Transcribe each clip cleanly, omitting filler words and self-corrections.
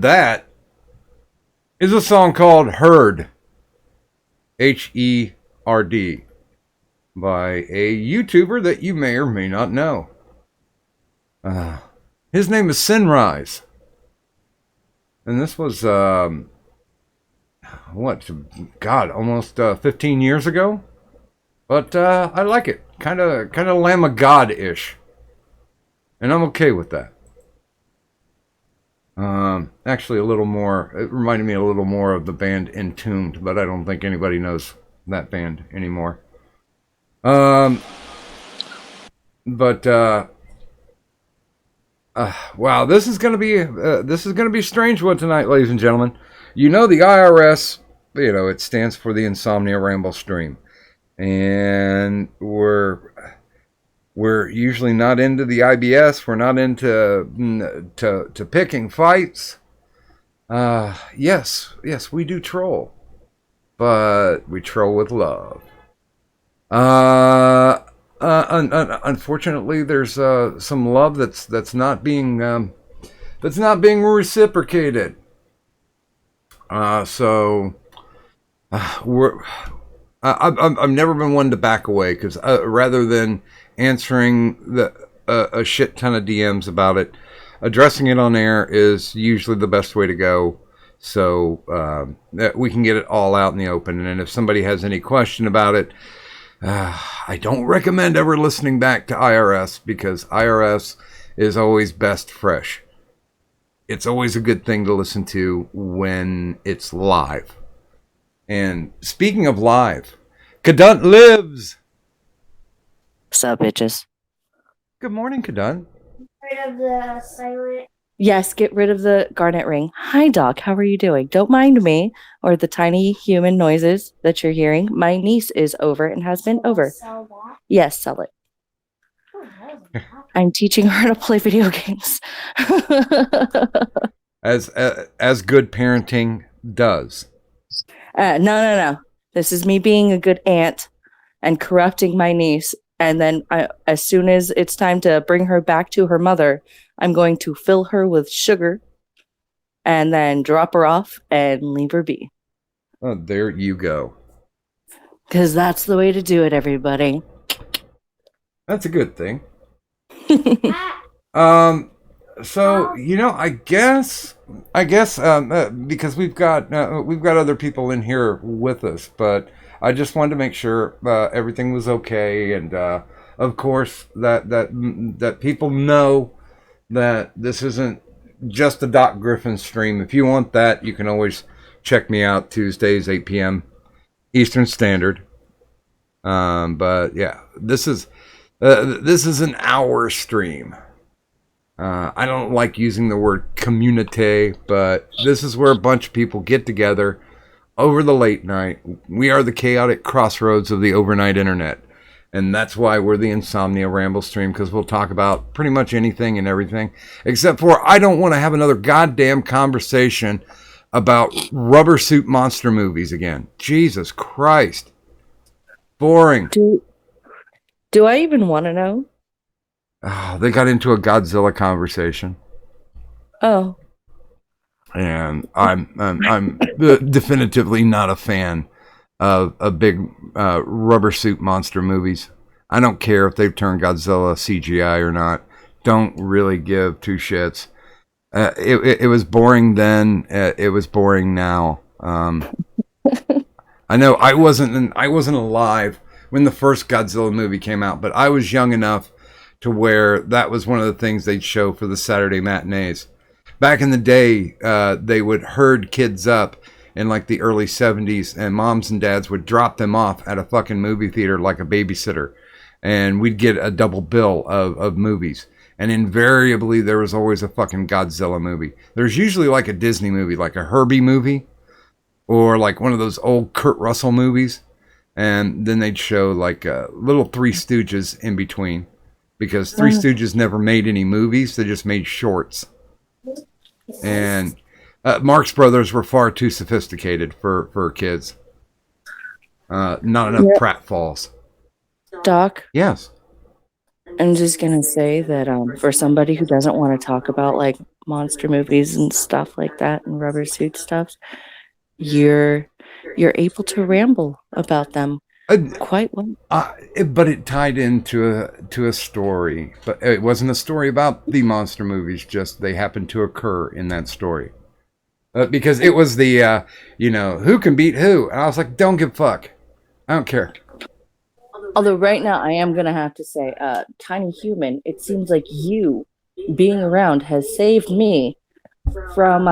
that is a song called Herd, Herd, by a YouTuber that you may or may not know. His name is Sinrise. And this was, almost 15 years ago? But I like it. Kind of Lamb of God-ish. And I'm okay with that. Actually, a little more. It reminded me a little more of the band Entombed, but I don't think anybody knows that band anymore. Wow, this is gonna be a strange one tonight, ladies and gentlemen. You know the IRS. It stands for the Insomnia Ramble Stream, and we're usually not into the IBS. We're not into to picking fights. Yes, we do troll, but we troll with love. Unfortunately, there's some love that's not being reciprocated. I've never been one to back away because rather than answering a shit ton of DMs about it, addressing it on air is usually the best way to go. So that we can get it all out in the open. And if somebody has any question about it, I don't recommend ever listening back to IRS because IRS is always best fresh. It's always a good thing to listen to when it's live. And speaking of live, Cadunt lives. What's up, bitches? Good morning, Cadunt. Rid of the silent. Yes, get rid of the garnet ring. Hi, Doc. How are you doing? Don't mind me or the tiny human noises that you're hearing. My niece is over and has been over. Sell that? Yes, sell it. Oh, that was a lot. I'm teaching her to play video games. As good parenting does. No. This is me being a good aunt and corrupting my niece. And then as soon as it's time to bring her back to her mother, I'm going to fill her with sugar and then drop her off and leave her be. Oh, there you go. Because that's the way to do it, everybody. That's a good thing. Ah, So I guess because we've got other people in here with us, but I just wanted to make sure everything was okay, and of course that people know that this isn't just a Doc Griffin stream. If you want that, you can always check me out Tuesdays 8 p.m. Eastern Standard. But yeah, this is an hour stream. I don't like using the word community, but this is where a bunch of people get together over the late night. We are the chaotic crossroads of the overnight internet. And that's why we're the Insomnia Ramble Stream, because we'll talk about pretty much anything and everything. Except for I don't want to have another goddamn conversation about rubber suit monster movies again. Jesus Christ. Boring. Do I even want to know? Oh, they got into a Godzilla conversation. Oh. And I'm definitively not a fan of a big rubber suit monster movies. I don't care if they've turned Godzilla CGI or not. Don't really give two shits. It was boring then. It was boring now. I know I wasn't alive when the first Godzilla movie came out, but I was young enough to where that was one of the things they'd show for the Saturday matinees. Back in the day, they would herd kids up in like the early 70s, and moms and dads would drop them off at a fucking movie theater like a babysitter. And we'd get a double bill of movies. And invariably, there was always a fucking Godzilla movie. There's usually like a Disney movie, like a Herbie movie, or like one of those old Kurt Russell movies. And then they'd show like little Three Stooges in between. Because Three Stooges never made any movies, they just made shorts. And Marx Brothers were far too sophisticated for kids. Not enough pratfalls. Doc? Yes. I'm just going to say that for somebody who doesn't want to talk about like monster movies and stuff like that and rubber suit stuff, you're able to ramble about them Uh, quite well. but it tied into a story. But it wasn't a story about the monster movies. Just they happened to occur in that story. Because it was the who can beat who, and I was like, don't give a fuck. I don't care. Although right now I am gonna have to say, Tiny Human, it seems like you being around has saved me from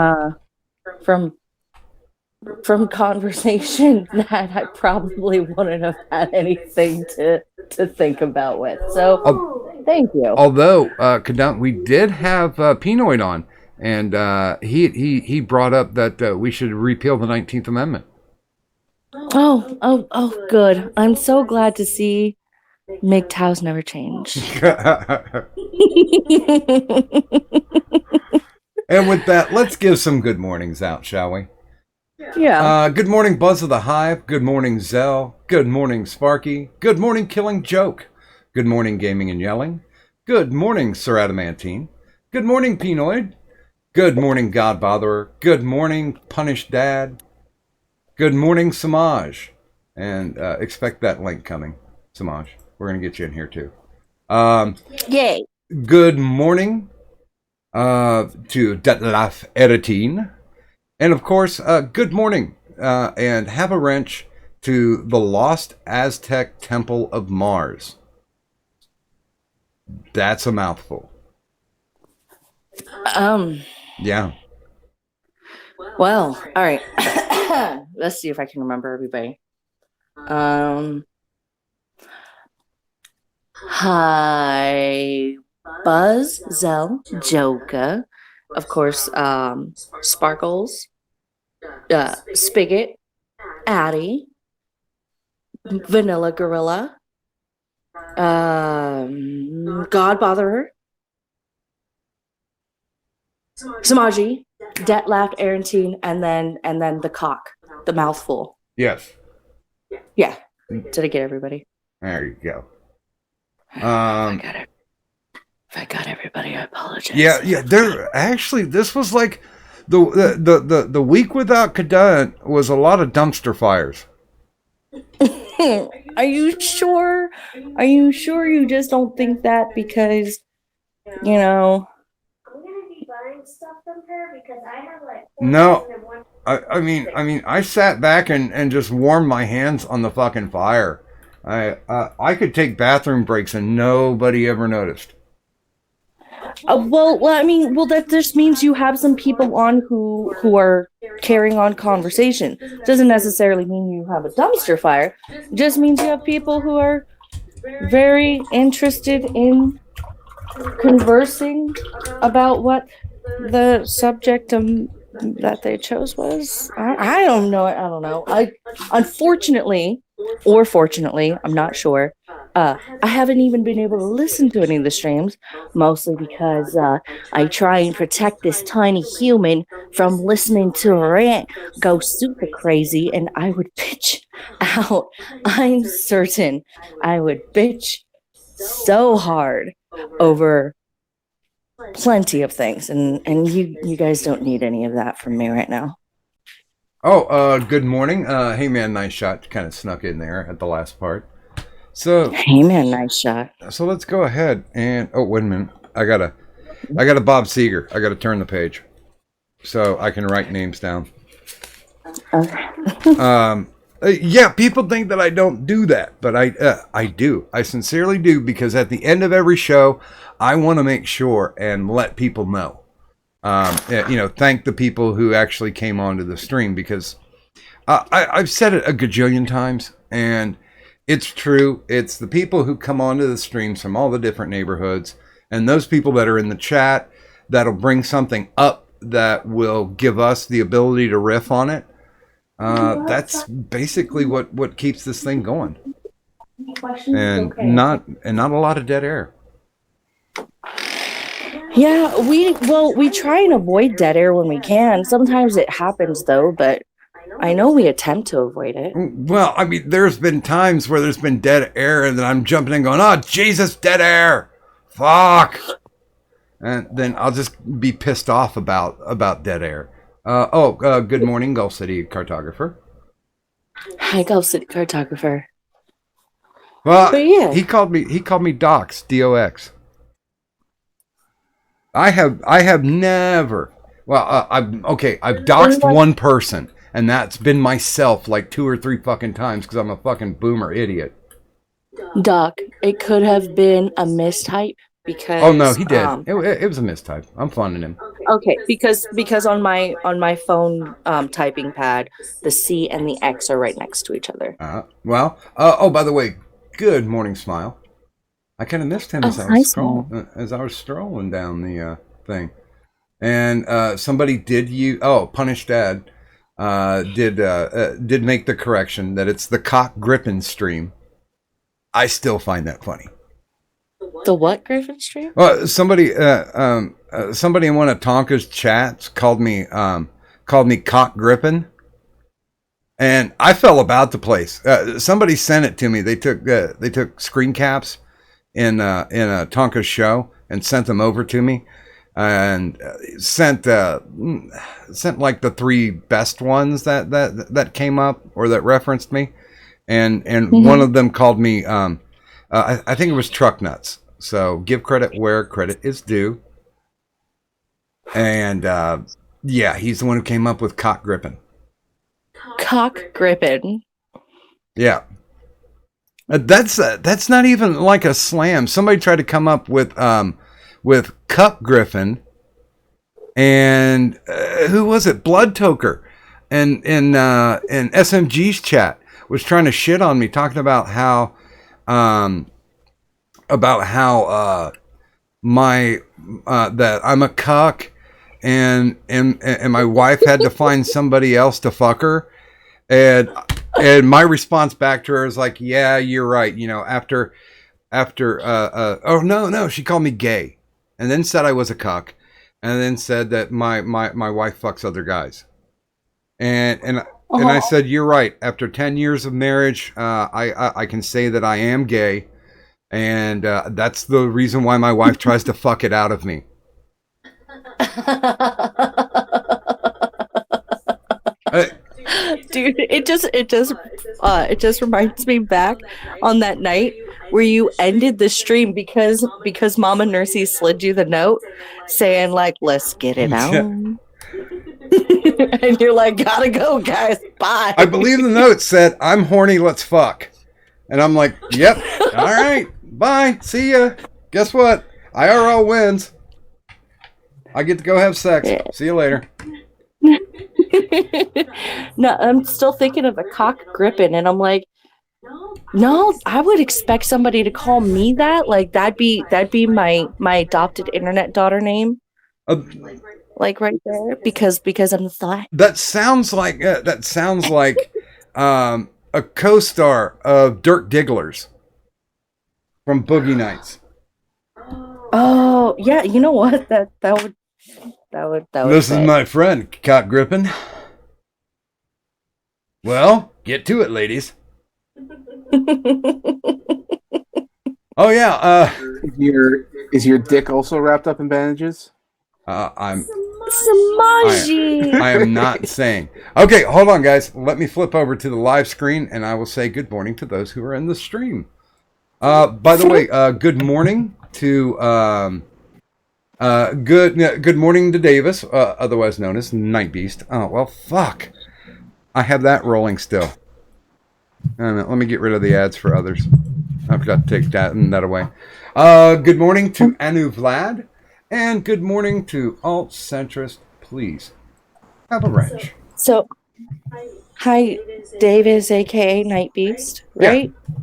from conversation that I probably wouldn't have had anything to think about with. So thank you. Although we did have Pinoid on, and he brought up that we should repeal the 19th Amendment. Oh, good. I'm so glad to see MGTOWs never change. And with that, let's give some good mornings out, shall we? Yeah. Good morning, Buzz of the Hive. Good morning, Zell. Good morning, Sparky. Good morning, Killing Joke. Good morning, Gaming and Yelling. Good morning, Sir Adamantine. Good morning, Pinoid. Good morning, Godbotherer. Good morning, Punished Dad. Good morning, Samaj. And expect that link coming, Samaj. We're going to get you in here, too. Yay. Good morning to Detlaf Eretine. And of course, good morning and have a wrench to the Lost Aztec Temple of Mars. That's a mouthful. Yeah. Well, all right. Let's see if I can remember everybody. Hi, Buzz, Zell, Joka, of course, Sparkles, Spigot, Addie, Vanilla Gorilla, Godbotherer, Samaji, Detlaf, Arantine, and then the cock, the mouthful. Yes. Yeah. Did I get everybody? There you go. If I got everybody, I apologize. Yeah. There actually, this was like the week without Kadant was a lot of dumpster fires. Are you sure? Are you sure you just don't think that because, you know? I'm gonna be buying stuff from her because I have like No. I mean, I sat back and just warmed my hands on the fucking fire. I could take bathroom breaks and nobody ever noticed. Well, that just means you have some people on who are carrying on conversation. Doesn't necessarily mean you have a dumpster fire. It just means you have people who are very interested in conversing about what the subject that they chose was. I don't know. I unfortunately, or fortunately, I'm not sure. I haven't even been able to listen to any of the streams, mostly because I try and protect this tiny human from listening to a rant go super crazy, and I would bitch out. I'm certain I would bitch so hard over plenty of things, and you guys don't need any of that from me right now. Good morning. Hey man, nice shot. Kind of snuck in there at the last part. So hey man, nice shot. So let's go ahead and wait a minute. I got a Bob Seger. I got to turn the page so I can write names down. Okay. Yeah, people think that I don't do that, but I do. I sincerely do, because at the end of every show, I want to make sure and let people know. Thank the people who actually came onto the stream, because I've said it a gajillion times, and it's true. It's the people who come onto the streams from all the different neighborhoods, and those people that are in the chat that'll bring something up that will give us the ability to riff on it. That's basically what keeps this thing going, and not a lot of dead air. Yeah, we try and avoid dead air when we can. Sometimes it happens though, but I know we attempt to avoid it. Well, I mean, there's been times where there's been dead air, and then I'm jumping in going, "Oh Jesus, dead air! Fuck!" and then I'll just be pissed off about dead air. Good morning, Gulf City cartographer. Hi, Gulf City cartographer. Well, But yeah. he called me Dox, DOX. I have never. Well, I've doxed one person, and that's been myself like 2 or 3 fucking times because I'm a fucking boomer idiot. Doc, it could have been a mistype because. Oh no, he did. It was a mistype. I'm funning him. Okay, because on my phone typing pad, the C and the X are right next to each other. By the way, good morning, Smile. I kind of missed him as I was strolling down the thing, and somebody did Punish Dad did make the correction that it's the cock gripping stream. I still find that funny. The what Griffin stream? Well, somebody in one of Tonka's chats called me cock gripping, and I fell about the place. Somebody sent it to me. They took screen caps in a Tonka's show and sent them over to me, and sent like the 3 best ones that came up or that referenced me, and one of them called me I think it was Truck Nuts. So give credit where credit is due, and he's the one who came up with cock gripping. Cock gripping. Yeah. That's not even like a slam. Somebody tried to come up with cup griffin, and who was it? Blood Toker, and in SMG's chat was trying to shit on me, talking about how my that I'm a cuck, and my wife had to find somebody else to fuck her, and my response back to her is like, yeah, you're right. You know, after oh no, she called me gay, and then said I was a cuck, and then said that my wife fucks other guys, and I said, you're right. After 10 years of marriage, I can say that I am gay, and that's the reason why my wife tries to fuck it out of me. Dude, it just reminds me back on that night where you ended the stream because Mama Nursey slid you the note saying like, let's get it out. And you're like, gotta go, guys, bye. I believe the note said, I'm horny, let's fuck. And I'm like, yep, all right, bye, see ya. Guess what? IRL wins. I get to go have sex. Yeah. See you later. No, I'm still thinking of the cock gripping, and I'm like, no, I would expect somebody to call me that. Like that'd be my adopted internet daughter name. Like right there, because I'm the thought. That sounds like a co-star of Dirk Digglers from Boogie Nights. Oh yeah, you know what? That would. This is my friend, Cock Grippin. Well, get to it, ladies. Oh yeah. Is your dick also wrapped up in bandages? I'm Samaji. I am not saying. Okay, hold on, guys. Let me flip over to the live screen, and I will say good morning to those who are in the stream. By the way, good morning to good morning to Davis, otherwise known as Night Beast. Oh well, fuck. I have that rolling still. Let me get rid of the ads for others. I forgot to take that away. Good morning to Anu Vlad. And good morning to Alt Centrist. Please have a wrench. So, hi, Davis, aka Night Beast, right? Yeah.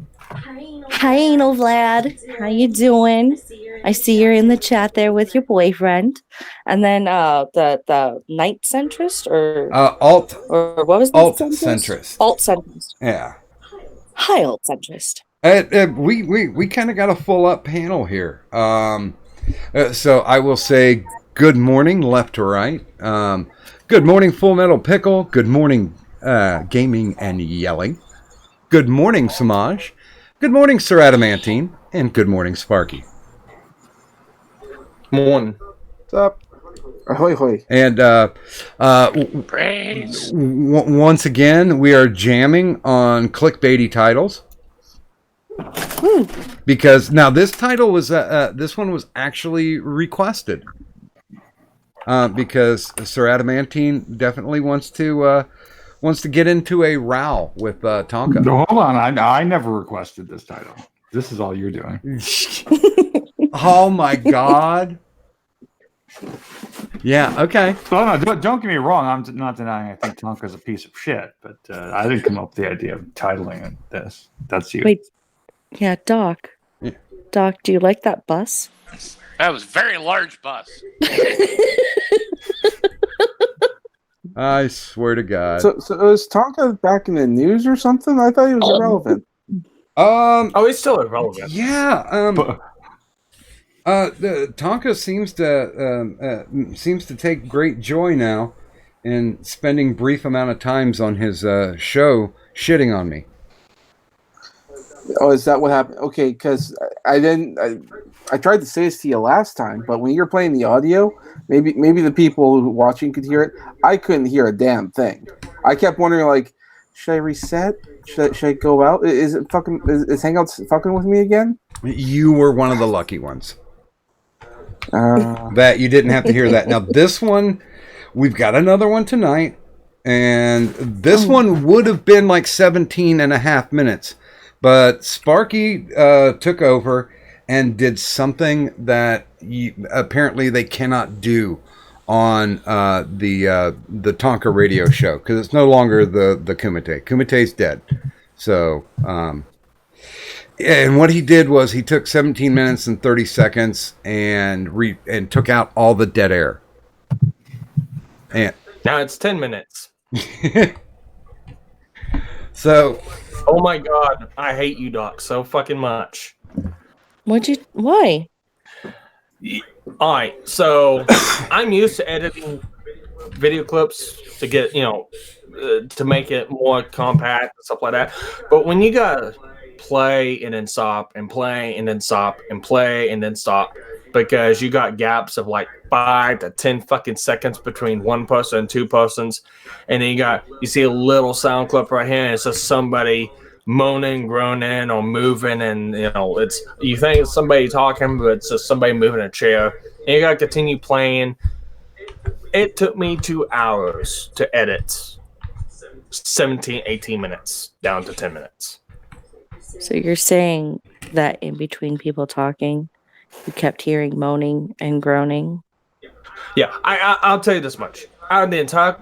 Hi, Anal Vlad. How you doing? I see you're in the chat there with your boyfriend. And then the Night Centrist or Alt or what was Alt Centrist? Alt Centrist. Yeah. Hi, Alt Centrist. We kind of got a full up panel here. So I will say good morning, left to right. Good morning, Full Metal Pickle. Good morning, Gaming and Yelling. Good morning, Samaj. Good morning, Sir Adamantine. And good morning, Sparky. Morning. What's up? Ahoy, hoy. And once again, we are jamming on clickbaity titles. Because now this title was this one was actually requested because Sir Adamantine definitely wants to get into a row with Tonka. No, hold on, I never requested this title. This is all you're doing. Oh my God! Yeah. Okay. Oh no, don't get me wrong. I'm not denying I think Tonka's a piece of shit, but I didn't come up with the idea of titling this. That's you. Wait, yeah, Doc. Yeah. Doc, do you like that bus? That was a very large bus. I swear to God. So is Tonka back in the news or something? I thought he was irrelevant. Oh, he's still irrelevant. Yeah. The Tonka seems to take great joy now in spending brief amount of times on his show shitting on me. Oh, is that what happened? Okay, because I tried to say this to you last time, but when you're playing the audio, maybe the people watching could hear it. I couldn't hear a damn thing. I kept wondering, like, should I reset? Should I go out? Is Hangouts fucking with me again? You were one of the lucky ones. That you didn't have to hear that. Now this one, we've got another one tonight, and this one would have been like 17 and a half minutes. But Sparky took over and did something that apparently they cannot do on the Tonka radio show because it's no longer the Kumite. Kumite's dead. So, and what he did was he took 17 minutes and 30 seconds and took out all the dead air. And Now it's 10 minutes. so. Oh my God, I hate you, Doc, so fucking much. Why? All right, so I'm used to editing video clips to get, to make it more compact and stuff like that. But when you gotta play and then stop and play and then stop and play and then stop because you got gaps of like 5 to 10 fucking seconds between one person and two persons, and then you see a little sound clip right here and it's just somebody moaning, groaning, or moving, and you think it's somebody talking, but it's just somebody moving a chair, and you gotta continue playing. It took me 2 hours to edit 18 minutes down to 10 minutes. So you're saying that in between people talking, you kept hearing moaning and groaning? Yeah, I'll tell you this much. Out of the entire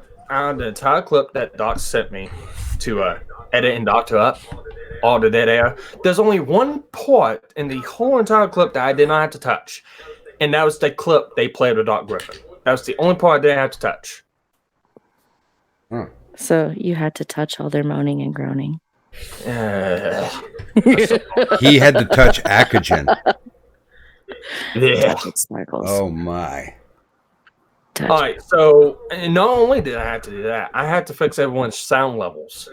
clip that Doc sent me to edit and doctor up all the dead air, there's only one part in the whole entire clip that I did not have to touch, and that was the clip they played with Doc Griffin. That was the only part I didn't have to touch. So you had to touch all their moaning and groaning. He had to touch Acogen. Yeah. Sparkles. Oh my. Touch. All right, so not only did I have to do that, I had to fix everyone's sound levels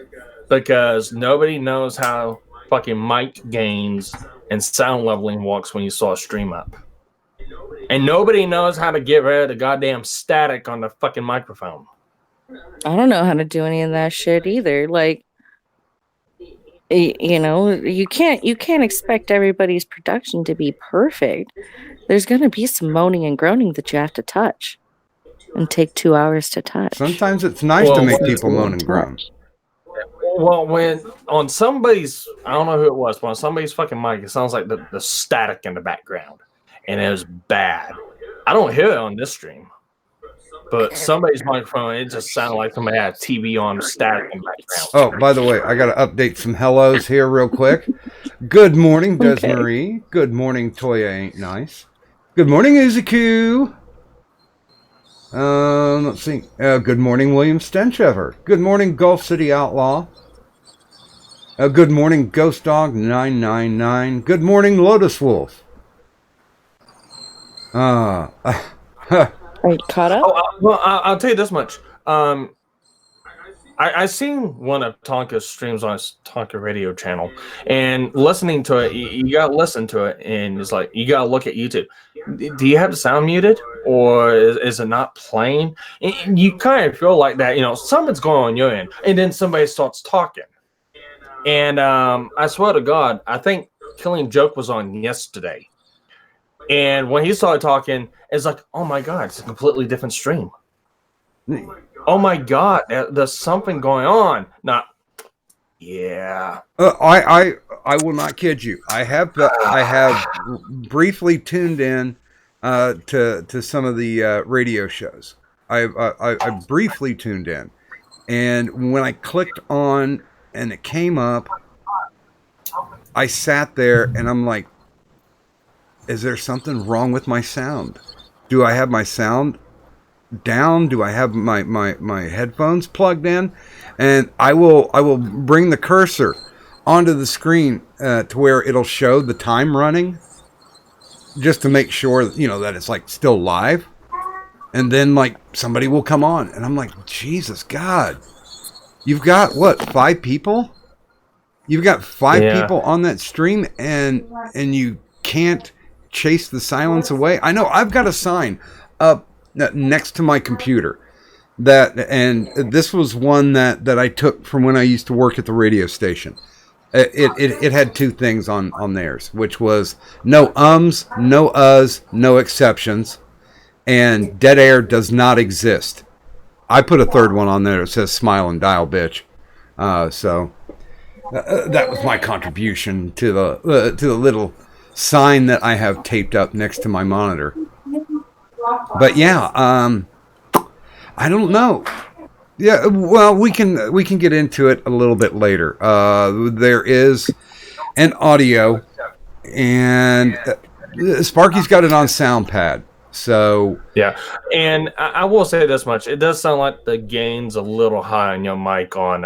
because nobody knows how fucking mic gains and sound leveling works when you saw a stream up. And nobody knows how to get rid of the goddamn static on the fucking microphone. I don't know how to do any of that shit either. Like, you can't expect everybody's production to be perfect. There's gonna be some moaning and groaning that you have to touch and take 2 hours to touch. Sometimes it's nice to make people moan and groan. Well, when on somebody's, I don't know who it was, but on somebody's fucking mic, it sounds like the static in the background, and it was bad. I don't hear it on this stream, but somebody's microphone, it just sounded like somebody had a TV on static in the background. Oh, by the way, I got to update some hellos here real quick. Good morning, Desmarie. Okay. Good morning, Toya Ain't Nice. Good morning, Izuku. Let's see. Good morning, William Stenchever. Good morning, Gulf City Outlaw. Good morning, Ghost Dog 999. Good morning, Lotus Wolf. Are you caught up? Well, I'll tell you this much. I seen one of Tonka's streams on his Tonka radio channel, and listening to it, you got to listen to it, and it's like you got to look at YouTube. Do you have the sound muted, or is it not playing? And you kind of feel like that, something's going on your end, and then somebody starts talking. And I swear to God, I think Killing Joke was on yesterday, and when he started talking, it's like, oh my God, it's a completely different stream. Oh my God, there's something going on. Yeah. I will not kid you. I have briefly tuned in to some of the radio shows. I briefly tuned in, and when I clicked on and it came up, I sat there and I'm like, is there something wrong with my sound? Do I have my sound down? Do I have my headphones plugged in? And I will bring the cursor onto the screen to where it'll show the time running, just to make sure that it's like still live. And then like somebody will come on, and I'm like, Jesus God, you've got what, 5 people? You've got 5 people on that stream, and you can't chase the silence away. I know I've got a sign up next to my computer and this was one that I took from when I used to work at the radio station. It had 2 things on theirs, which was no ums, no uhs, no exceptions, and dead air does not exist. I put a 3rd one on there that says smile and dial, bitch. So that was my contribution to the little sign that I have taped up next to my monitor. But yeah, I don't know. Yeah, well, we can get into it a little bit later. There is an audio, and Sparky's got it on SoundPad. So yeah, and I will say this much: it does sound like the gain's a little high on your mic on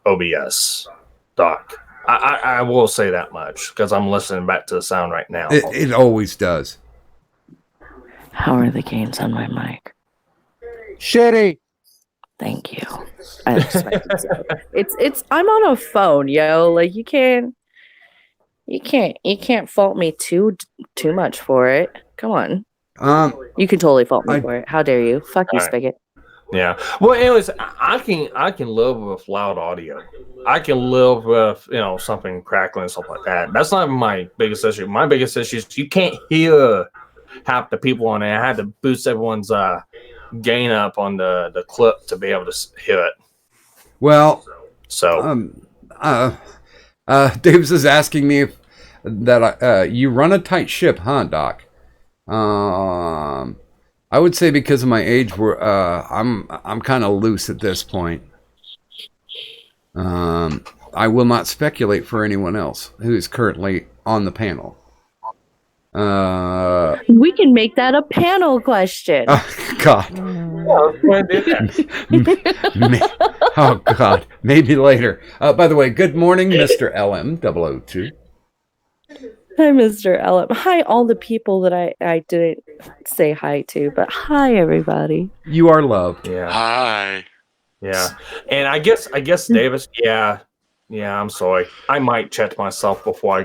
OBS, Doc. I will say that much because I'm listening back to the sound right now. It always does. How are the gains on my mic? Shitty. Thank you. I expected so. It's I'm on a phone, yo. Like you can't fault me too much for it. Come on. You can totally fault me for it. How dare you? Fuck you, Spigot. Yeah. Well, anyways, I can live with loud audio. I can live with something crackling and stuff like that. That's not my biggest issue. My biggest issue is you can't hear half the people on there. I had to boost everyone's gain up on the clip to be able to hear it. Well, so Davis is asking me if that you run a tight ship, huh, Doc? I would say because of my age, I'm kind of loose at this point. I will not speculate for anyone else who is currently on the panel. We can make that a panel question. God. Oh God. Maybe later. By the way, good morning, Mr. LM002. Hi, Mr. Ellen. Hi, all the people that I didn't say hi to, but hi, everybody. You are loved. Yeah. Hi. Yeah. And I guess Davis, yeah, I'm sorry. I might check myself before I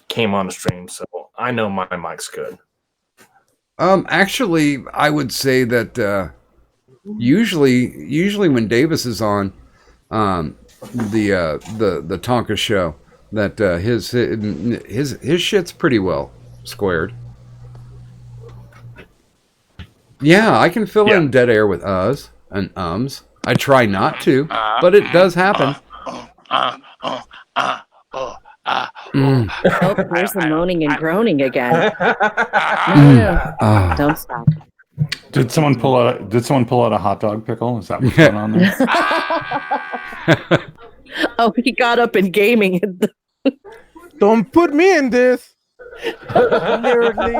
came on the stream, so I know my mic's good. Actually, I would say that usually when Davis is on the Tonka show, that his shit's pretty well squared. Yeah, I can fill in dead air with uhs and ums. I try not to, but it does happen. Oh, there's the moaning and groaning again. No. Don't stop. Did someone pull out a hot dog pickle? Is that what's going on there? Oh, he got up in gaming. Don't put me in this. Lyrically.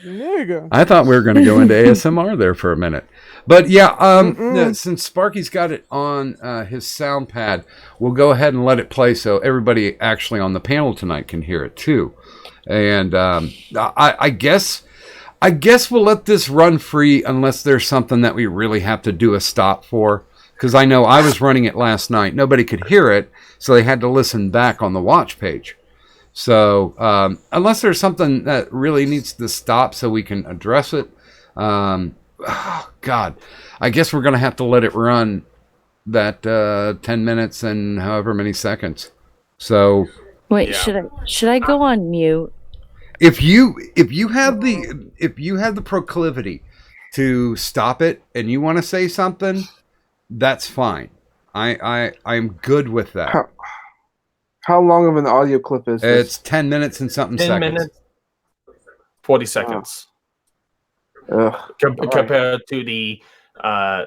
Nigga. I thought we were going to go into ASMR there for a minute. But yeah, since Sparky's got it on his sound pad, we'll go ahead and let it play so everybody actually on the panel tonight can hear it too. And I guess I guess we'll let this run free unless there's something that we really have to do a stop for. Because I know I was running it last night. Nobody could hear it, so they had to listen back on the watch page. So unless there's something that really needs to stop so we can address it, oh, God, I guess we're going to have to let it run that 10 minutes and however many seconds. So Wait, should I go on mute? if you have the proclivity to stop it and you want to say something, that's fine. I'm good with that. How long of an audio clip is this? It's 10 minutes and something 10 seconds. minutes, 40 seconds. Compared to the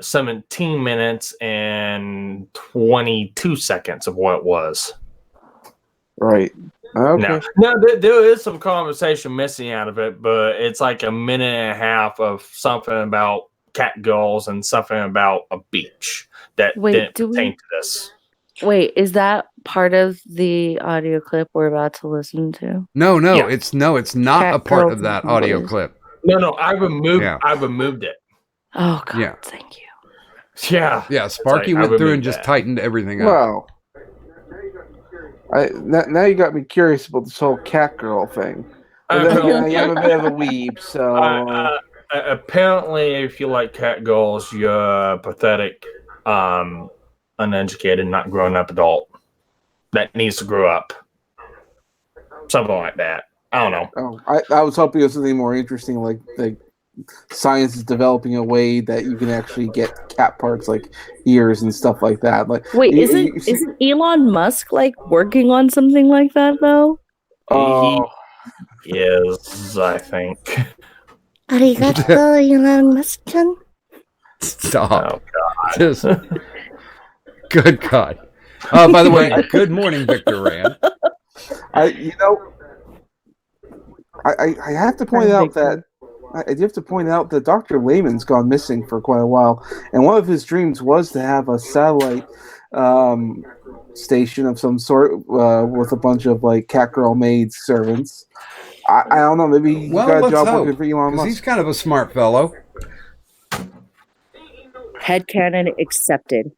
17 minutes and 22 seconds of what it was. Right. Okay. Now there is some conversation missing out of it, but it's like a minute and a half of something about Catgirls and something about a beach that didn't pertain to this. Wait, is that part of the audio clip we're about to listen to? No, it's not a part of that audio clip. No, I removed it. Oh God, yeah. Thank you. Yeah, Sparky went through and just tightened everything up. Wow. Now you got me curious about this whole Catgirl thing. I am a bit of a weeb, so apparently, if you like Catgirls, you're pathetic, uneducated, not grown up adult that needs to grow up. Something like that. I don't know. Oh, I was hoping it was something more interesting, like science is developing a way that you can actually get cat parts like ears and stuff like that. Like, wait, isn't Elon Musk like working on something like that though? He is, I think. Arigato, Elon Musk-chan. Stop. Oh, God. Good God. By the way, good morning, Victor Rand. I have to point out that I do have to point out that Dr. Lehman's gone missing for quite a while, and one of his dreams was to have a satellite station of some sort with a bunch of like Catgirl maid servants. I don't know. Maybe he got a job working for Elon Musk. He's kind of a smart fellow. Headcanon accepted.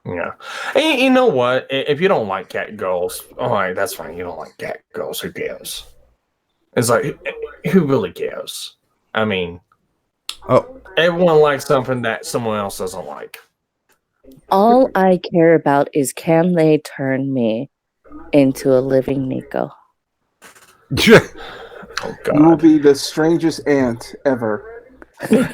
Yeah. And you know what? If you don't like Catgirls, all right, that's fine. You don't like Catgirls. Who cares? It's like, who really cares? I mean, everyone likes something that someone else doesn't like. All I care about is can they turn me into a living Nico? Oh, God. You will be the strangest aunt ever. You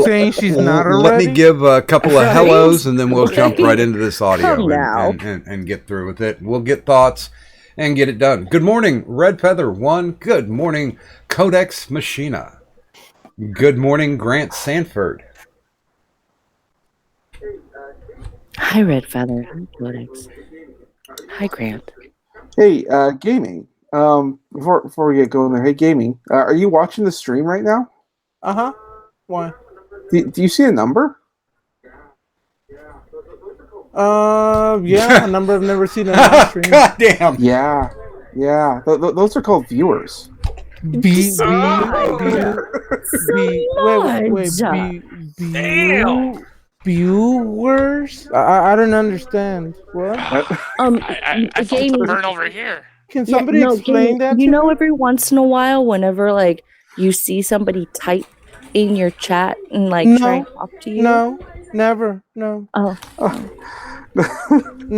saying she's not already? Let me give a couple of hellos and then we'll jump right into this audio Come and get through with it. We'll get thoughts and get it done. Good morning, Red Feather 1. Good morning, Codex Machina. Good morning, Grant Sanford. Hi, Red Feather. Hi, Codex. Hi, Grant. Hey, gaming. Before we get going there, hey, gaming. Are you watching the stream right now? Why? Do you see a number? Yeah, a number I've never seen on the stream. God damn. Yeah. Those are called viewers. Viewers? I don't understand. What? I felt the burn over here. Can somebody explain that? You know, every once in a while, whenever like you see somebody type in your chat and like try and talk to you. No, never. No. Oh. No.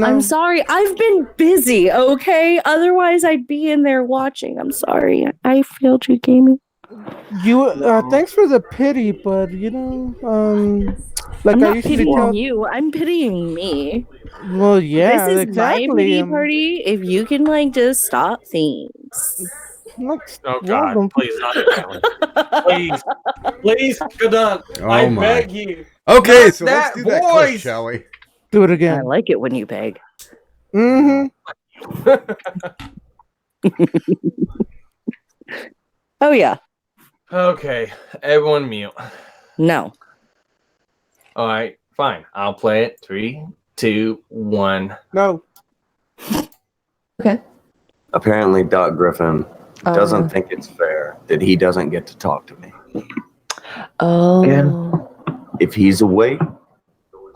I'm sorry. I've been busy. Okay. Otherwise, I'd be in there watching. I'm sorry. I failed you, gaming. You. Thanks for the pity, but you know, like I'm not I usually pitying tell you. I'm pitying me. Well, yeah, This is exactly. my pity party. If you can like just stop things. Oh God! Please, not please, go done. I beg you. Okay, Not so let's do that clip, shall we? Do it again. I like it when you beg. Mm-hmm. Oh yeah. Okay, everyone mute. No. All right, fine. I'll play it. 3, 2, 1. No. Okay. Apparently, Doc Griffin doesn't think it's fair that he doesn't get to talk to me. Oh. Again? If he's awake,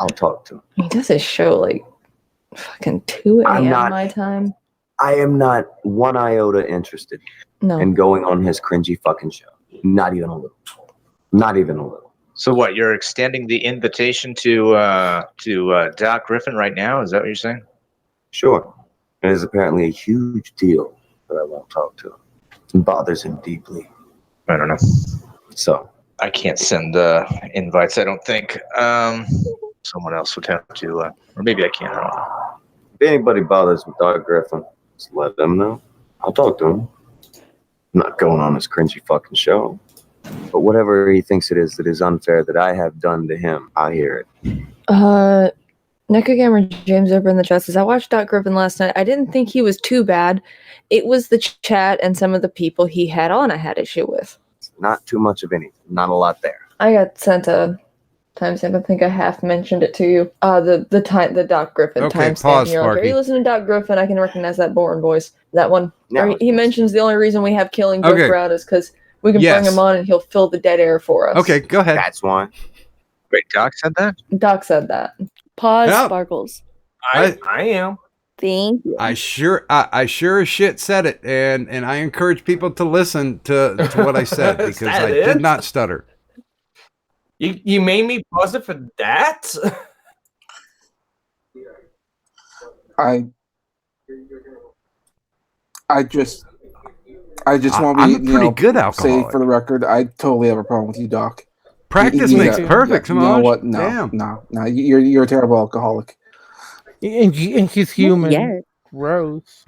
I'll talk to him. He does his show like fucking 2 I'm a.m. not- my time. I am not one iota interested No. in going on his cringy fucking show. Not even a little. Not even a little. So what? You're extending the invitation to Doc Griffin right now? Is that what you're saying? Sure. It is apparently a huge deal that I won't talk to him. It bothers him deeply. I don't know. So I can't send invites. I don't think. Someone else would have to, or maybe I can. I don't know. if anybody bothers with Doc Griffin, just let them know. I'll talk to him. I'm not going on his cringy fucking show. But whatever he thinks it is that is unfair that I have done to him, I'll hear it. Nico Gamer James over in the chat says, I watched Doc Griffin last night. I didn't think he was too bad. It was the chat and some of the people he had on I had issue with. Not too much of anything. Not a lot there. I got sent a timestamp. I think I half mentioned it to you. The Doc Griffin Okay, timestamp. pause, You're like, are Sparky. you listening to Doc Griffin? I can recognize that boring voice. That one. No. Or he mentions the only reason we have Killing Joke Okay. around is because we can Yes. bring him on and he'll fill the dead air for us. Okay, go ahead. That's why. Wait, Doc said that? Doc said that. Pause, Yep. Sparkles. I am. Thank you. I sure as shit said it, and I encourage people to listen to what I said Is because that I it? did not stutter. You made me pause it for that? I just want I'm me, a pretty good say alcoholic. for the record, I totally have a problem with you, Doc. Practice You- makes yeah, perfect. You know Samaj. what? No, Damn. no, you're a terrible alcoholic. And he's human. Yeah. Gross.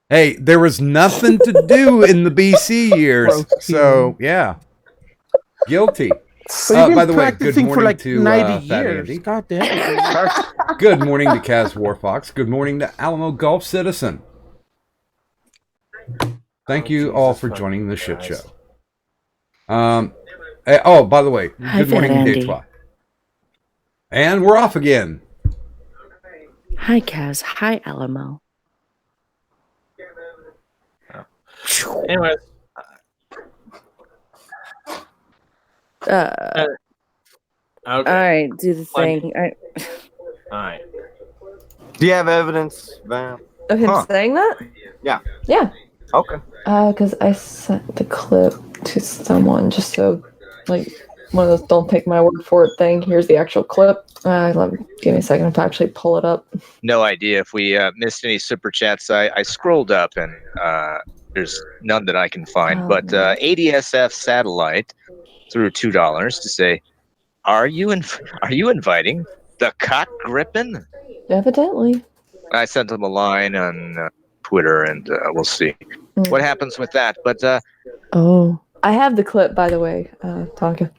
Hey, there was nothing to do in the BC years, Gross so yeah, guilty. So you've been By the way, good practicing for morning like to 90 Fat years. Andy. God damn. Good morning to Kaz Warfox. Good morning to Alamo Golf Citizen. Thank you all for joining the shit show. Oh, by the way, Hi, good morning Fat to Andy. Hitwa. And we're off again. Hi, Kaz. Hi, Alamo. Anyways, Okay. okay. All right, do the thing. All right. Do you have evidence, Van? Of him Huh. saying that? Yeah. Yeah. Okay. Because I sent the clip to someone just so, like, one of those don't take my word for it thing. Here's the actual clip. Give me a second to actually pull it up. No idea if we missed any super chats. I scrolled up and there's none that I can find. Oh, But man. ADSF Satellite threw $2 to say, "Are you inviting the cock gripping?" Evidently. I sent him a line on Twitter, and we'll see what happens with that. But Oh. I have the clip, by the way, Tonka.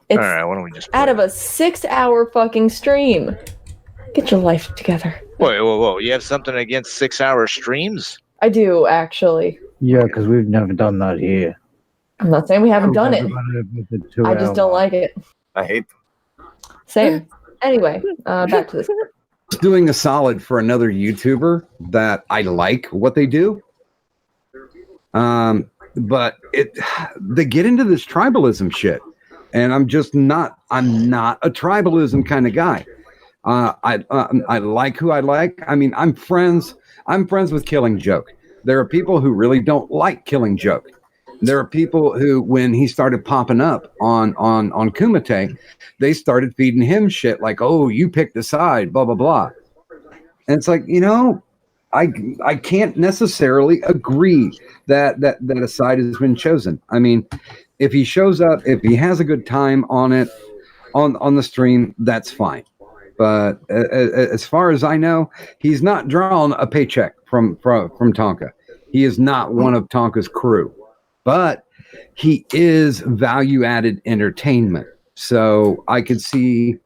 It's all right, why don't we just out play of a 6-hour fucking stream. Get your life together. Whoa! You have something against 6-hour streams? I do, actually. Yeah, because we've never done that here. I'm not saying we haven't done it. I just don't like it. I hate them. Same. Anyway, back to this. Doing a solid for another YouTuber that I like what they do. But they get into this tribalism shit, and I'm not a tribalism kind of guy. I like who I like. I mean, I'm friends with Killing Joke. There are people who really don't like Killing Joke. There are people who, when he started popping up on Kumite, they started feeding him shit like, "Oh, you picked a side," blah blah blah. And it's like, I can't necessarily agree that a side has been chosen. I mean, if he shows up, if he has a good time on it, on the stream, that's fine. But as far as I know, he's not drawn a paycheck from Tonka. He is not one of Tonka's crew, but he is value-added entertainment. So I could see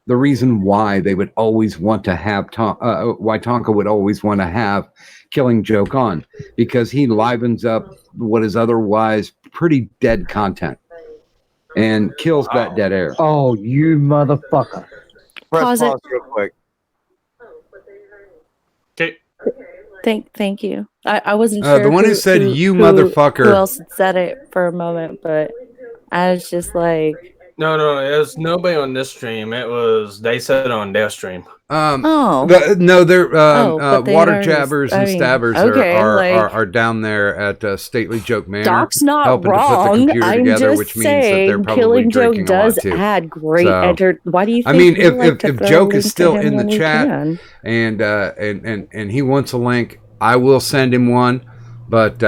the reason why they would always want to have why Tonka would always want to have Killing Joke on, because he livens up what is otherwise pretty dead content and kills that dead air. Oh, you motherfucker. Press Pause pause it. real quick. Okay. Thank you. I wasn't sure. The one who said you motherfucker. Who else had said it for a moment, but I was just like, No, it was nobody on this stream. They said it on their stream. They're Water already- jabbers and stabbers okay, are down there at Stately Joke Manor. Doc's not helping to put the wrong. computer I'm together, just which means that saying, they're probably Killing Joke drinking a lot does too. add great So, Why do you? I Think mean, we like to if throw a Joke link is to still him in the when we chat can? and he wants a link, I will send him one. But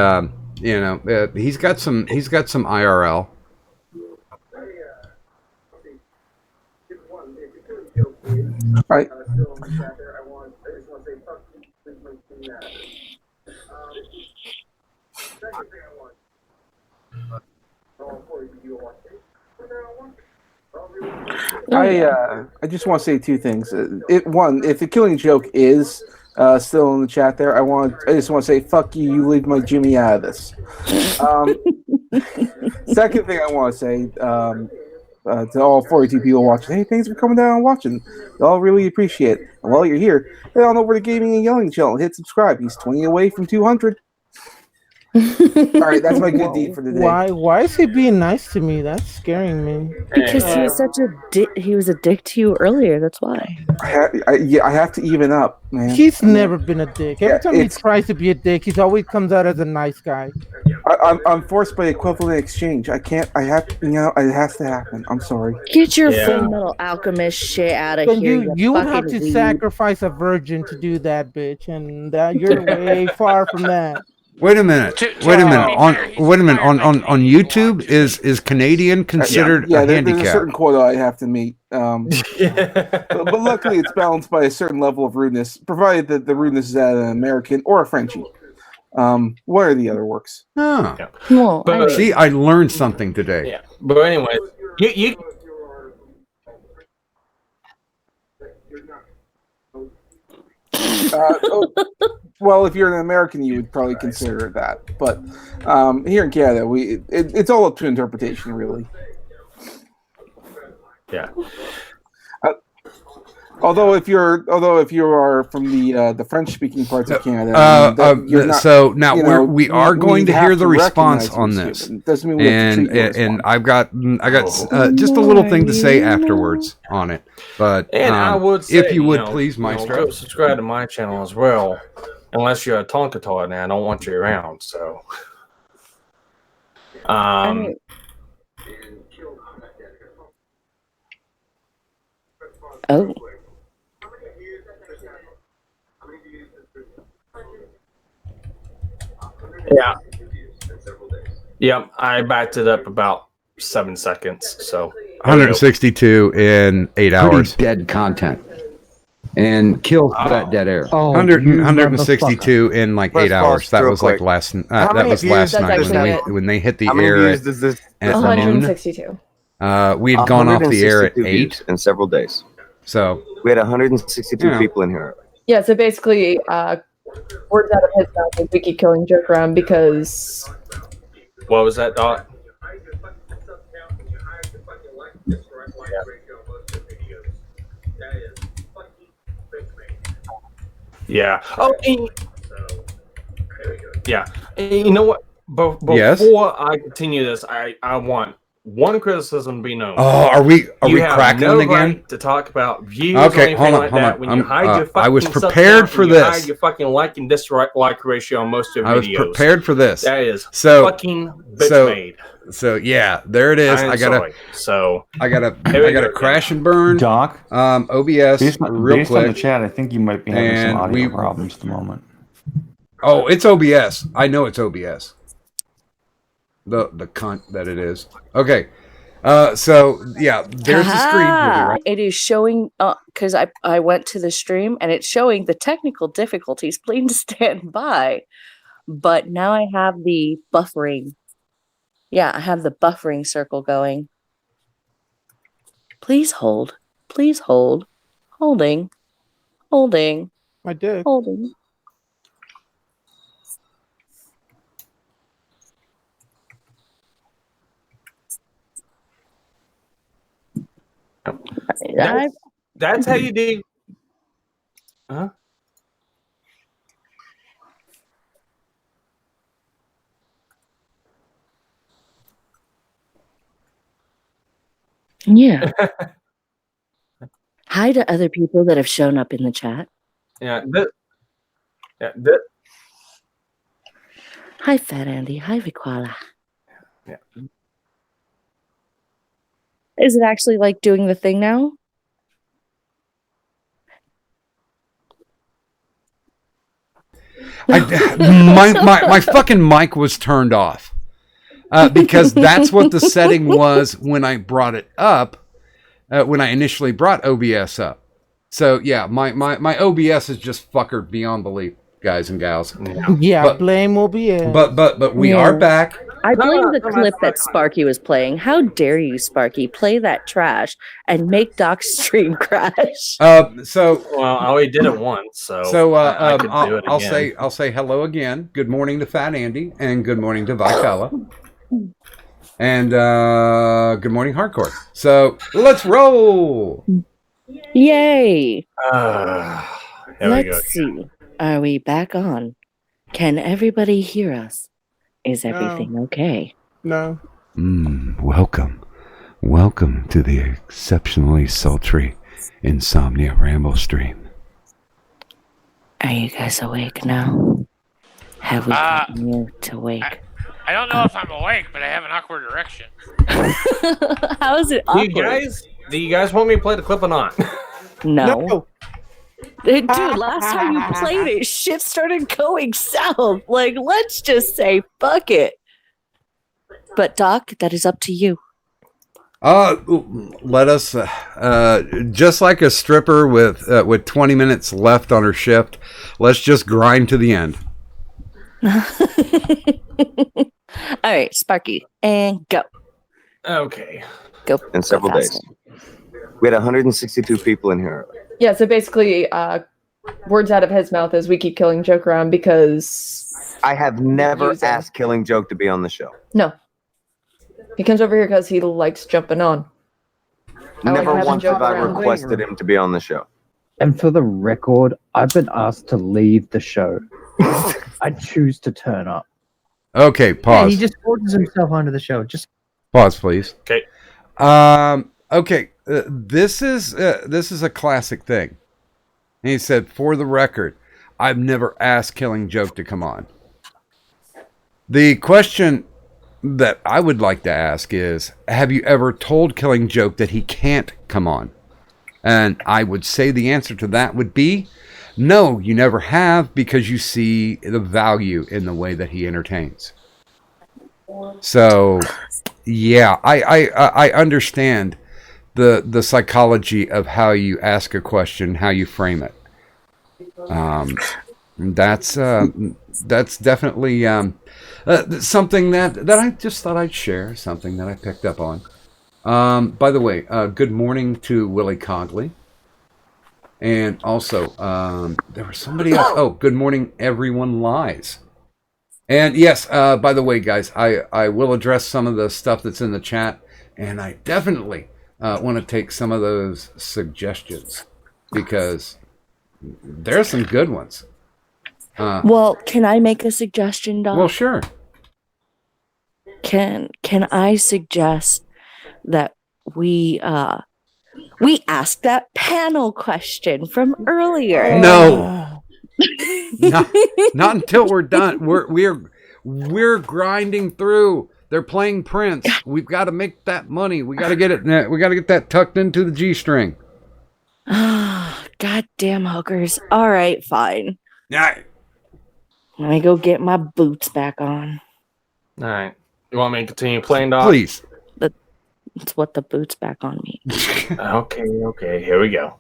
he's got some IRL. Right. I just want to say two things. One, if the Killing Joke is still in the chat there, I just want to say fuck you. You leave my Jimmy out of this. Second thing I want to say to all 42 people watching, hey, thanks for coming down and watching. We all really appreciate it. And while you're here, head on over to Gaming and Yelling channel. Hit subscribe. He's 20 away from 200. All right, that's my good deed for the day. Why is he being nice to me? That's scaring me. Because he was such a he was a dick to you earlier. That's why. I have to even up, man. He's never been a dick. Every time he tries to be a dick, he's always comes out as a nice guy. I'm forced by equivalent exchange. I can't. I have. It has to happen. I'm sorry. Get your Full Metal Alchemist shit out of here. You would have fucking to weeb. sacrifice a virgin to do that, bitch, and you're way far from that. Wait a minute. Wait a minute. On YouTube, is Canadian considered a handicap? There's a certain quota I have to meet. But luckily, it's balanced by a certain level of rudeness, provided that the rudeness is at an American or a Frenchie. One or the other works. Oh. Yeah. Well, But See, I learned something today. yeah. But anyway, you well, if you're an American, you would probably consider it that. But here in Canada, it's all up to interpretation, really. Yeah. Although if you are from the French-speaking parts of Canada, you're not, so now we are we going to have hear the response recognize on who's this, human. Doesn't mean we have to treat you as and one. I got just a little thing to say afterwards on it. But And I would say, if you would please, Maestro, go subscribe to my channel as well. Unless you're a Tonka toy, now I don't want you around. So, Oh. Yeah. Yep, I backed it up about 7 seconds. So 162 in 8 hours. Dead content. And kills that dead air. 162 in like 8 hours. That was like last. That was last night when they hit the air at noon. 162. We had gone off the air at 8 in several days. So we had 162 people in here. Yeah, so basically, words out of his mouth is we keep killing joke around because. What was that, Doc? Yeah. Oh, yeah. You know what? Before I continue this, I want one criticism to be known. Oh, are we you have crackling no again? Right to talk about views Okay, or hold anything on, like hold that. on. When you hide your fucking I was stuff prepared down for and you this. hide your fucking like and dislike ratio on most of your I was videos. prepared for this. That is fucking bitch made. So yeah, there it is. I gotta crash and burn. Doc, OBS based real quick. on the chat, I think you might be having some audio problems at the moment. Oh, it's OBS. I know it's OBS. The cunt that it is. Okay. So yeah, there's the screen. Right? It is showing because I went to the stream and it's showing the technical difficulties. Please stand by. But now I have the buffering. Yeah, I have the buffering circle going. Please hold. Please hold. Holding. Holding. I did. Holding. That's how you do. Huh? Yeah. Hi to other people that have shown up in the chat. Yeah. Hi, Fat Andy. Hi, Viquala. Yeah. Is it actually like doing the thing now? My fucking mic was turned off because that's what the setting was when I brought it up, when I initially brought OBS up. So yeah, my OBS is just fuckered beyond belief, guys and gals. Yeah, but, blame OBS. But we are back. I blame the clip that Sparky was playing. How dare you, Sparky, play that trash and make Doc's stream crash? So well, I already did it once, so I could do it again. I'll say hello again. Good morning to Fat Andy, and good morning to Vicala, and good morning Hardcore. So let's roll. Yay! Let's see. Are we back on? Can everybody hear us? Is everything okay? No. Welcome to the exceptionally sultry Insomnia Ramble stream. Are you guys awake now? Have we gotten you to wake? I don't know if I'm awake, but I have an awkward erection. How is it awkward? Do you guys want me to play the clip or not? No. Dude, last time you played it, shit started going south. Like, let's just say, fuck it. But Doc, that is up to you. Let us, just like a stripper with 20 minutes left on her shift, let's just grind to the end. All right, Sparky, and go. Okay. Go. In several days. We had 162 people in here. Yeah, so basically, words out of his mouth is we keep Killing Joke around because... I have never asked Killing Joke to be on the show. No. He comes over here because he likes jumping on. Never once have I requested him to be on the show. And for the record, I've been asked to leave the show. I choose to turn up. Okay, pause. Yeah, he just forces himself onto the show. Just pause, please. Okay. Okay. This is a classic thing. And he said, for the record, I've never asked Killing Joke to come on. The question that I would like to ask is, have you ever told Killing Joke that he can't come on? And I would say the answer to that would be, no, you never have, because you see the value in the way that he entertains. So, yeah, I understand the psychology of how you ask a question, how you frame it. That's definitely something that I just thought I'd share, something that I picked up on. By the way, good morning to Willie Cogley. And also, there was somebody else. Oh, good morning, everyone lies. And yes, by the way, guys, I will address some of the stuff that's in the chat, and I definitely want to take some of those suggestions because there's some good ones. Well, can I make a suggestion, Doc? Well, sure. Can I suggest that we ask that panel question from earlier? No. not until we're done. We're grinding through. They're playing Prince. We've got to make that money. We got to get it. We got to get that tucked into the G string. Goddamn hookers. All right, fine. Yeah. Let me go get my boots back on. All right. You want me to continue playing, Doc? Please. That's what the boots back on mean. Okay. Here we go.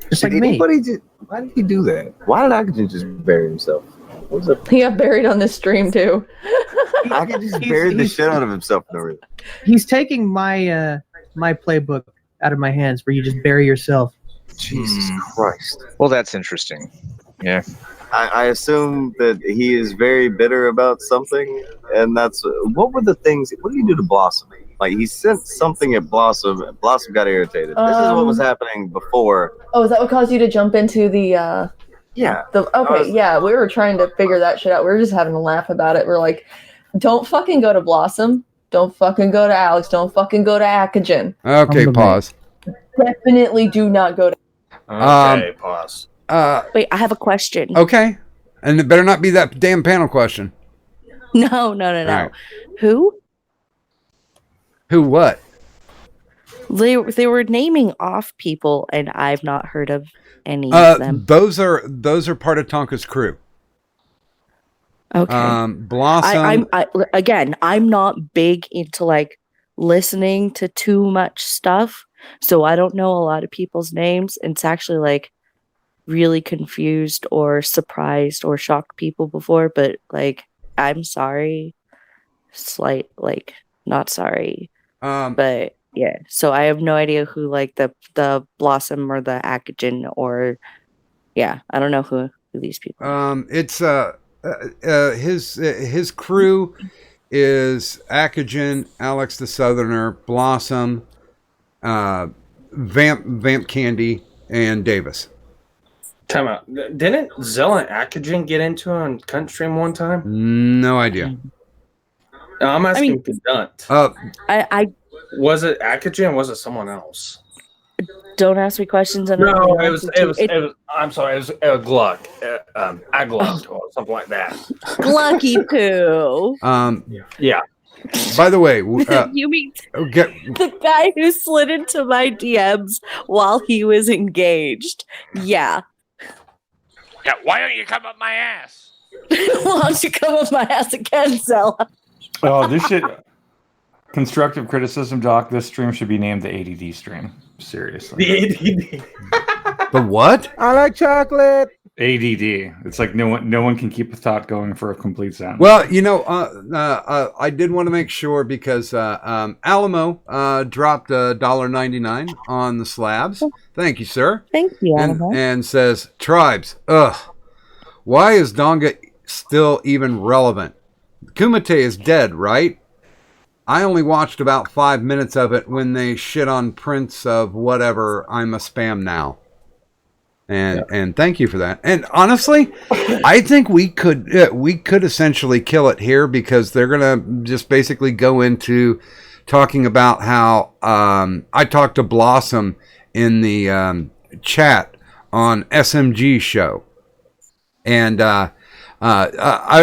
just like Did me. anybody why did he do that? Why did Oxygen just bury himself? What's up? He got buried on this stream, too. Oxygen just buried the shit out of himself. No reason. He's taking my my playbook out of my hands, where you just bury yourself. Jesus Christ. Well, that's interesting. Yeah. I assume that he is very bitter about something, and that's what were the things. What did he do to Blossom? Like he sent something at Blossom, and Blossom got irritated. This is what was happening before. Oh, is that what caused you to jump into the? Yeah. Yeah. We were trying to figure that shit out. We were just having a laugh about it. We're like, don't fucking go to Blossom. Don't fucking go to Alex. Don't fucking go to Akagen. Okay, pause. Definitely do not go to. Okay, pause. Wait, I have a question. Okay. And it better not be that damn panel question. No. right. Who? Who what? They were naming off people, and I've not heard of any of them. Those are part of Tonka's crew. Okay. Blossom. I'm not big into like listening to too much stuff, so I don't know a lot of people's names. It's actually like really confused or surprised or shocked people before, but like I'm sorry, not sorry, but yeah. So I have no idea who like the Blossom or the Akagen or I don't know who these people are. It's his crew is Akagen, Alex the Southerner, Blossom, Vamp Candy, and Davis. Time out. Didn't Zilla and Akagen get into it on Cunt Stream one time? No idea. No, I'm asking Dunt. I was it Akagen or was it someone else? Don't ask me questions. No, it was. I'm sorry. It was Gluck. Agluck or something like that. Glucky poo. Yeah. By the way, You mean the guy who slid into my DMs while he was engaged? Yeah. Yeah, why don't you come up my ass? Why don't you come up my ass again, Zella? Oh, this shit. Constructive criticism, Doc. This stream should be named the ADD stream. Seriously. The ADD. The what? I like chocolate. ADD. It's like no one can keep a thought going for a complete sentence. Well, I did want to make sure because Alamo dropped $1.99 on the slabs. Thank you, sir. Thank you, Alamo. And says, Tribes, why is Donga still even relevant? Kumite is dead, right? I only watched about 5 minutes of it when they shit on Prince of whatever. I'm a spam now. And thank you for that. And honestly, I think we could essentially kill it here because they're gonna just basically go into talking about how I talked to Blossom in the chat on SMG show, and I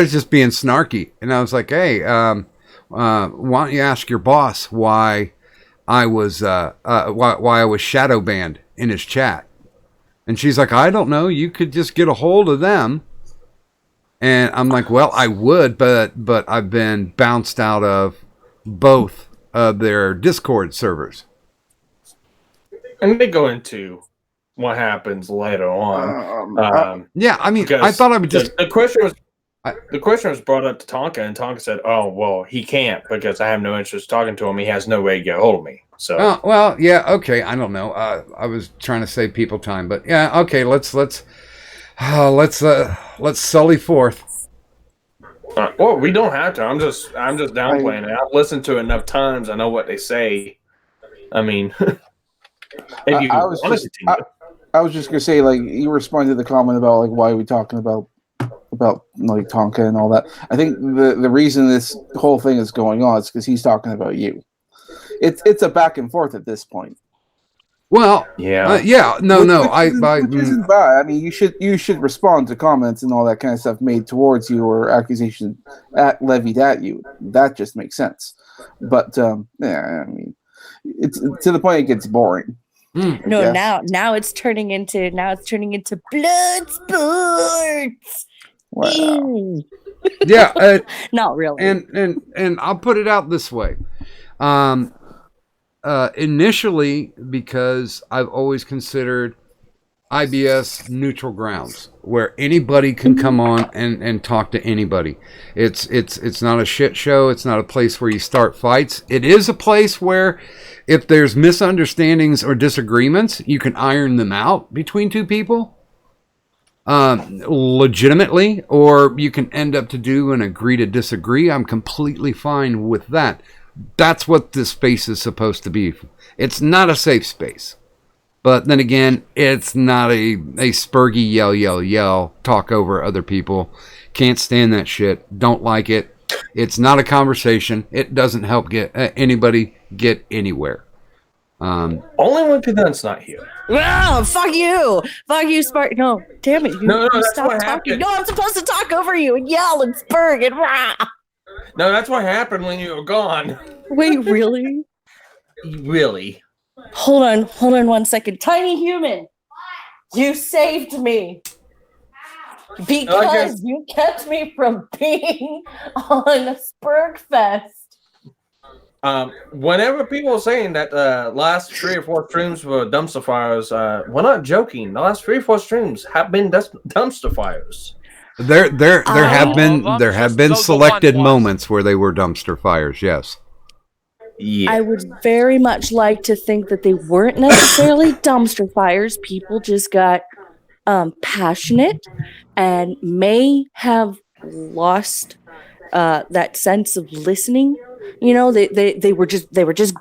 was just being snarky, and I was like, hey, why don't you ask your boss why I was shadow banned in his chat? And she's like, I don't know. You could just get a hold of them. And I'm like, well, I would, but I've been bounced out of both of their Discord servers. And they go into what happens later on. Yeah, I mean, I thought I would just. The question was brought up to Tonka, and Tonka said, "Oh, well, he can't because I have no interest talking to him. He has no way to get a hold of me." So, well, yeah, okay, I don't know. I was trying to save people time, but yeah, okay, let's sully forth. Well, we don't have to. I'm just downplaying it. I've listened to it enough times. I know what they say. I mean, if you I was just gonna say, like, you responded to the comment about like why are we talking about like Tonka and all that. I think the reason this whole thing is going on is because he's talking about you. It's a back and forth at this point. Well, which isn't bad. I mean, you should respond to comments and all that kind of stuff made towards you or accusations levied at you. That just makes sense. But I mean, it's to the point it gets boring. No, now it's turning into blood sports. Wow. Yeah, not really. And I'll put it out this way. Initially, because I've always considered IBS neutral grounds where anybody can come on and talk to anybody. It's not a shit show. It's not a place where you start fights. It is a place where if there's misunderstandings or disagreements, you can iron them out between two people legitimately, or you can end up to do and agree to disagree. I'm completely fine with that. That's what this space is supposed to be. It's not a safe space. But then again, it's not a spurgy yell, talk over other people. Can't stand that shit. Don't like it. It's not a conversation. It doesn't help get anybody get anywhere. Only when Pedant's not here. Oh, fuck you, Spark. No, damn it, No, that's stop what talking. happened. No, I'm supposed to talk over you and yell and spurg and rah. No, that's what happened when you were gone. Wait, really? Really? Hold on 1 second. Tiny human, you saved me. Because you kept me from being on Spurgfest. Whenever people are saying that last 3 or 4 streams were dumpster fires, we're not joking. The last 3 or 4 streams have been dumpster fires. There have been selected moments where they were dumpster fires. Yes. Yeah. I would very much like to think that they weren't necessarily dumpster fires. People just got passionate and may have lost that sense of listening. You know, they were just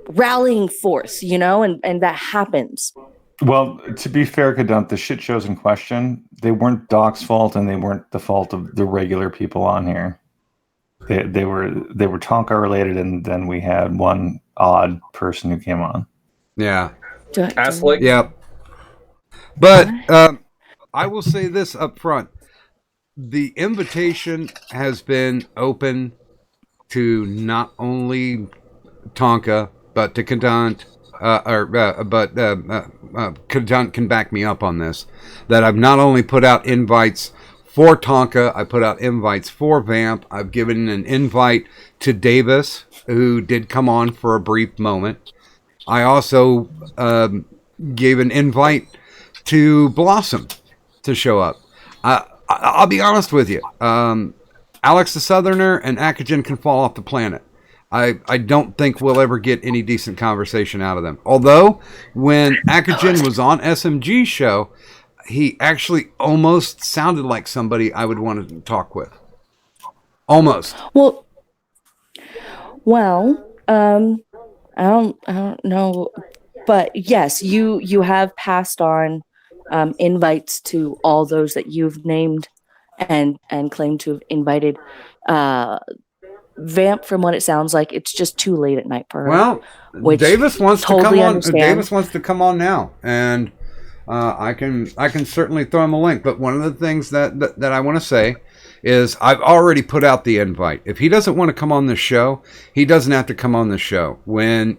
rallying force, you know, and that happens. Well, to be fair, Kadunk, the shit shows in question, they weren't Doc's fault, and they weren't the fault of the regular people on here. They were Tonka related, and then we had one odd person who came on. Yeah. Catholic. Yep. But I will say this up front: the invitation has been open to not only Tonka, but to Kadant. Kadant can back me up on this. That I've not only put out invites for Tonka, I put out invites for Vamp. I've given an invite to Davis, who did come on for a brief moment. I also gave an invite to Blossom to show up. I'll be honest with you. Alex the Southerner and Akagen can fall off the planet. I don't think we'll ever get any decent conversation out of them. Although, when Akagen was on SMG's show, he actually almost sounded like somebody I would want to talk with. Almost. Well, I don't know, but yes, you have passed on invites to all those that you've named and claimed to have invited. Vamp, from what it sounds like, it's just too late at night for her. Well, Davis wants to come on. Understand. Davis wants to come on now, and I can certainly throw him a link. But one of the things that I want to say is I've already put out the invite. If he doesn't want to come on the show, he doesn't have to come on the show. When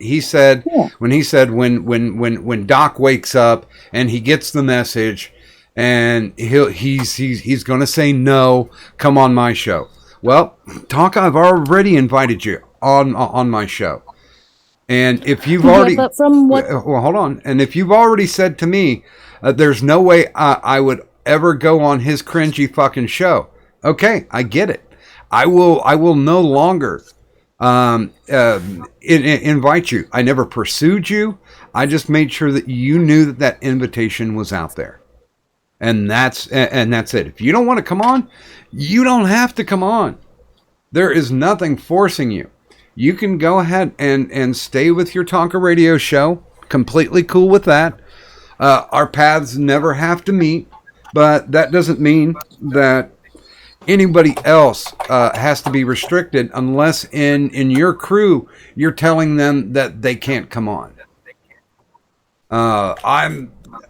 Doc wakes up and he gets the message, and he's going to say no, come on my show. Well, Tonka, I've already invited you on my show. And if you've already... but from what... Well, hold on. And if you've already said to me, there's no way I would ever go on his cringy fucking show. Okay, I get it. I will no longer invite you. I never pursued you. I just made sure that you knew that invitation was out there. And that's it. If you don't want to come on, you don't have to come on. There is nothing forcing you. You can go ahead and stay with your Tonka radio show. Completely cool with that. Our paths never have to meet, but that doesn't mean that anybody else has to be restricted unless in your crew you're telling them that they can't come on.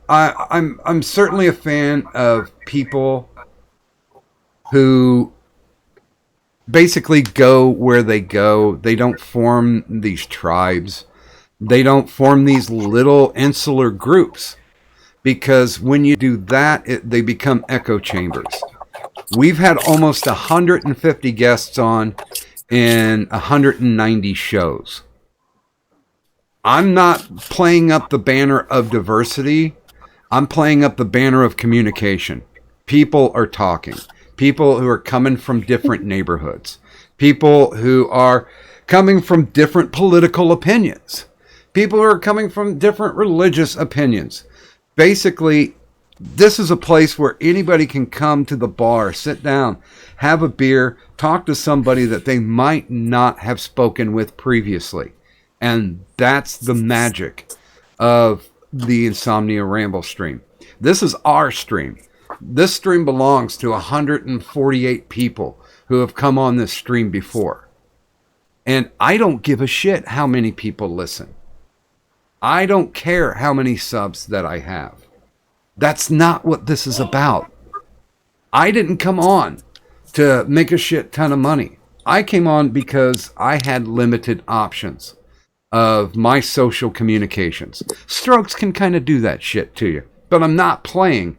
I'm certainly a fan of people who basically go where they go. They don't form these tribes. They don't form these little insular groups, because when you do that, they become echo chambers. We've had almost 150 guests on in 190 shows. I'm not playing up the banner of diversity. I'm playing up the banner of communication. People are talking. People who are coming from different neighborhoods. People who are coming from different political opinions. People who are coming from different religious opinions. Basically, this is a place where anybody can come to the bar, sit down, have a beer, talk to somebody that they might not have spoken with previously. And that's the magic of the Insomnia Ramble stream. This is our stream. This stream belongs to 148 people who have come on this stream before. And I don't give a shit how many people listen. I don't care how many subs that I have. That's not what this is about. I didn't come on to make a shit ton of money. I came on because I had limited options of my social communications. Strokes can kind of do that shit to you. But I'm not playing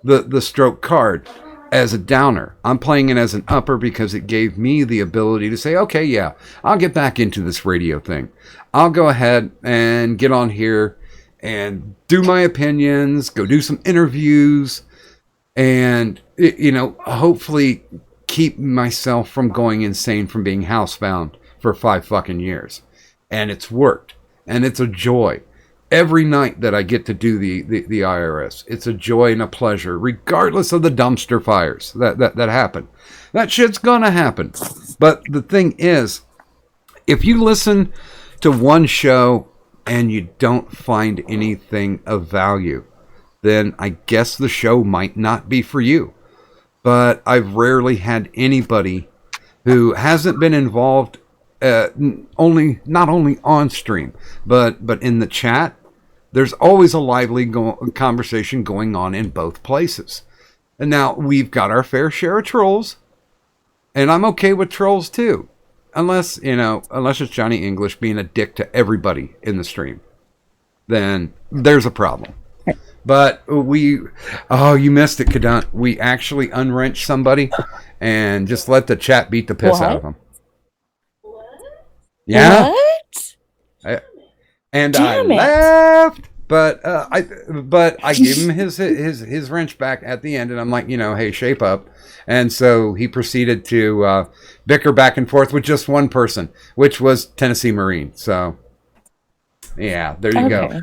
the stroke card as a downer. I'm playing it as an upper because it gave me the ability to say, okay, yeah, I'll get back into this radio thing. I'll go ahead and get on here and do my opinions, go do some interviews, and, you know, hopefully keep myself from going insane from being housebound for 5 fucking years. And it's worked. And it's a joy. Every night that I get to do the IRS, it's a joy and a pleasure, regardless of the dumpster fires that happen. That shit's gonna happen. But the thing is, if you listen to one show and you don't find anything of value, then I guess the show might not be for you. But I've rarely had anybody who hasn't been involved not only on stream, but in the chat. There's always a lively conversation going on in both places. And now we've got our fair share of trolls, and I'm okay with trolls too, unless it's Johnny English being a dick to everybody in the stream. Then there's a problem. But you missed it, Kadant. We actually unwrenched somebody and just let the chat beat the piss out of them. Yeah. What? And Damn I it. left, but I gave him his wrench back at the end, and I'm like, hey, shape up. And so he proceeded to bicker back and forth with just one person, which was Tennessee Marine. So, yeah, there you go.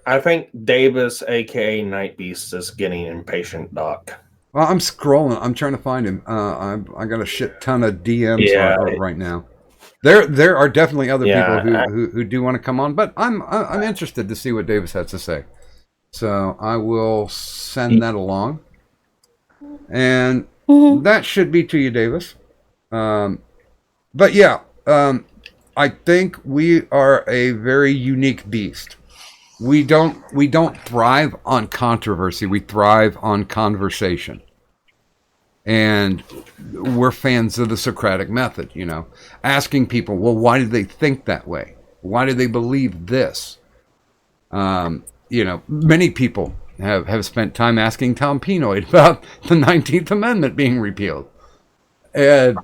I think Davis, aka Night Beast, is getting impatient, Doc. Well, I'm scrolling. I'm trying to find him. I got a shit ton of DMs right now. There are definitely other people who do want to come on, but I'm interested to see what Davis has to say. So I will send that along, and that should be to you, Davis. But yeah, I think we are a very unique beast. We don't thrive on controversy. We thrive on conversation. And we're fans of the Socratic method, asking people, well, why did they think that way? Why did they believe this? Many people have spent time asking Tom Pinoy about the 19th Amendment being repealed. And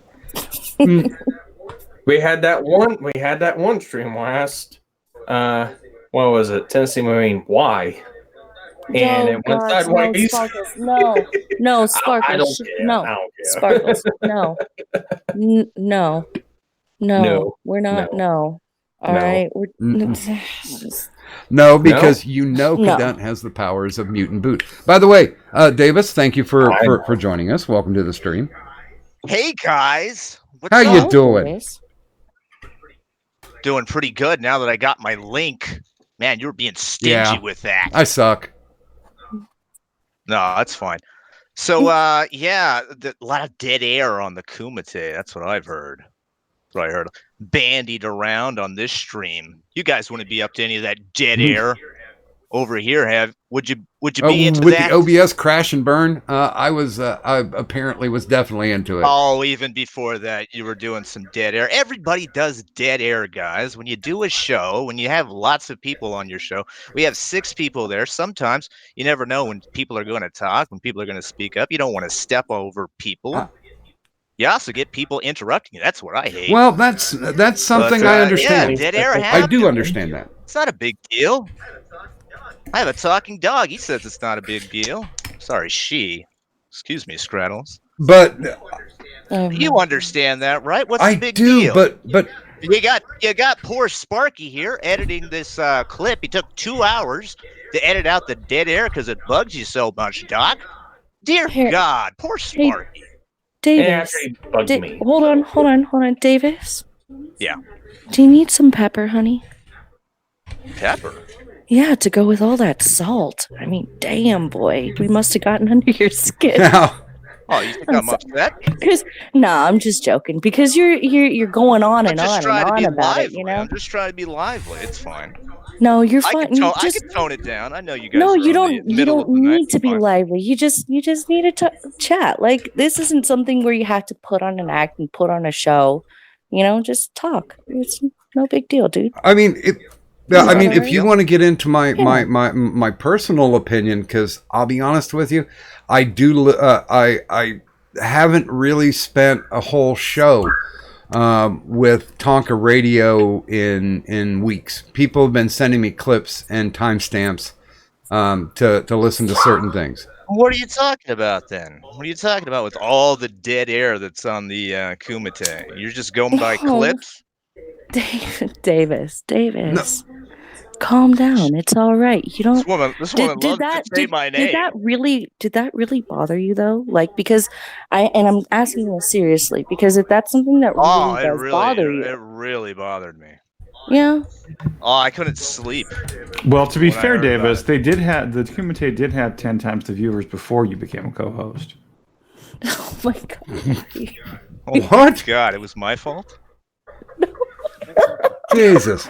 we had that one stream last. What was it? Tennessee Marine. Why? And it went sideways. No, Sparkles. I don't care. No, I don't care. Sparkles. No. No. We're not. No. All right. No, because Cadunt has the powers of mutant boot. By the way, Davis, thank you for joining us. Welcome to the stream. Hey guys, what's How up? you doing? Doing pretty good now that I got my link. Man, you were being stingy with that. I suck. No, that's fine. So, a lot of dead air on the Kumite. That's what I've heard. That's what I heard. Bandied around on this stream. You guys wouldn't be up to any of that dead air over here. Would you be into with that? With the OBS crash and burn? I apparently was definitely into it. Oh, even before that, you were doing some dead air. Everybody does dead air, guys. When you do a show, when you have lots of people on your show, we have 6 people there. Sometimes you never know when people are going to talk, when people are going to speak up. You don't want to step over people. You also get people interrupting you. That's what I hate. Well, that's something I understand. Yeah, dead air happens. I do understand that. It's not a big deal. I have a talking dog. He says it's not a big deal. Sorry, she. Excuse me, Scrattles. But you understand that, right? What's I the big do, deal? But you got poor Sparky here editing this clip. He took 2 hours to edit out the dead air because it bugs you so much, Doc. Dear God, poor Sparky. Davis. Hold on, Davis. Yeah. Do you need some pepper, honey? Pepper? Yeah, to go with all that salt. I mean, damn, boy. We must have gotten under your skin. Oh, you think I'm upset? Because no, I'm just joking. Because you're going on I'm and just on and trying to on be about it. lively. I'm just trying to be lively. It's fine. No, you're I fine. can You tone. I just can tone it down. I know you no, guys are you on the don't. You middle don't of the night. need to be lively. You just need to chat. Like this isn't something where you have to put on an act and put on a show. Just talk. It's no big deal, dude. I mean, if you Alright. want to get into my Yeah. my personal opinion, because I'll be honest with you, I do. I haven't really spent a whole show with Tonka Radio in weeks. People have been sending me clips and timestamps to listen to certain things. What are you talking about then? What are you talking about with all the dead air that's on the Kumite? You're just going by No. clips? Davis. Calm down. It's all right. You don't. This woman loves to say my name. Did that really bother you though? Like because I'm asking you seriously because if that's something that really does bother you, it really bothered me. yeah. Oh, I couldn't sleep. Well, to be when I fair, heard about Davis, it. the Kumite did have 10 times the viewers before you became a co-host. Oh my god. Oh What? God, it was my fault. Jesus.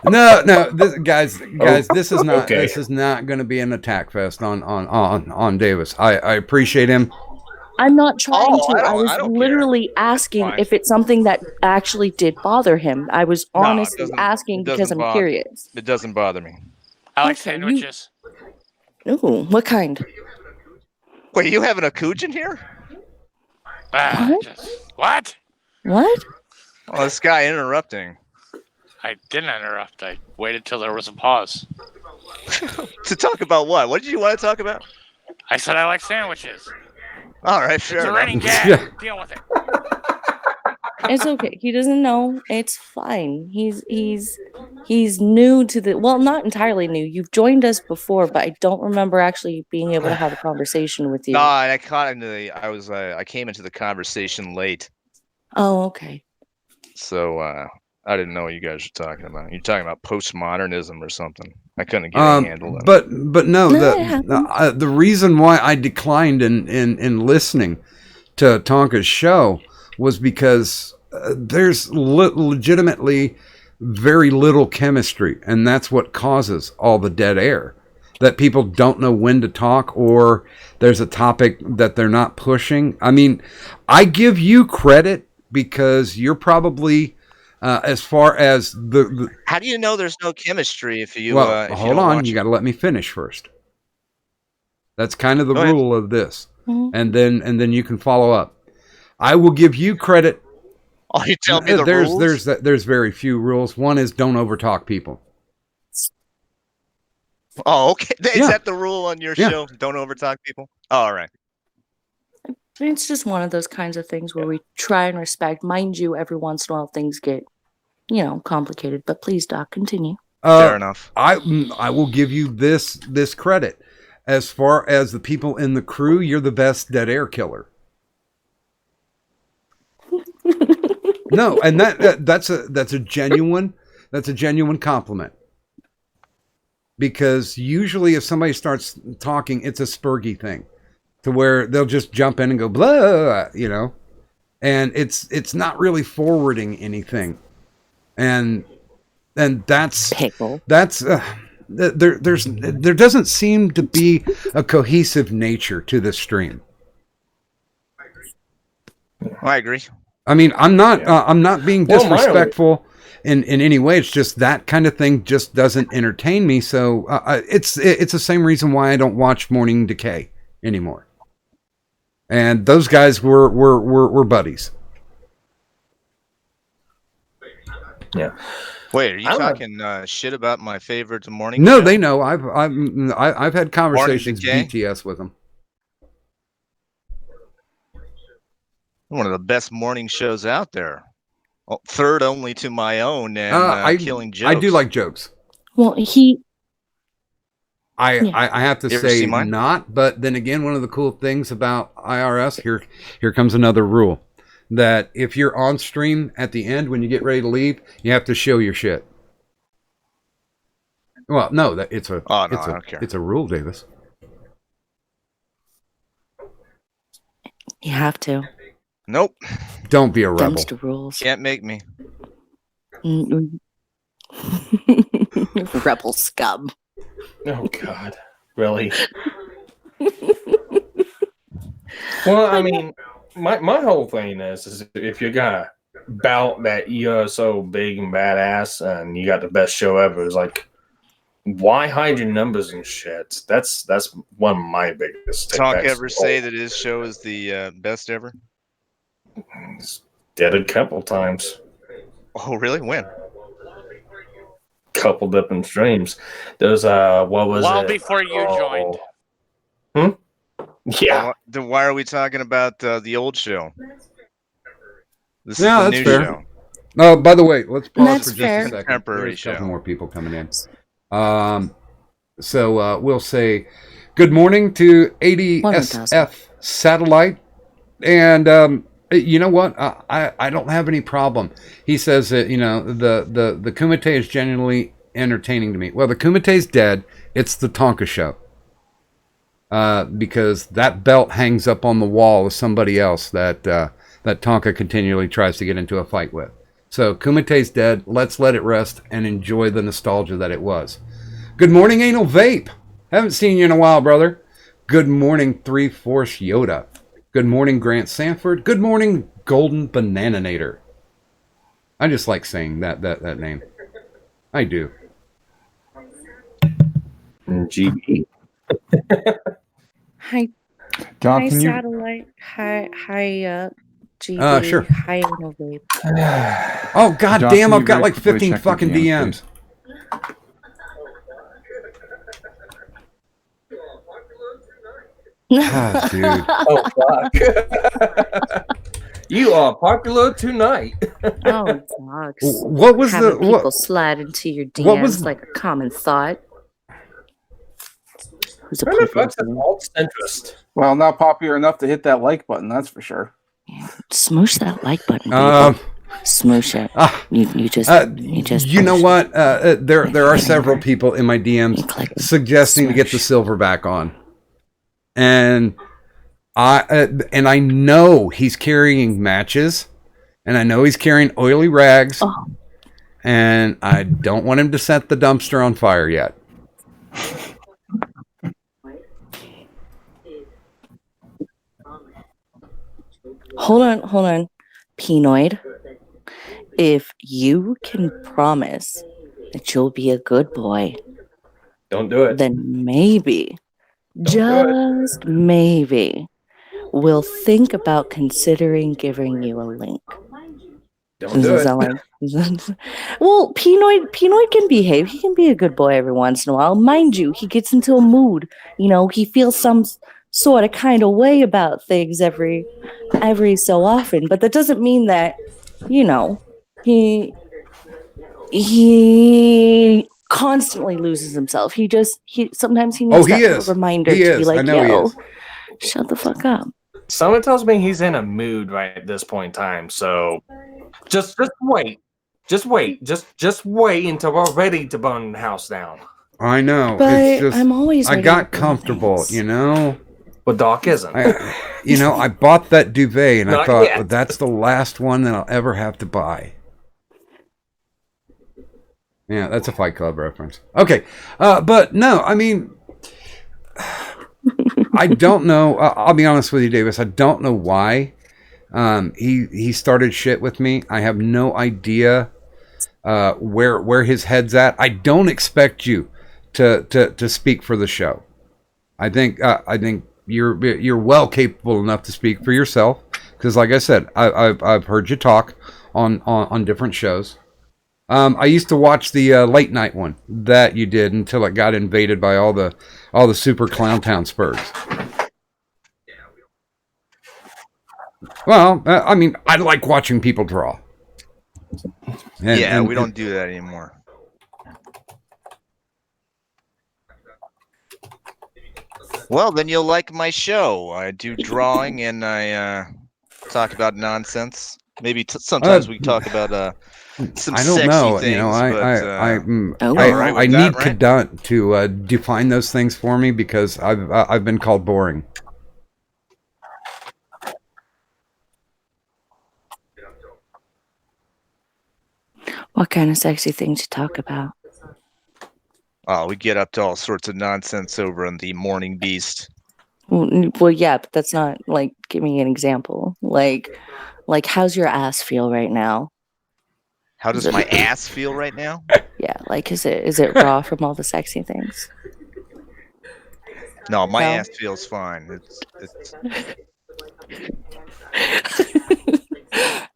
No, guys, this is not okay. this is not going to be an attack fest on Davis. I appreciate him. I'm not trying to. I was I don't literally asking fine. if it's something that actually did bother him. I was No, it honestly doesn't- asking it because doesn't I'm bother- curious. It doesn't bother me. I like Okay, sandwiches. Ooh, what kind? Wait, you having a cooch in here? What? What? Oh, this guy interrupting. I didn't interrupt. I waited till there was a pause. To talk about what? What did you want to talk about? I said I like sandwiches. All right, fair It's a enough. running gag. Deal with it. It's okay. He doesn't know. It's fine. He's new to the well, not entirely new. You've joined us before, but I don't remember actually being able to have a conversation with you. No, and I caught into the. I came into the conversation late, Oh, okay. so I didn't know what you guys were talking about. You're talking about postmodernism or something. I couldn't get a handle on it. But no, No, it happens. the reason why I declined in listening to Tonka's show was because there's legitimately very little chemistry, and that's what causes all the dead air. That people don't know when to talk, or there's a topic that they're not pushing. I mean, I give you credit because you're probably as far as the How do you know there's no chemistry if you? well, If hold you don't on, watch you got to let me finish first. That's kind of the Go ahead. rule of this, Mhm. and then you can follow up. I will give you credit. Oh, you tell me the there's rules. there's very few rules. One is don't overtalk people. Oh, okay. Is Yeah. that the rule on your Yeah. show? Don't overtalk people. Oh, all right. It's just one of those kinds of things where we try and respect. Mind you, every once in a while things get, complicated. But please, Doc, continue. Fair enough. I will give you this credit. As far as the people in the crew, you're the best dead air killer. No, and that's a genuine compliment. Because usually if somebody starts talking, it's a spurgy thing, to where they'll just jump in and go blah, and it's not really forwarding anything, and that's Pickle. That's there doesn't seem to be a cohesive nature to this stream. I agree. I mean, I'm not being Well, my disrespectful in any way. It's just that kind of thing just doesn't entertain me. So it's the same reason why I don't watch Morning Decay anymore. And those guys were buddies. Yeah. Wait, are you I don't talking shit about my favorite morning? No, show? they know. I've had conversations Decay? BTS with them. One of the best morning shows out there. Well, third only to my own and Killing Jokes. I do like jokes. Well, I have to You ever say seen mine? not, but then again, one of the cool things about IRS here comes another rule, that if you're on stream at the end when you get ready to leave, you have to show your shit. Well, no, that it's a Oh, no, I don't care. it's a rule, Davis. You have to. Nope. Don't be a rebel. Them's the rules. Can't make me. Rebel scum. Oh God, really? Well, I mean, my whole thing is if you got bout that you're so big and badass and you got the best show ever, it's like, why hide your numbers and shit? That's one of my biggest. Tonka takebacks. ever say that his show is the best ever? He's did it a couple times. Oh, really? When? Couple different streams. There's what was Well, it? before you joined. Yeah. Then why are we talking about the old show? This Yeah, is the that's new fair. show. Oh, by the way, let's pause That's for just fair. a second. Contemporary There's a couple show. more people coming in. So we'll say good morning to ADSF Satellite. And you know what? I don't have any problem. He says that, you know, the Kumite is genuinely entertaining to me. Well, the Kumite's dead. It's the Tonka show. Because that belt hangs up on the wall of somebody else that Tonka continually tries to get into a fight with. So Kumite's dead. Let's let it rest and enjoy the nostalgia that it was. Good morning, Anal Vape. Haven't seen you in a while, brother. Good morning, 3-Force Yoda. Good morning, Grant Sanford. Good morning, Golden Bananinator. I just like saying that name. I do. GB. Hi. Doc, Hi, can you- satellite. Hi, GB. Sure. Hi, Innovate. Oh, god Doc, damn, can I've you got very like quickly 15 check the fucking DMs, DMs. Ah, dude. Oh fuck! You are popular tonight. Oh, dogs. What was Having the- people what- slide into your DMs what was- like a common thought? Who's a Kind of popular fucks with fan? alt centrist. Well, not popular enough to hit that like button, that's for sure. Smoosh that like button, baby. Um, Smoosh it. You just you know what? There are several people in my DMs suggesting to get the silver back on, and I know he's carrying matches, and I know he's carrying oily rags, and I don't want him to set the dumpster on fire yet. Hold on. Pinoid. If you can promise that you'll be a good boy, don't do it. Then maybe, just maybe, we'll think about considering giving you a link. Don't do it. Well, Pinoid can behave. He can be a good boy every once in a while. Mind you, he gets into a mood. You know, he feels some sort of kind of way about things every so often. But that doesn't mean that, you know, he constantly loses himself. He sometimes he needs that little reminder to be like, yo, shut the fuck up. Someone tells me he's in a mood right at this point in time. So just wait. Just wait until we're ready to burn the house down. I know. But it's just, I'm always I ready got to burn comfortable, you know. But Doc isn't. I bought that duvet, and I Not thought, yet. well, that's the last one that I'll ever have to buy. Yeah, that's a Fight Club reference. Okay, but no, I mean, I don't know. I'll be honest with you, Davis. I don't know why he started shit with me. I have no idea where his head's at. I don't expect you to speak for the show. I think you're well capable enough to speak for yourself, because, like I said, I've heard you talk on different shows. I used to watch the late night one that you did until it got invaded by all the Super Clowntown Spurs. Well, I mean, I like watching people draw. We don't do that anymore. Well, then you'll like my show. I do drawing and I talk about nonsense. Maybe sometimes we talk about some I don't sexy know. things. You know, but, I need Kadant to define those things for me, because I've been called boring. What kind of sexy things you talk about? Oh, we get up to all sorts of nonsense over on the Morning Beast. Well, yeah, but that's not like. Give me an example. Like, how's your ass feel right now? How does my ass feel right now? Yeah, like is it raw from all the sexy things? No, my No? ass feels fine. It's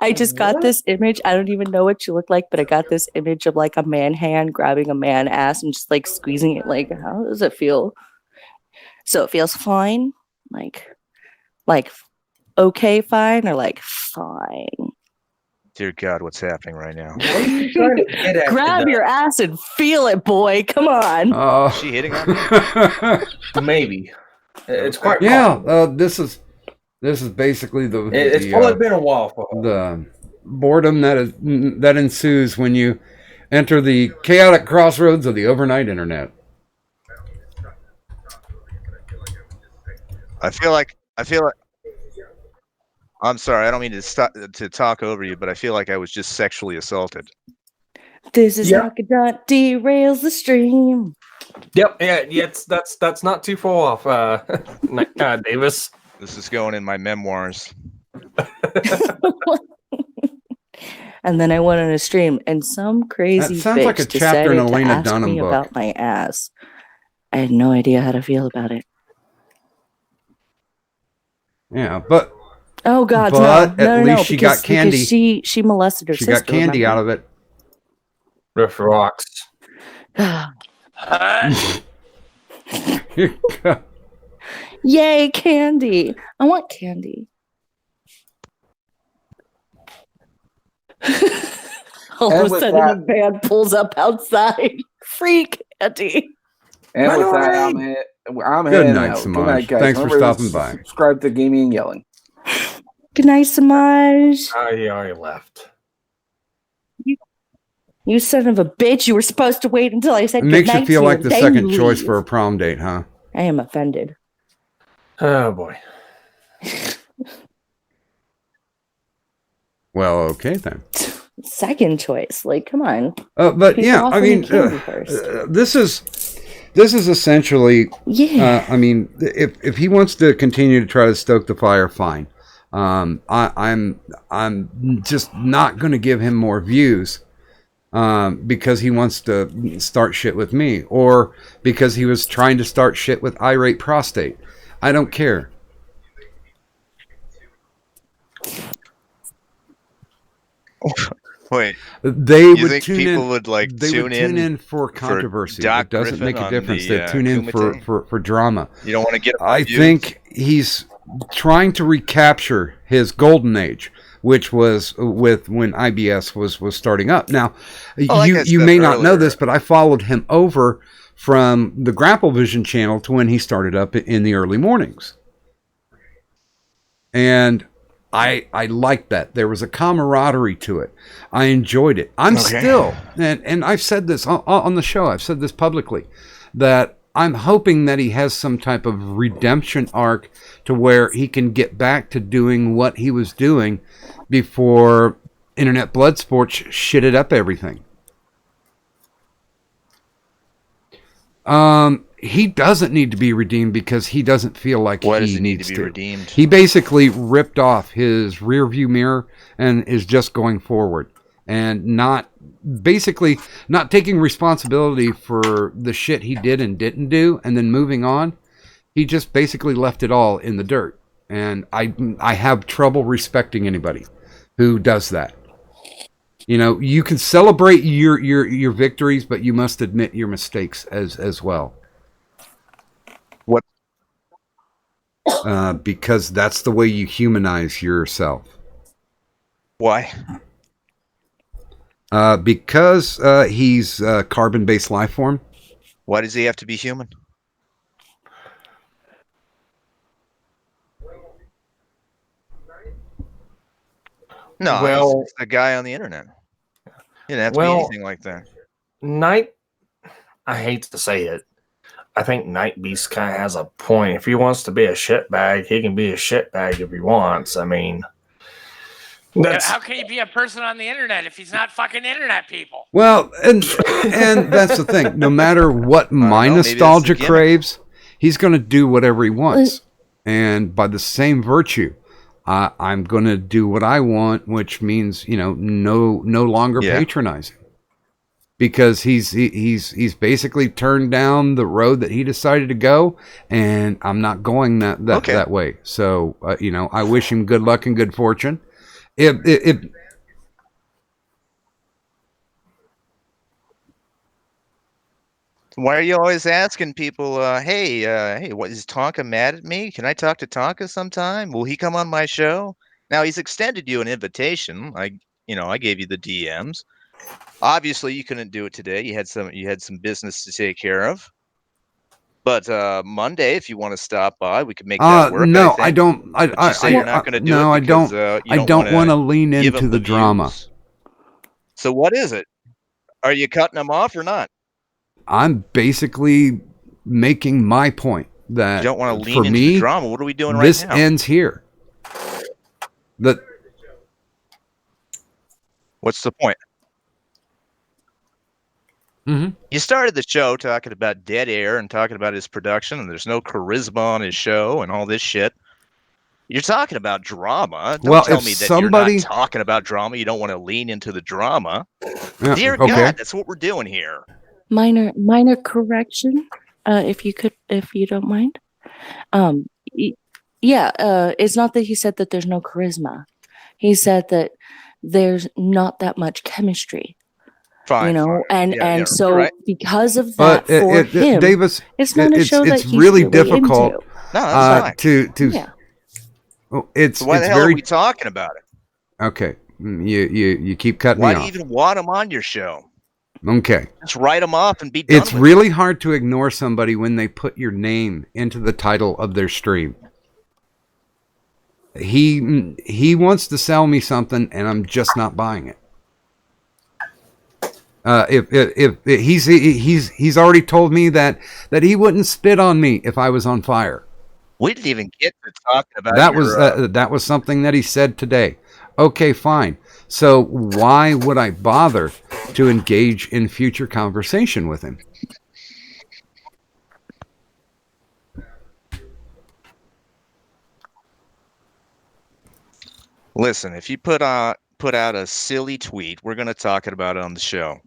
I just got this image. I don't even know what you look like, but I got this image of like a man hand grabbing a man ass and just like squeezing it. Like, how does it feel? So it feels fine, like okay, fine, or like fine. Dear God, what's happening right now? What are you trying to get at? Grab your ass and feel it, boy. Come on. Is she hitting on me? Maybe. It's quite Yeah, possible. this is basically It's probably been a while for her. the boredom that ensues when you enter the chaotic crossroads of the overnight internet. I feel like. I'm sorry. I don't mean to talk over you, but I feel like I was just sexually assaulted. This is Rocket derails the stream. Yep. Yeah. That's not too far off, Davis. This is going in my memoirs. And then I went on a stream, and some crazy That sounds bitch like a chapter decided in a to Lena ask Dunham me book. about my ass. I had no idea how to feel about it. Yeah, but Oh God, but no, at no, least she because, got candy. because she molested her She sister. got candy remember? out of it. Riff rocks. Yay, candy! I want candy. All And of a with sudden, that- a van pulls up outside. Freak, candy. And with that, I'm heading night, out. Good Samaj. night, guys. Thanks for Remember to stopping by. Subscribe to Gaming and Yelling. Good night, Samaj. He already left. You son of a bitch! You were supposed to wait until I said It makes goodnight you feel to like and the then second you choice leave. for a prom date, huh? I am offended. Oh boy. Well, okay then. Second choice, like, come on. But People yeah, I offer me mean, candy first. this is essentially. Yeah. I mean, if he wants to continue to try to stoke the fire, fine. I'm just not going to give him more views because he wants to start shit with me, or because he was trying to start shit with irate prostate. I don't care. Wait. They You would think tune people in. would like They tune would tune in for for controversy. Doc It doesn't Griffin make a on difference. the, They tune in Kumite? for drama. You don't want to get. I views? think he's trying to recapture his golden age, which was with when IBS was starting up. Now, like I you said may not know earlier. this, but I followed him over from the Grapple Vision channel to when he started up in the early mornings, and I liked that. There was a camaraderie to it. I enjoyed it. I'm Okay. still, and I've said this on the show, I've said this publicly, that I'm hoping that he has some type of redemption arc to where he can get back to doing what he was doing before Internet Blood Sports shitted up everything. He doesn't need to be redeemed because he doesn't feel like Why he does he need needs to be redeemed? He basically ripped off his rear view mirror and is just going forward and not taking responsibility for the shit he did and didn't do and then moving on. He just basically left it all in the dirt. And I have trouble respecting anybody who does that. You know, you can celebrate your victories, but you must admit your mistakes as well. What? Because that's the way you humanize yourself. Why? Because he's a carbon-based life form. Why does he have to be human? No, Well- he's a guy on the internet. He didn't have to be anything like that. Night, I hate to say it. I think Night Beast kind of has a point. If he wants to be a shitbag, he can be a shitbag if he wants. I mean, How can he be a person on the internet if he's not fucking internet people? Well, and that's the thing. No matter what my know, maybe that's the nostalgia gimmick. craves, he's going to do whatever he wants. And by the same virtue, I'm going to do what I want, which means, no longer patronizing. Because he's basically turned down the road that he decided to go, and I'm not going that way. So I wish him good luck and good fortune. Why are you always asking people, hey, what is Tonka mad at me? Can I talk to Tonka sometime? Will he come on my show? Now he's extended you an invitation. I gave you the DMs. Obviously, you couldn't do it today. You had some business to take care of. But Monday, if you want to stop by, we could make that work. No, I don't. But you say you're not going to do no, it because I don't want to lean give into him the drama. views. So what is it? Are you cutting him off or not? I'm basically making my point that You don't want to lean for into me, the drama. What are we doing right this now? ends here. What's the point? Mm-hmm. You started the show talking about dead air and talking about his production, and there's no charisma on his show and all this shit. You're talking about drama. Don't tell me that you're not talking about drama. You don't want to lean into the drama. Dear God, that's what we're doing here. Minor correction, if you don't mind. It's not that he said that there's no charisma. He said that there's not that much chemistry. Fine, so right. Because of that, for him, Davis, it's not a show that he's really really difficult. into. No, that's fine. It's why the hell very are we talking about it? okay. You keep cutting Why me do off. you even want him on your show? Okay. Just write him off and be done It's with really hard to ignore somebody when they put your name into the title of their stream. He wants to sell me something, and I'm just not buying it. If he's already told me that he wouldn't spit on me if I was on fire. We didn't even get to talking about that was something that he said today. Okay, fine. So why would I bother to engage in future conversation with him? Listen, if you put out a silly tweet, we're going to talk about it on the show.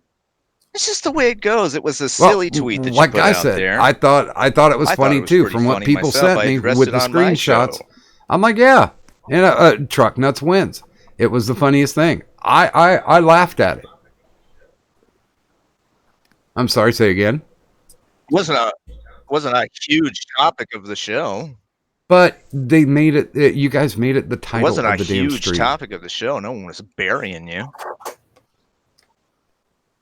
It's just the way it goes. It was a silly tweet that you put out there. I thought it was funny too, from what people sent me with the screenshots. I'm like, yeah, truck nuts wins. It was the funniest thing. I laughed at it. I'm sorry, say again. Wasn't a huge topic of the show. But they made it. You guys made it the title. It wasn't of the a damn huge stream. topic of the show. No one was burying you.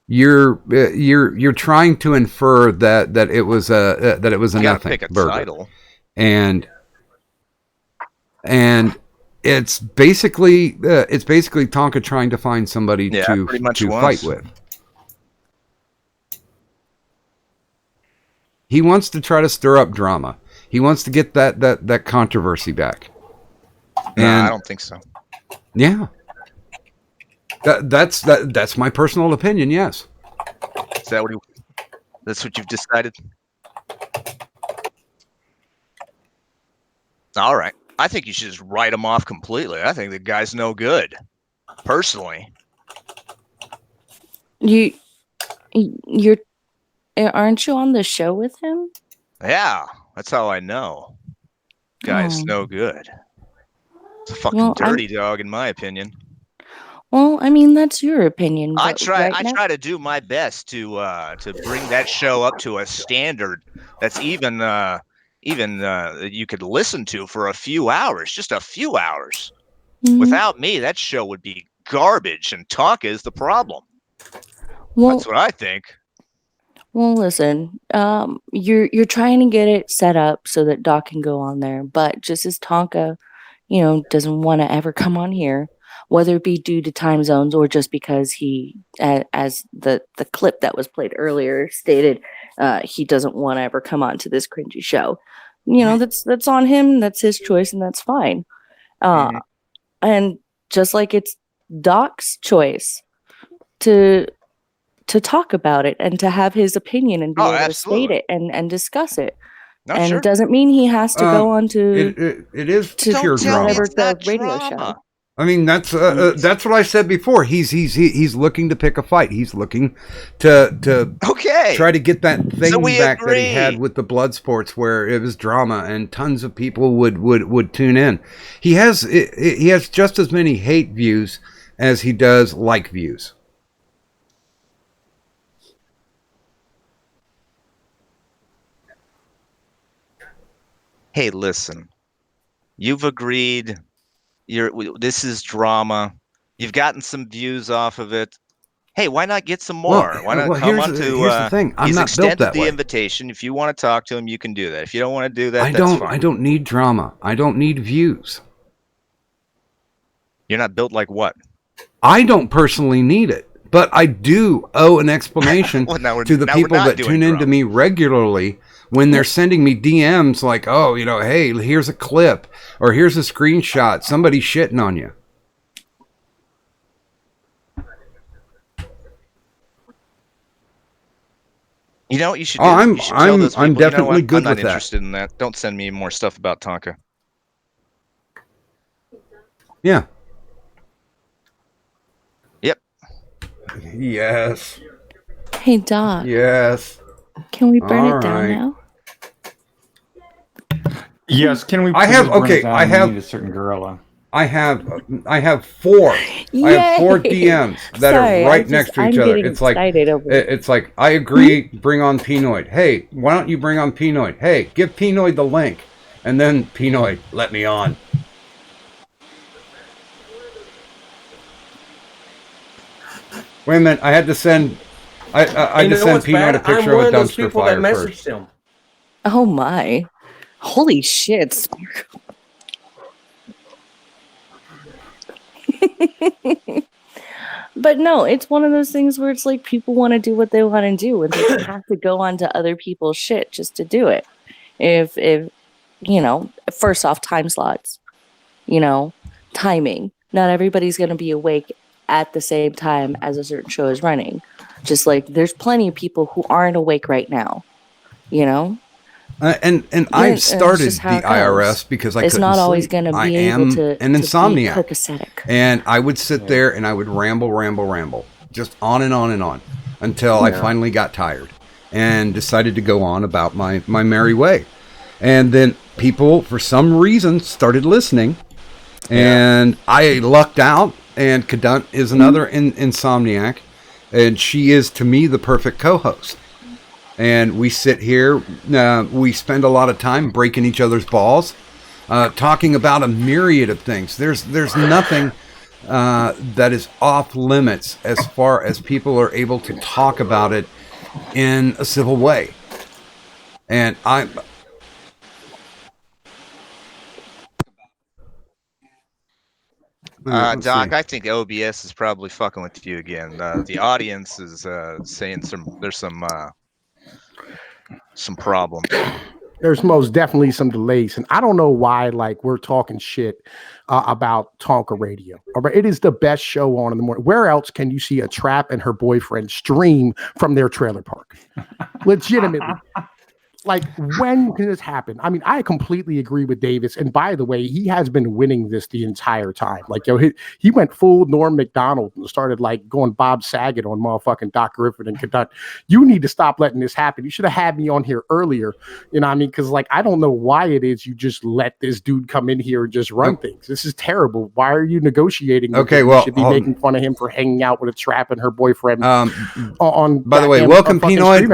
You're trying to infer that it was a nothing pick a burger, title. and it's basically Tonka trying to find somebody to fight with. He wants to try to stir up drama. He wants to get that controversy back. No, I don't think so. Yeah. That's my personal opinion, yes. Is that that's what you've decided? All right. I think you should just write him off completely. I think the guy's no good. Personally. Aren't you on the show with him? Yeah, that's how I know. Guy's no good. It's a fucking dirty dog, in my opinion. Well, I mean, that's your opinion. I try to do my best to bring that show up to a standard that's even you could listen to for a few hours, just a few hours. Mm-hmm. Without me, that show would be garbage, and Tonka is the problem. Well, that's what I think. Well, listen, you're trying to get it set up so that Doc can go on there, but just as Tonka, doesn't want to ever come on here, whether it be due to time zones or just because he, as the clip that was played earlier stated, he doesn't want to ever come on to this cringy show. That's on him. That's his choice, and that's fine. And just like it's Doc's choice to talk about it and to have his opinion and be able to state it and discuss it. No, and sure. it doesn't mean he has to go on to it is to pure drama. whatever the radio show. I mean, that's what I said before. He's looking to pick a fight. He's looking to try to get that thing back that he had with the blood sports, where it was drama and tons of people would tune in. He has just as many hate views as he does like views. Hey, listen. You've agreed. This is drama. You've gotten some views off of it. Hey, why not get some more? Why not come on to? Here's the thing. I'm he's not built extended that the way. invitation. If you want to talk to him, you can do that. If you don't want to do that, I that's fine. I don't need drama. I don't need views. You're not built like what? I don't personally need it, but I do owe an explanation to the people that tune into me regularly when they're sending me DMs like, oh, hey, here's a clip or here's a screenshot. Somebody's shitting on you. You know what you should do? You should tell those people, I'm definitely you know what? good I'm not with that. interested in that. Don't send me more stuff about Tonka. Yeah. Yep. Yes. Hey, Doc. Yes. Can we burn All it down right. now? Yes, can we? I have please burn okay. it down? I We have need a certain gorilla. I have 4. I have 4 DMs that Sorry, are right next to each other. It's like I agree. Bring on Pinoid. Hey, why don't you bring on Pinoid? Hey, give Pinoid the link, and then Pinoid, let me on. Wait a minute. I had to send. I had to send Pinoid a picture of a dumpster fire first. Him. Oh my. Holy shit. But no, it's one of those things where it's like people want to do what they want to do and they have to go on to other people's shit just to do it. If first off, time slots, timing. Not everybody's going to be awake at the same time as a certain show is running. Just like there's plenty of people who aren't awake right now, And I've started the IRS because I it's couldn't not always sleep. going to I be am able to an insomniac, be copacetic. and I would sit there and I would ramble, just on and on and on until I finally got tired and decided to go on about my merry way. And then people, for some reason, started listening, and I lucked out. And Cadunt is another insomniac, and she is to me the perfect co-host. And we sit here, we spend a lot of time breaking each other's balls, talking about a myriad of things. There's nothing that is off limits as far as people are able to talk about it in a civil way. And Doc, I think OBS is probably fucking with you again. The audience is saying there's some problems. There's most definitely some delays, and I don't know why. Like we're talking shit about Tonka Radio. All right, it is the best show on in the morning. Where else can you see a trap and her boyfriend stream from their trailer park? Legitimately. Like, when can this happen? I mean, I completely agree with Davis. And by the way, he has been winning this the entire time. Like, he went full Norm Macdonald and started like going Bob Saget on motherfucking Doc Griffin and Cadunt. You need to stop letting this happen. You should have had me on here earlier. You know what I mean? Because like, I don't know why it is you just let this dude come in here and just run things. This is terrible. Why are you negotiating? Okay, him? well, you should be making fun of him for hanging out with a trap and her boyfriend. On by the way, welcome Pinoid.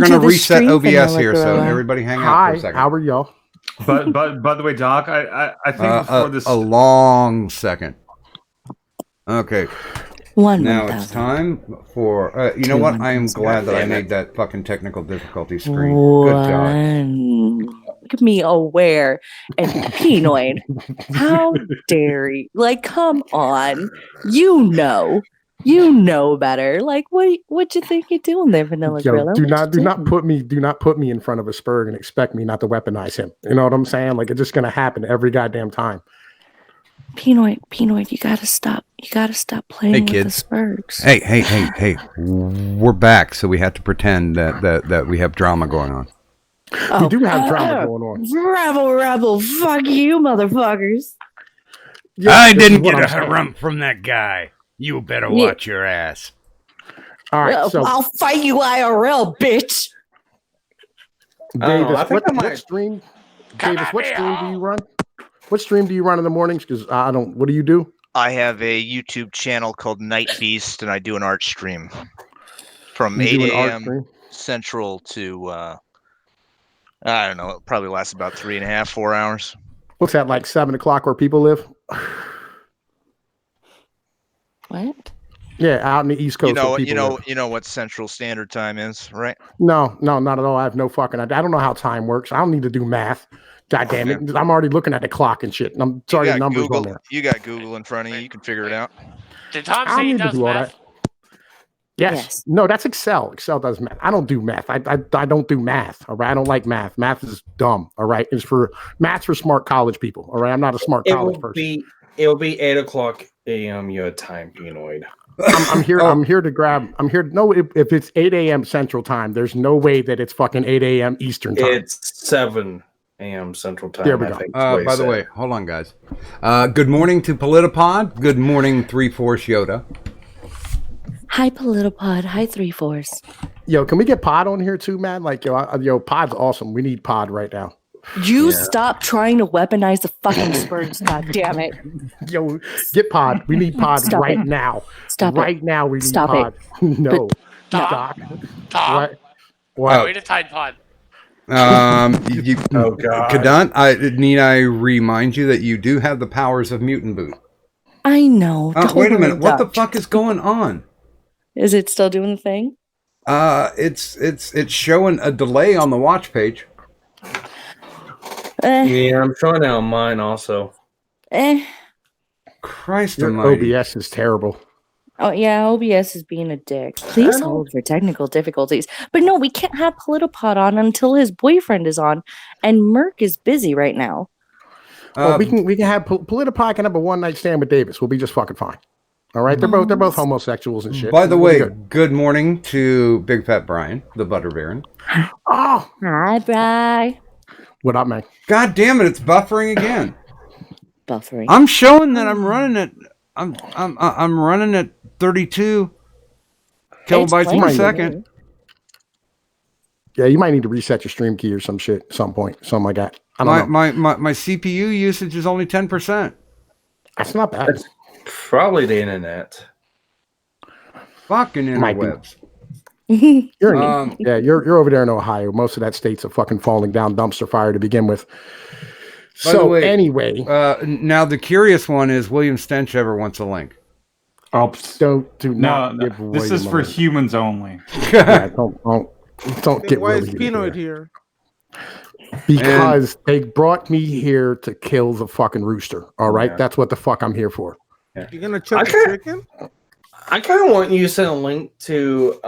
We're gonna reset OBS here, so everybody hang out for a second. How are y'all? But by the way, Doc, I think before this a long second. Okay. Now it's time for you know what? I am glad that I made that fucking technical difficulty screen. Good job. Make me aware and Pinoid. How dare you? Like, come on. You know better. Like, what you think you're doing there, Vanilla Gorilla? Do not put me in front of a Spurg and expect me not to weaponize him. You know what I'm saying? Like, it's just gonna happen every goddamn time. Pinoid, you gotta stop. You gotta stop playing Hey, with kids. the Spurgs. Hey. We're back, so we have to pretend that we have drama going on. We do have drama going on. Rebel, fuck you, motherfuckers. Yeah, I this is didn't what get a I'm saying. harumph from that guy. You better Yeah. watch your ass. All right, so I'll fight you IRL, bitch. Davis, I think I what might- stream? Davis, what stream do you run? What stream do you run in the mornings? Because I don't. What do you do? I have a YouTube channel called Night Beast, and I do an art stream from You 8 do an art a.m. stream? Central to I don't know. It probably lasts about 3.5, 4 hours. What's that, like 7 o'clock where people live? What? Yeah, out in the East Coast. You know, where people live. you know what Central Standard Time is, right? No, not at all. I have no fucking idea. I don't know how time works. I don't need to do math. God damn it. I'm already looking at the clock and shit. And I'm sorry, the numbers Google. on there. You got Google in front of you. You can figure it out. Did Tom I don't say he need to does do all math? that. Yes. No, that's Excel. Excel does math. I don't do math. I don't do math. All right. I don't like math. Math is dumb. All right. Math's for smart college people. All right. I'm not a smart college person. It will be 8 o'clock a.m. your time, Pinoid. I'm here. I'm here to grab. I'm here. No, if it's 8 a.m. Central Time, there's no way that it's fucking 8 a.m. Eastern Time. It's 7 a.m. Central Time. There we I go. think, By the way, hold on, guys. Good morning to Politipod. Good morning, 3/4 Yoda. Hi, Politipod. Hi, 3/4. Yo, can we get Pod on here too, man? Like, yo, Pod's awesome. We need Pod right now. You stop trying to weaponize the fucking Spurs, god damn it. Yo, get Pod. We need Pod Stop right it. now. Stop right it. now. We need Stop Pod. No. Tom? Doc. Tom? What? Way to Tide Pod. Oh, God. Kadant, need I remind you that you do have the powers of Mutant Boot? I know. Wait a minute. What the Doc. fuck is going on? Is it still doing the thing? It's showing a delay on the watch page. Yeah, I'm showing it on mine also. Christ Your almighty. OBS is terrible. Oh, yeah, OBS is being a dick. Please hold for technical difficulties. But no, we can't have Politipod on until his boyfriend is on, and Merc is busy right now. Well, we can have Politipod can have a one night stand with Davis. We'll be just fucking fine. All right, they're both homosexuals and shit. By the We'll be way, good morning to Big Fat Brian, the Butter Baron. Oh, hi, Bri. What up, man? God damn it! It's buffering again. Buffering. I'm showing that I'm running at I'm running at 32 kilobytes per second. Yeah, you might need to reset your stream key or some shit at some point, something like that. I don't know. My CPU usage is only 10%. That's not bad. That's probably the internet. Fucking interwebs. You're over there in Ohio. Most of that state's a fucking falling down dumpster fire to begin with. By the way, anyway, now the curious one is William Stench ever wants a link. Oh, do not no. give This is for humans only. Yeah, don't get Why is really Pinoid here? Because they brought me here to kill the fucking rooster. All right, Yeah. that's what the fuck I'm here for. You're gonna choke the chicken? I kind of want you to send a link to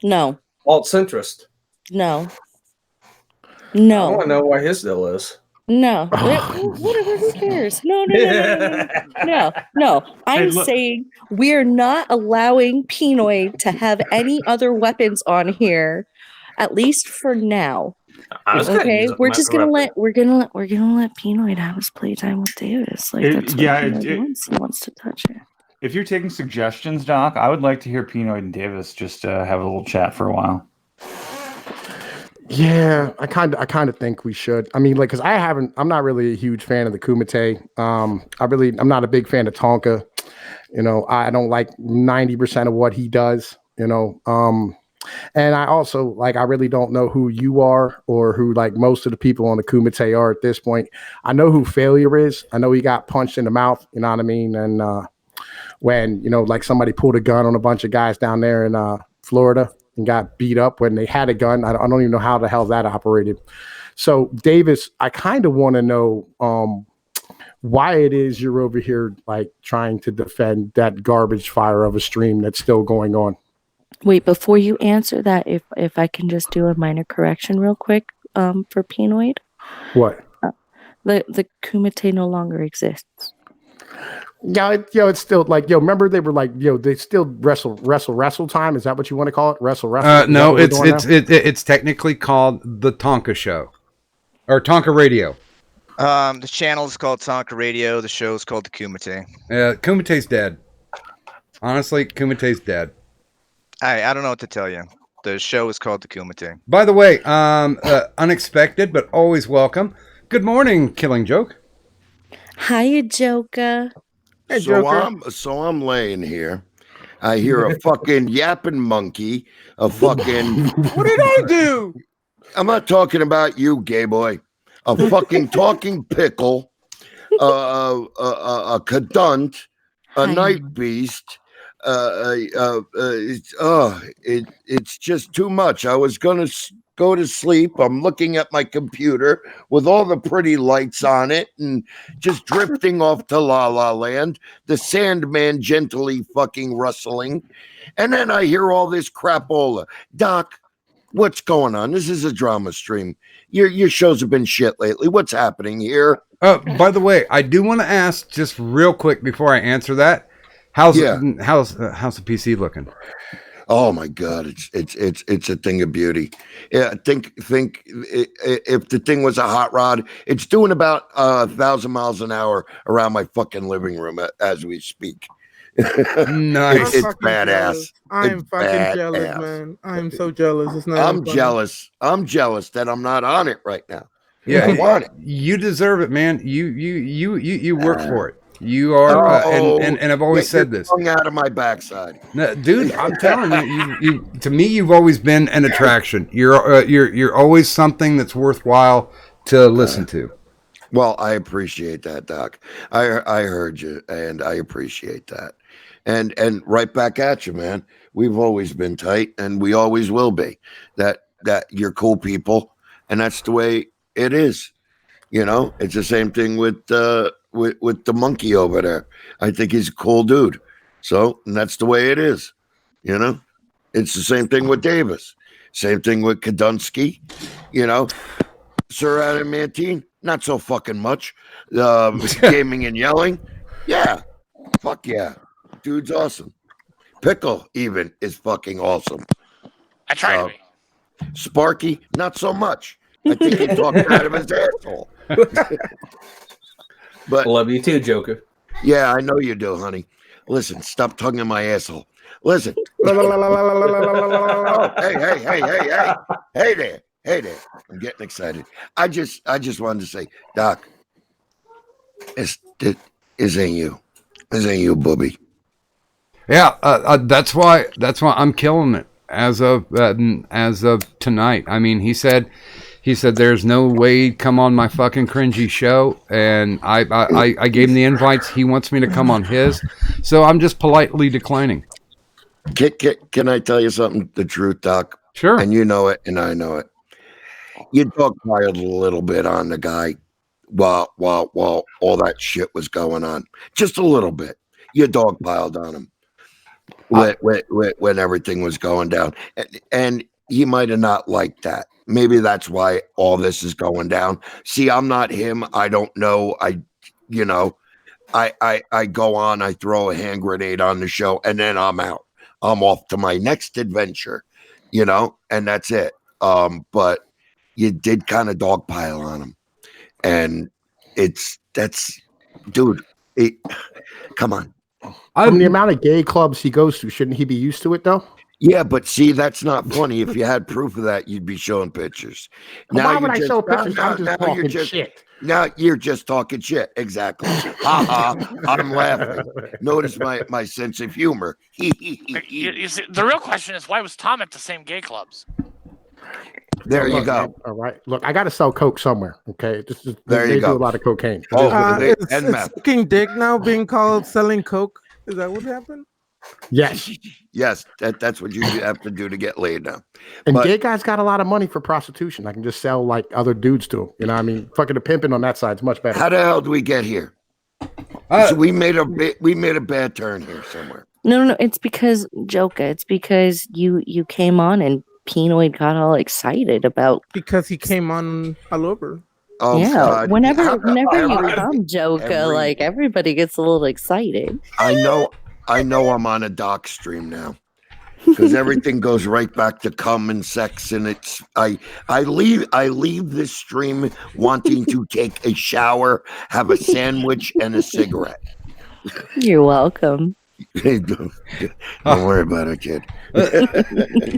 No. Alt Centrist. No. I No. want to know why his deal is. No. Whatever, who cares? No. I'm Hey, look. saying we're not allowing Pinoid to have any other weapons on here, at least for now. Okay, we're just gonna let Pinoid have his playtime with Davis. Like that's what Pinoid wants. He wants to touch it. If you're taking suggestions, Doc, I would like to hear Pinoid and Davis just have a little chat for a while. Yeah, I kind of think we should. I mean, like, because I'm not really a huge fan of the Kumite. I'm not a big fan of Tonka. You know, I don't like 90% of what he does. You know, and I also I really don't know who you are or who like most of the people on the Kumite are at this point. I know who Failure is. I know he got punched in the mouth. You know what I mean? And when like somebody pulled a gun on a bunch of guys down there in Florida and got beat up when they had a gun. I don't even know how the hell that operated. So Davis, I kind of want to know why it is you're over here like trying to defend that garbage fire of a stream that's still going on. Wait, before you answer that, if I can just do a minor correction real quick, for Pinoid. What? The Kumite no longer exists. Yeah, it's still like, remember they were like, they still wrestle time. Is that what you want to call it? Wrestle. No, it's technically called the Tonka Show or Tonka Radio. The channel is called Tonka Radio. The show is called the Kumite. Kumate's dead. Honestly, Kumate's dead. I don't know what to tell you. The show is called the Kumite. By the way, unexpected but always welcome. Good morning, Killing Joke. Hiya, Joker. Hey, So I'm laying here. I hear a fucking yapping monkey. A fucking. What did I do? I'm not talking about you, gay boy. A fucking talking pickle. A cadunt. A night beast. It's just too much. I was gonna go to sleep. I'm looking at my computer with all the pretty lights on it and just drifting off to La La Land, the Sandman gently fucking rustling. And then I hear all this crapola. Doc, what's going on? This is a drama stream. Your shows have been shit lately. What's happening here? By the way, I do want to ask just real quick before I answer that. How's the PC looking? Oh my God, it's a thing of beauty. Yeah, think if the thing was a hot rod, it's doing about 1,000 miles an hour around my fucking living room as we speak. Nice, it's badass. I'm fucking jealous, man. I'm so jealous. It's not. I'm jealous. I'm jealous that I'm not on it right now. Yeah, I want it. You deserve it, man. You work for it. You are, and I've always said this. Hung out of my backside, no, dude. I'm telling you, to me, you've always been an attraction. You're always something that's worthwhile to listen to. Well, I appreciate that, Doc. I heard you, and I appreciate that. And right back at you, man. We've always been tight, and we always will be. That you're cool people, and that's the way it is. It's the same thing with the monkey over there. I think he's a cool dude. So, and that's the way it is. It's the same thing with Davis. Same thing with Kadunsky. Sir Adamantine, not so fucking much. Gaming and yelling. Yeah. Fuck yeah. Dude's awesome. Pickle even is fucking awesome. I try to be. Sparky, not so much. I think he talked out of his asshole. But love you too, Joker. Yeah, I know you do, honey. Listen, stop tonguing my asshole. Listen. Hey there. I'm getting excited. I just wanted to say, Doc, this ain't you. This ain't you, booby. Yeah, that's why I'm killing it as of tonight. I mean, he said there's no way he'd come on my fucking cringy show, and I gave him the invites. He wants me to come on his, so I'm just politely declining. Can I tell you something? The truth, Doc. Sure. And you know it, and I know it. You dogpiled a little bit on the guy while all that shit was going on. Just a little bit. You dogpiled on him when everything was going down, and he might have not liked that. Maybe that's why all this is going down. See, I'm not him. I don't know. I go on, I throw a hand grenade on the show, and then I'm out. I'm off to my next adventure, and that's it. But you did kind of dogpile on him. And dude, come on. From the amount of gay clubs he goes to, shouldn't he be used to it though? Yeah, but see, that's not funny. If you had proof of that, you'd be showing pictures. Why would I show pictures? I'm just talking shit. Now you're just talking shit. Exactly. I'm laughing. Notice my sense of humor. You see, the real question is, why was Tom at the same gay clubs? There you go. All right. Look, I got to sell coke somewhere. Okay. They do a lot of cocaine. Is sucking dick now being called selling coke? Is that what happened? Yes. Yes. That's what you have to do to get laid now. And gay guys got a lot of money for prostitution. I can just sell like other dudes to them. You know what I mean? Fucking the pimping on that side is much better. How the hell do we get here? So we made a bad turn here somewhere. No. It's because Joker. It's because you came on and Pinoid got all excited about because he came on all over. Oh yeah, God! whenever How- you every- come, Joker, every- like everybody gets a little excited. I know I'm on a doc stream now because everything goes right back to cum and sex, and it's I leave this stream wanting to take a shower, have a sandwich, and a cigarette. You're welcome. Don't worry about it, kid.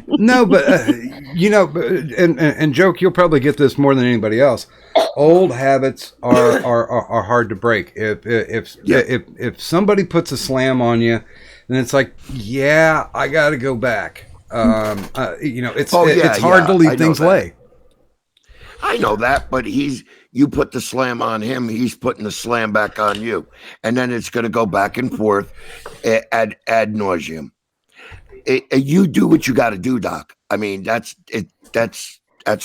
No, but and Joke, you'll probably get this more than anybody else. Old habits are hard to break. If somebody puts a slam on you, then it's like, yeah, I got to go back. It's hard to leave things lay. I know that, but you put the slam on him, he's putting the slam back on you, and then it's going to go back and forth ad nauseum. You do what you got to do, Doc. I mean, that's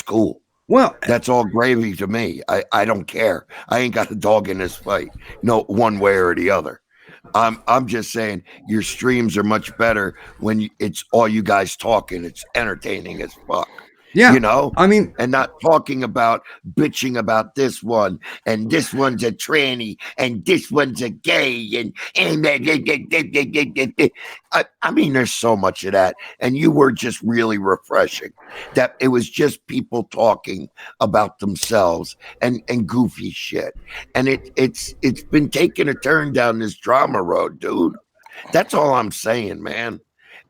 cool. Well, that's all gravy to me. I don't care. I ain't got a dog in this fight, no one way or the other. I'm just saying your streams are much better when it's all you guys talking. It's entertaining as fuck. Yeah, you know, I mean, and not talking about bitching about this one and this one's a tranny and this one's a gay and I mean, there's so much of that, and you were just really refreshing. That it was just people talking about themselves and goofy shit, and it's been taking a turn down this drama road, dude. That's all I'm saying, man.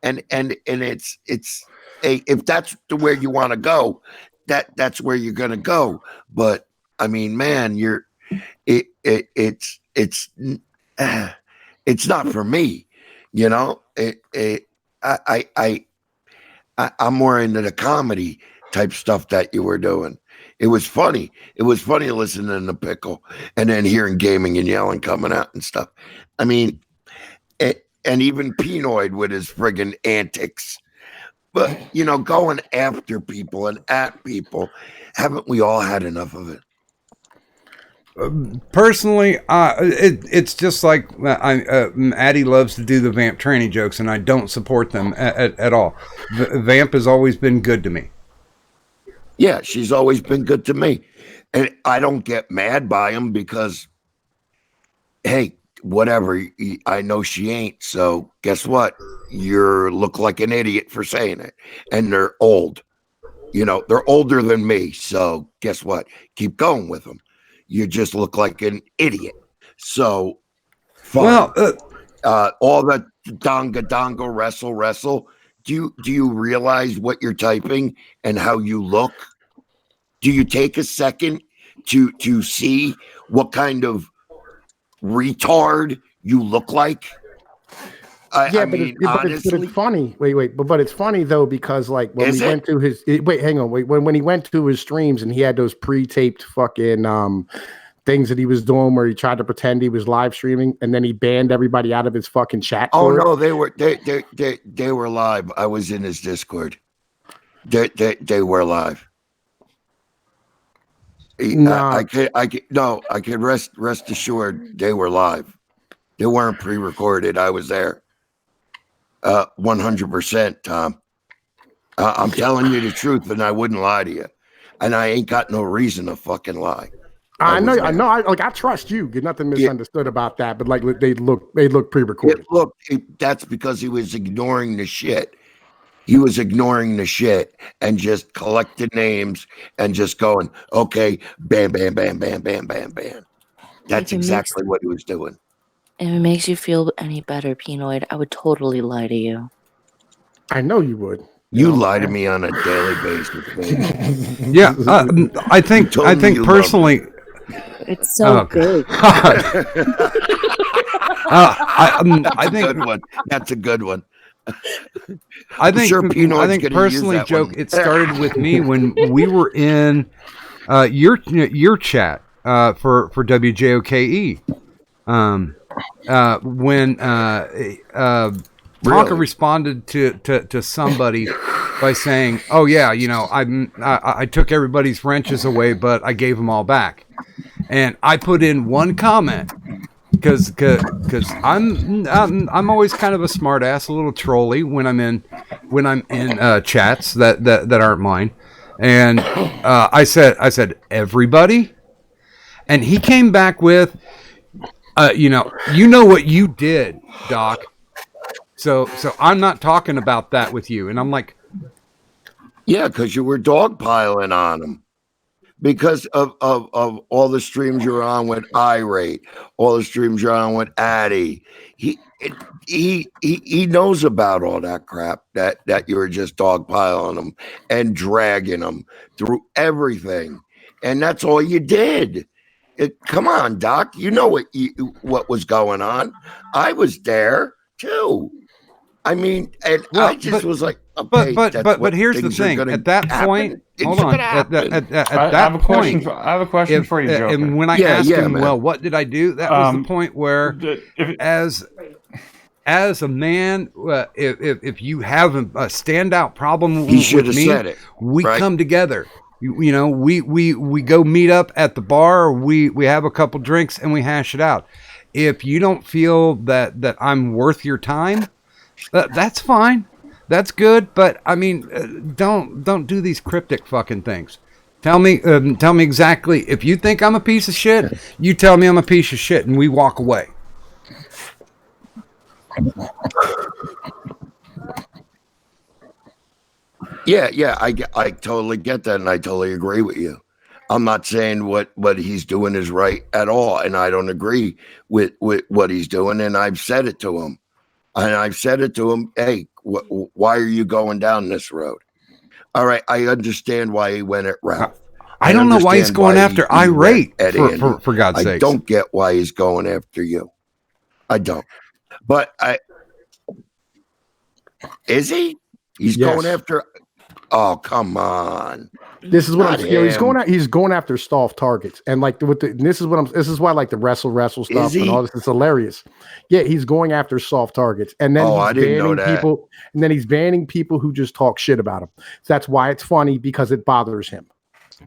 And it's. If that's where you want to go, that's where you're gonna go. But I mean, man, it's not for me, you know. I'm more into the comedy type stuff that you were doing. It was funny. It was funny listening to Pickle and then hearing gaming and yelling coming out and stuff. I mean, and even Pinoid with his friggin' antics. But, you know, going after people and at people, haven't we all had enough of it? Personally, it's just like Addie loves to do the Vamp tranny jokes, and I don't support them at all. Vamp has always been good to me. Yeah, she's always been good to me. And I don't get mad by them because, hey, whatever, I know she ain't, so guess what? You look like an idiot for saying it. And they're old. You know, they're older than me, so guess what? Keep going with them. You just look like an idiot. So, fine. Well, all the donga wrestle. Do you realize what you're typing and how you look? Do you take a second to see what kind of retard you look like? Honestly, but it's funny. But it's funny though, because like when we went to his when he went to his streams and he had those pre-taped fucking things that he was doing where he tried to pretend he was live streaming and then he banned everybody out of his fucking chat. Oh no, they were live. I was in his Discord. They were live. I could rest assured they were live. They weren't pre-recorded. I was there. 100%, Tom. I'm telling you the truth, and I wouldn't lie to you. And I ain't got no reason to fucking lie. I know. I trust you. Get nothing misunderstood about that. But like, they look pre-recorded. That's because he was ignoring the shit. He was ignoring the shit and just collecting names and just going, okay, bam, bam, bam, bam, bam, bam, bam. That's exactly what he was doing. If it makes you feel any better, Pinoid, I would totally lie to you. I know you would. You lie to me on a daily basis, baby. Yeah, I think personally, it's so good. I think good one. That's a good one. I think personally, Joke, it started with me when we were in your chat for WJOKE. When Tonka responded to somebody by saying, "Oh yeah, you know, I took everybody's wrenches away, but I gave them all back," and I put in one comment because I'm always kind of a smart ass, a little trolly when I'm in chats that aren't mine, and I said everybody. And he came back with, you know what you did, Doc. So I'm not talking about that with you. And I'm like, yeah, because you were dogpiling on him. Because of all the streams you're on with Irate, all the streams you're on with Addy, he knows about all that crap that you were just dogpiling him and dragging him through everything, and that's all you did. Come on, Doc, you know what was going on. I was there too. I mean, and I just was like, okay, but here's the thing. At that point, hold on. At that point, I have a question for you, Joker. And when I asked him, well, what did I do? That was the point where, as a man, if you have a standout problem with me, we come together. You know, we go meet up at the bar. We have a couple drinks and we hash it out. If you don't feel that I'm worth your time, that's fine. That's good. But I mean, don't do these cryptic fucking things. Tell me exactly. If you think I'm a piece of shit, you tell me I'm a piece of shit, and we walk away. Yeah, I totally get that, and I totally agree with you. I'm not saying what he's doing is right at all, and I don't agree with what he's doing, and I've said it to him. And I've said it to him, hey, why are you going down this road? All right, I understand why he went at Ralph. I don't know why he's going after Irate, for God's sake. I don't get why he's going after you. I don't. But is he? He's going after... Oh, come on. This is what I'm saying. He's going after soft targets. And like this is why like the wrestle stuff and all this is hilarious. Yeah, he's going after soft targets. And then he's banning people, and then he's banning people who just talk shit about him. So that's why it's funny, because it bothers him.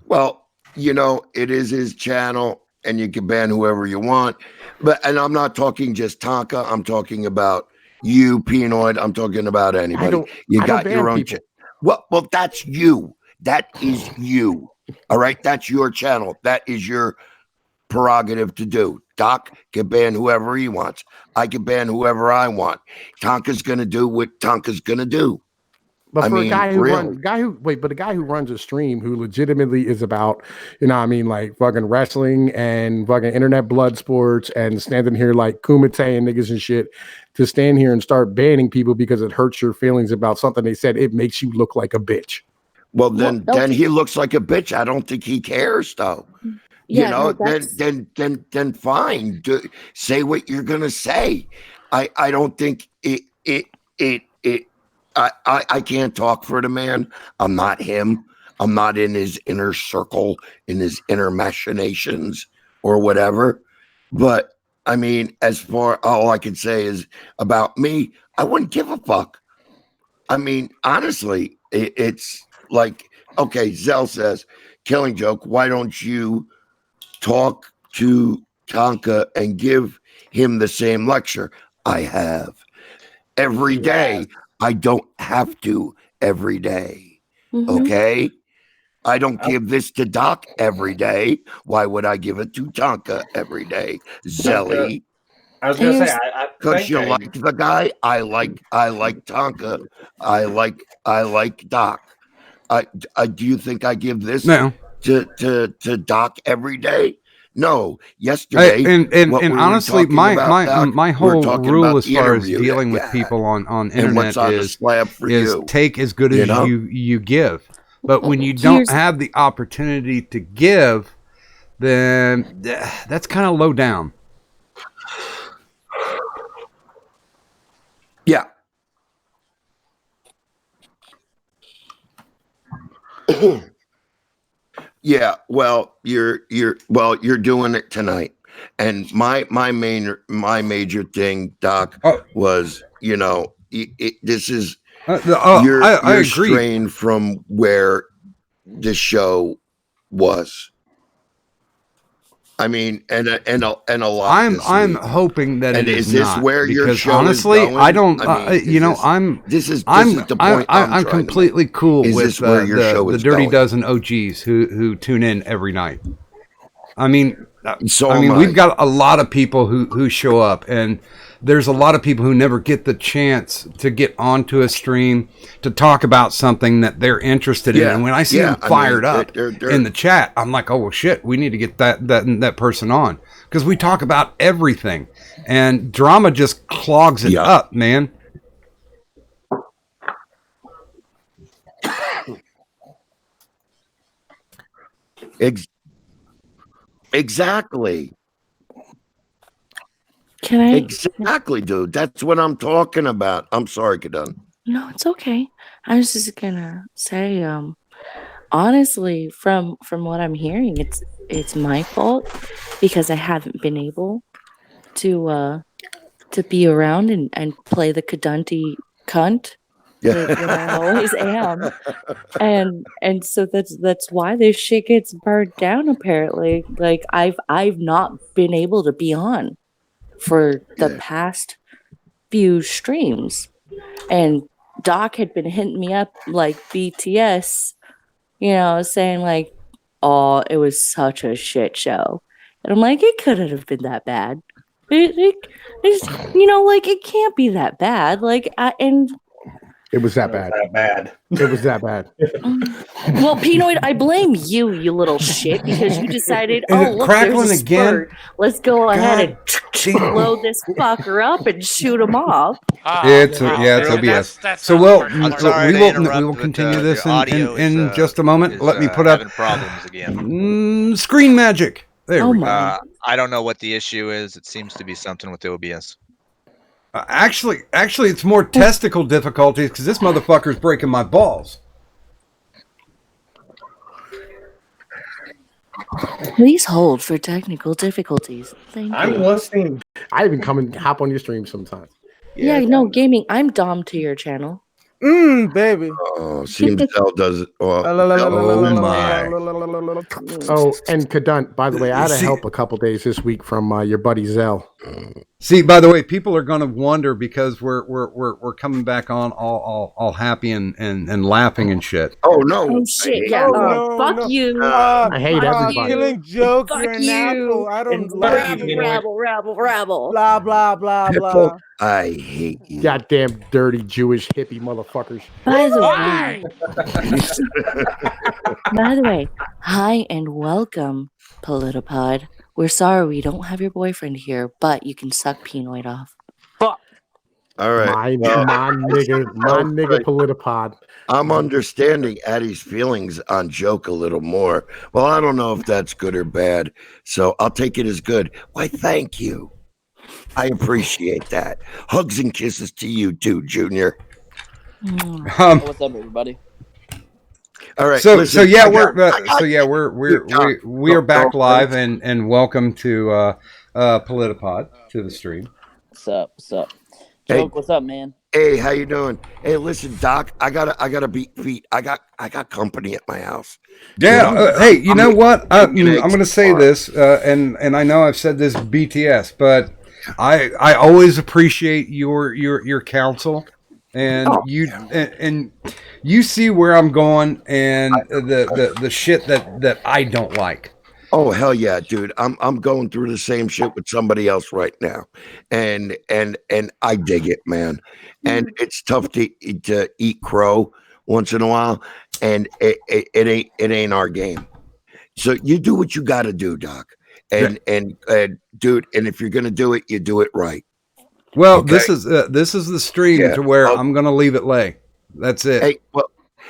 Well, you know, it is his channel and you can ban whoever you want. And I'm not talking just Tonka, I'm talking about you, Penoid, I'm talking about anybody. You got your own channel. Well, that's you. That is you. All right. That's your channel. That is your prerogative to do. Doc can ban whoever he wants. I can ban whoever I want. Tonka's going to do what Tonka's going to do. But for a guy who runs a stream who legitimately is about, you know what I mean, like fucking wrestling and fucking internet blood sports and standing here like Kumite and niggas and shit, to stand here and start banning people because it hurts your feelings about something they said, it makes you look like a bitch. Well, then he looks like a bitch. I don't think he cares, though. Yeah, then fine. Say what you're gonna say. I don't think I can't talk for the man. I'm not him. I'm not in his inner circle, in his inner machinations or whatever. But I mean, as far all I can say is about me, I wouldn't give a fuck. I mean, honestly, it's like, okay, Zell says, Killing Joke, why don't you talk to Tonka and give him the same lecture? I have every day. I don't have to every day. Okay. I don't give this to Doc every day. Why would I give it to Tonka every day? Zelly. I was gonna say, because you like the guy. I like Tonka. I like Doc. Do you think I give this to Doc every day? No. Yesterday, and honestly, my whole rule as far as dealing with people on internet is take as good as you give. But when you don't have the opportunity to give, then that's kind of low down. Yeah. Yeah, well, you're doing it tonight, and my major thing, Doc, was this is you're straying from where the show was. I mean, and a lot. I'm hoping that and it is this not, where your because show honestly, is going? I don't. This is the point. I'm completely cool Is with this where your show the is Dirty going? Dozen OGs who tune in every night. I mean, So I mean, am we've got a lot of people who show up, and there's a lot of people who never get the chance to get onto a stream to talk about something that they're interested in. And when I see them fired up in the chat, I'm like, oh well, shit, we need to get that person on, because we talk about everything, and drama just clogs it up, man. Exactly. Can I? Exactly, dude. That's what I'm talking about. I'm sorry, Kadun. No, it's okay. I was just gonna say, honestly, from what I'm hearing, it's my fault because I haven't been able to be around and play the Kadunti cunt that I always am. And so that's why this shit gets burned down apparently. Like I've not been able to be on for the past few streams. And Doc had been hitting me up like BTS, saying like, oh, it was such a shit show. And I'm like, it couldn't have been that bad. It's, like it can't be that bad. Like, It was that bad. It was that bad. well, Pinoid, I blame you, you little shit, because you decided, Is it look, crackling there's a again? spurt. Let's go ahead and blow this fucker up and shoot him off. It's OBS. So we will continue this in just a moment. Let me put up problems again. screen magic. There we go. I don't know what the issue is. It seems to be something with the OBS. Actually, it's more testicle difficulties because this motherfucker's breaking my balls. Please hold for technical difficulties. Thank you. I'm listening. I even come and hop on your stream sometimes. Yeah, no, gaming. I'm Dom to your channel. Baby. Oh, seems Dell does it. Oh my. Oh, and Kadun, by the way, I had to help a couple days this week from your buddy Zell. See, by the way, people are going to wonder because we're coming back on all happy and laughing and shit. Oh no! Oh shit! Yeah. Fuck you. I hate everybody. Killing jokes Fuck for an you. apple. I don't And like you. rabble. Blah blah blah blah. I hate you. Goddamn dirty Jewish hippie motherfuckers. By the way, hi and welcome, Politipod. We're sorry we don't have your boyfriend here, but you can suck Pinoid off. All right, my nigga Politipod. I'm understanding Addie's feelings on Joke a little more. Well, I don't know if that's good or bad, so I'll take it as good. Why, thank you. I appreciate that. Hugs and kisses to you too, Junior. What's up, everybody? All right. So listen, we are back live and welcome to Politipod to the stream. What's up? Joke, Hey. what's up, man? Hey, how you doing? Hey, listen, Doc, I gotta beat feet. I got company at my house. Yeah. Hey, you know what? I'm going to say this, and I know I've said this BTS, but I always appreciate your counsel, and you see where I'm going, and the shit that I don't like. Oh hell yeah, dude! I'm going through the same shit with somebody else right now, and I dig it, man. And it's tough to eat crow once in a while, and it ain't our game. So you do what you got to do, Doc, and dude. And if you're gonna do it, you do it right. Well, Okay? this is the stream to where I'm going to leave it lay. That's it.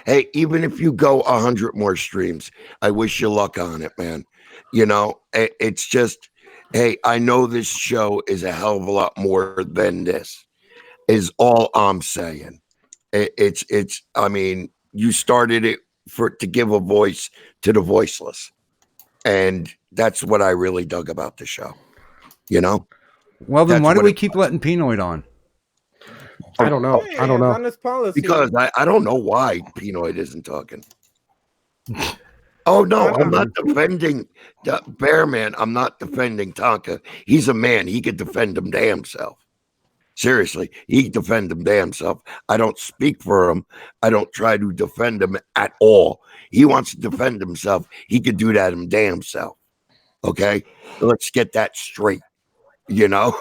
Hey, even if you go 100 more streams, I wish you luck on it, man. You know, it's just, hey, I know this show is a hell of a lot more than this, is all I'm saying. It's I mean, you started it to give a voice to the voiceless. And that's what I really dug about the show. You know? Well, then That's why do what we it keep letting Pinoid on? I don't know. I don't know. Honest policy. Because I don't know why Pinoid isn't talking. Oh no, I'm not defending the Bear Man. I'm not defending Tonka. He's a man. He could defend him damn self. Seriously, he can defend him damn self. I don't speak for him. I don't try to defend him at all. He wants to defend himself. He could do that him damn self. Okay, let's get that straight. You know,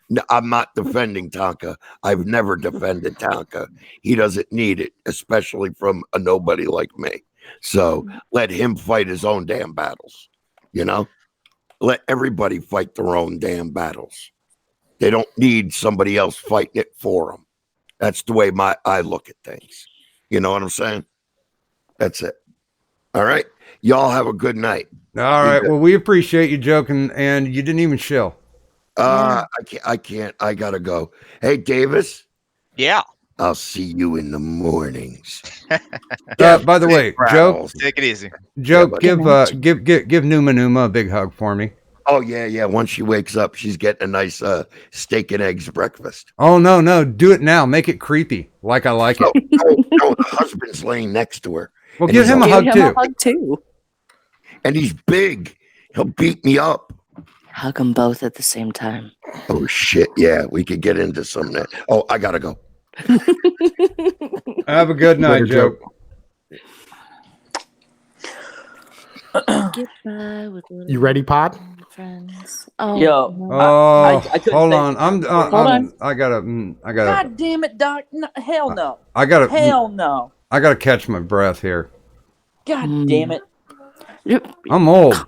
no, I'm not defending Tonka. I've never defended Tonka. He doesn't need it, especially from a nobody like me. So let him fight his own damn battles. You know, let everybody fight their own damn battles. They don't need somebody else fighting it for them. That's the way I look at things. You know what I'm saying? That's it. All right. Y'all have a good night. All right. Well, we appreciate you joking, and you didn't even chill. I can't. I gotta go. Hey, Davis. Yeah. I'll see you in the mornings. By the way, Joe, take it easy. Joe, Yeah, give Numa a big hug for me. Oh yeah. Once she wakes up, she's getting a nice steak and eggs breakfast. Oh no, do it now. Make it creepy, like I like it. No, the husband's laying next to her. Well, And give he's him a like- hug too. And he's big. He'll beat me up. Hug them both at the same time. Oh shit! Yeah, we could get into some of that. Oh, I gotta go. Have a good night, Later, Joe. Goodbye with little You ready, Pod? friends. Oh, Yo, no. Oh, I couldn't hold say- on. Hold on. I gotta. God damn it, Doc! No, hell no. I gotta. Hell no. I gotta catch my breath here. God damn it. I'm old.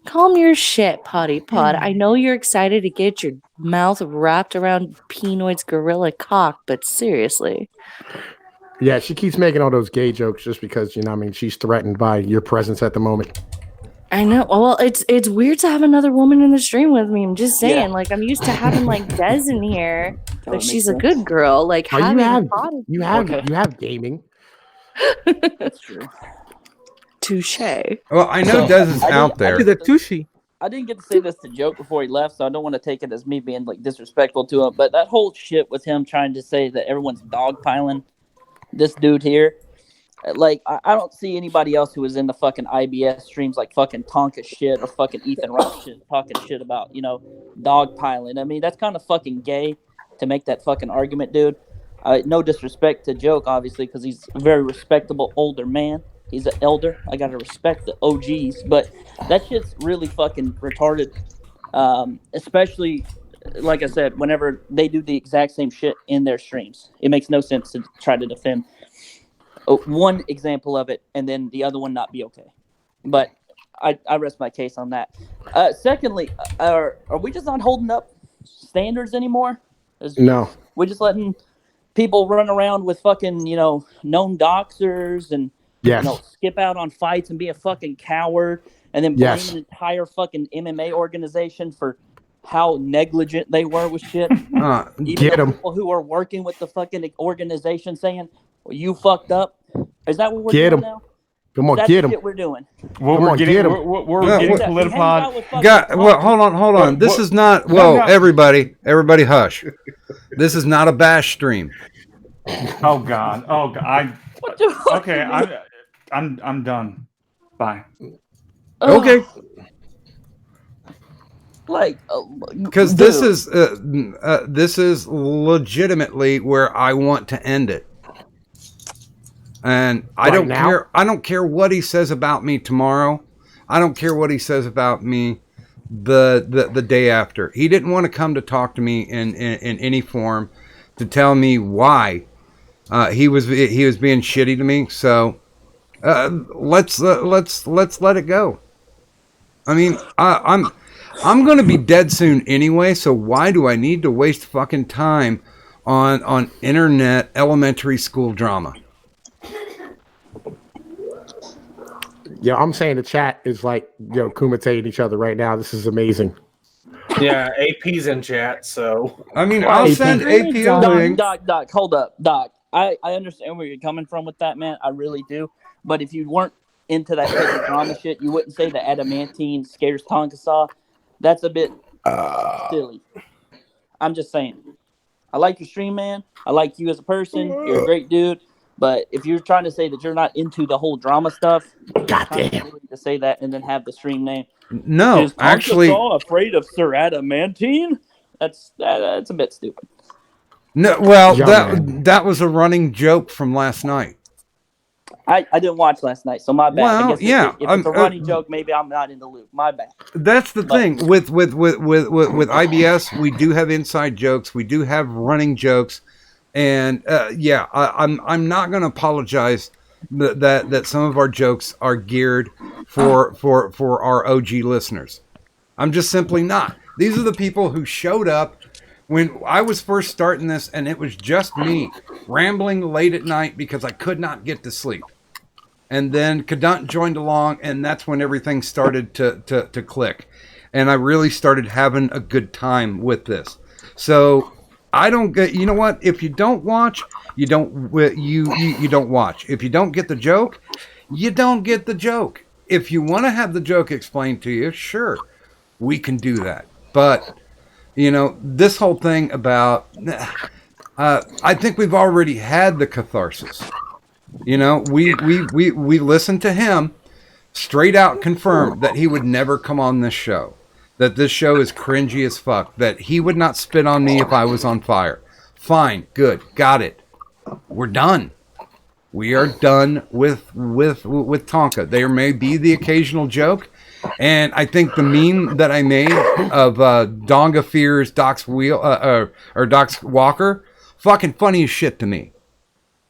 Calm your shit, Potty Pod. I know you're excited to get your mouth wrapped around Pinoid's gorilla cock, but seriously. Yeah, she keeps making all those gay jokes just because, you know, I mean, she's threatened by your presence at the moment. I know. Well, it's weird to have another woman in the stream with me. I'm just saying, Yeah. like, I'm used to having like Des in here, but makes she's a sense. good girl. Like, Oh, you having have Potty- you have gaming. That's true. Touche. Well, I know Des is out there. I didn't get to say this to Joke before he left, so I don't want to take it as me being like disrespectful to him. But that whole shit with him trying to say that everyone's dogpiling this dude here, like I don't see anybody else who is in the fucking IBS streams like fucking Tonka shit or fucking Ethan Rock shit talking shit about dogpiling. I mean that's kind of fucking gay to make that fucking argument, dude. No disrespect to Joke, obviously, because he's a very respectable older man. He's an elder. I gotta respect the OGs, but that shit's really fucking retarded. Especially, like I said, whenever they do the exact same shit in their streams, it makes no sense to try to defend one example of it and then the other one not be okay. But I rest my case on that. Secondly, are we just not holding up standards anymore? No. We're just letting people run around with fucking known doxers and Yes. skip out on fights and be a fucking coward and then blame Yes. an entire fucking MMA organization for how negligent they were with shit. Even Get the 'em. people who are working with the fucking organization saying, well, you fucked up. Is that what we're Get doing 'em. now? Come on, That's get the 'em. shit we're doing. Well, Come we're on, getting get 'em. we're getting Got well. Hold on. This is not. Whoa, no. everybody, hush. This is not a bash stream. Oh God. Okay. I'm done. Bye. Okay. Like, Because this is legitimately where I want to end it, and I Right don't now? care. I don't care what he says about me tomorrow. I don't care what he says about me the day after. He didn't want to come to talk to me in any form to tell me why he was being shitty to me. So let's let it go. I mean, I'm going to be dead soon anyway, so why do I need to waste fucking time on internet elementary school drama? Yeah, I'm saying the chat is like, kumitating each other right now. This is amazing. Yeah, AP's in chat, so I mean, I'll send AP a link. Doc, hold up. Doc, I understand where you're coming from with that, man. I really do. But if you weren't into that type of drama shit, you wouldn't say the adamantine scares Tonka saw. That's a bit silly. I'm just saying. I like your stream, man. I like you as a person. You're a great dude. But if you're trying to say that you're not into the whole drama stuff, goddamn, to say that and then have the stream name. No, Is Tonka actually, Saw afraid of Sir Adamantine? That's a bit stupid. no. Well, Young man. that was a running joke from last night. I didn't watch last night, so my bad. I Well, guess yeah, if it's a running joke, maybe I'm not in the loop. My bad. That's the But- thing with IBS. We do have inside jokes. We do have running jokes, and I'm not going to apologize that some of our jokes are geared for our OG listeners. I'm just simply not. These are the people who showed up when I was first starting this, and it was just me rambling late at night because I could not get to sleep. And then Kadant joined along, and that's when everything started to click. And I really started having a good time with this. So I don't get, you know what? If you don't watch, you don't watch. If you don't get the joke, you don't get the joke. If you want to have the joke explained to you, sure, we can do that. But, this whole thing about, I think we've already had the catharsis. We listened to him straight out confirm that he would never come on this show. That this show is cringy as fuck. That he would not spit on me if I was on fire. Fine, good, got it. We're done. We are done with Tonka. There may be the occasional joke, and I think the meme that I made of Donga fears Doc's wheel or Doc's walker, fucking funny as shit to me.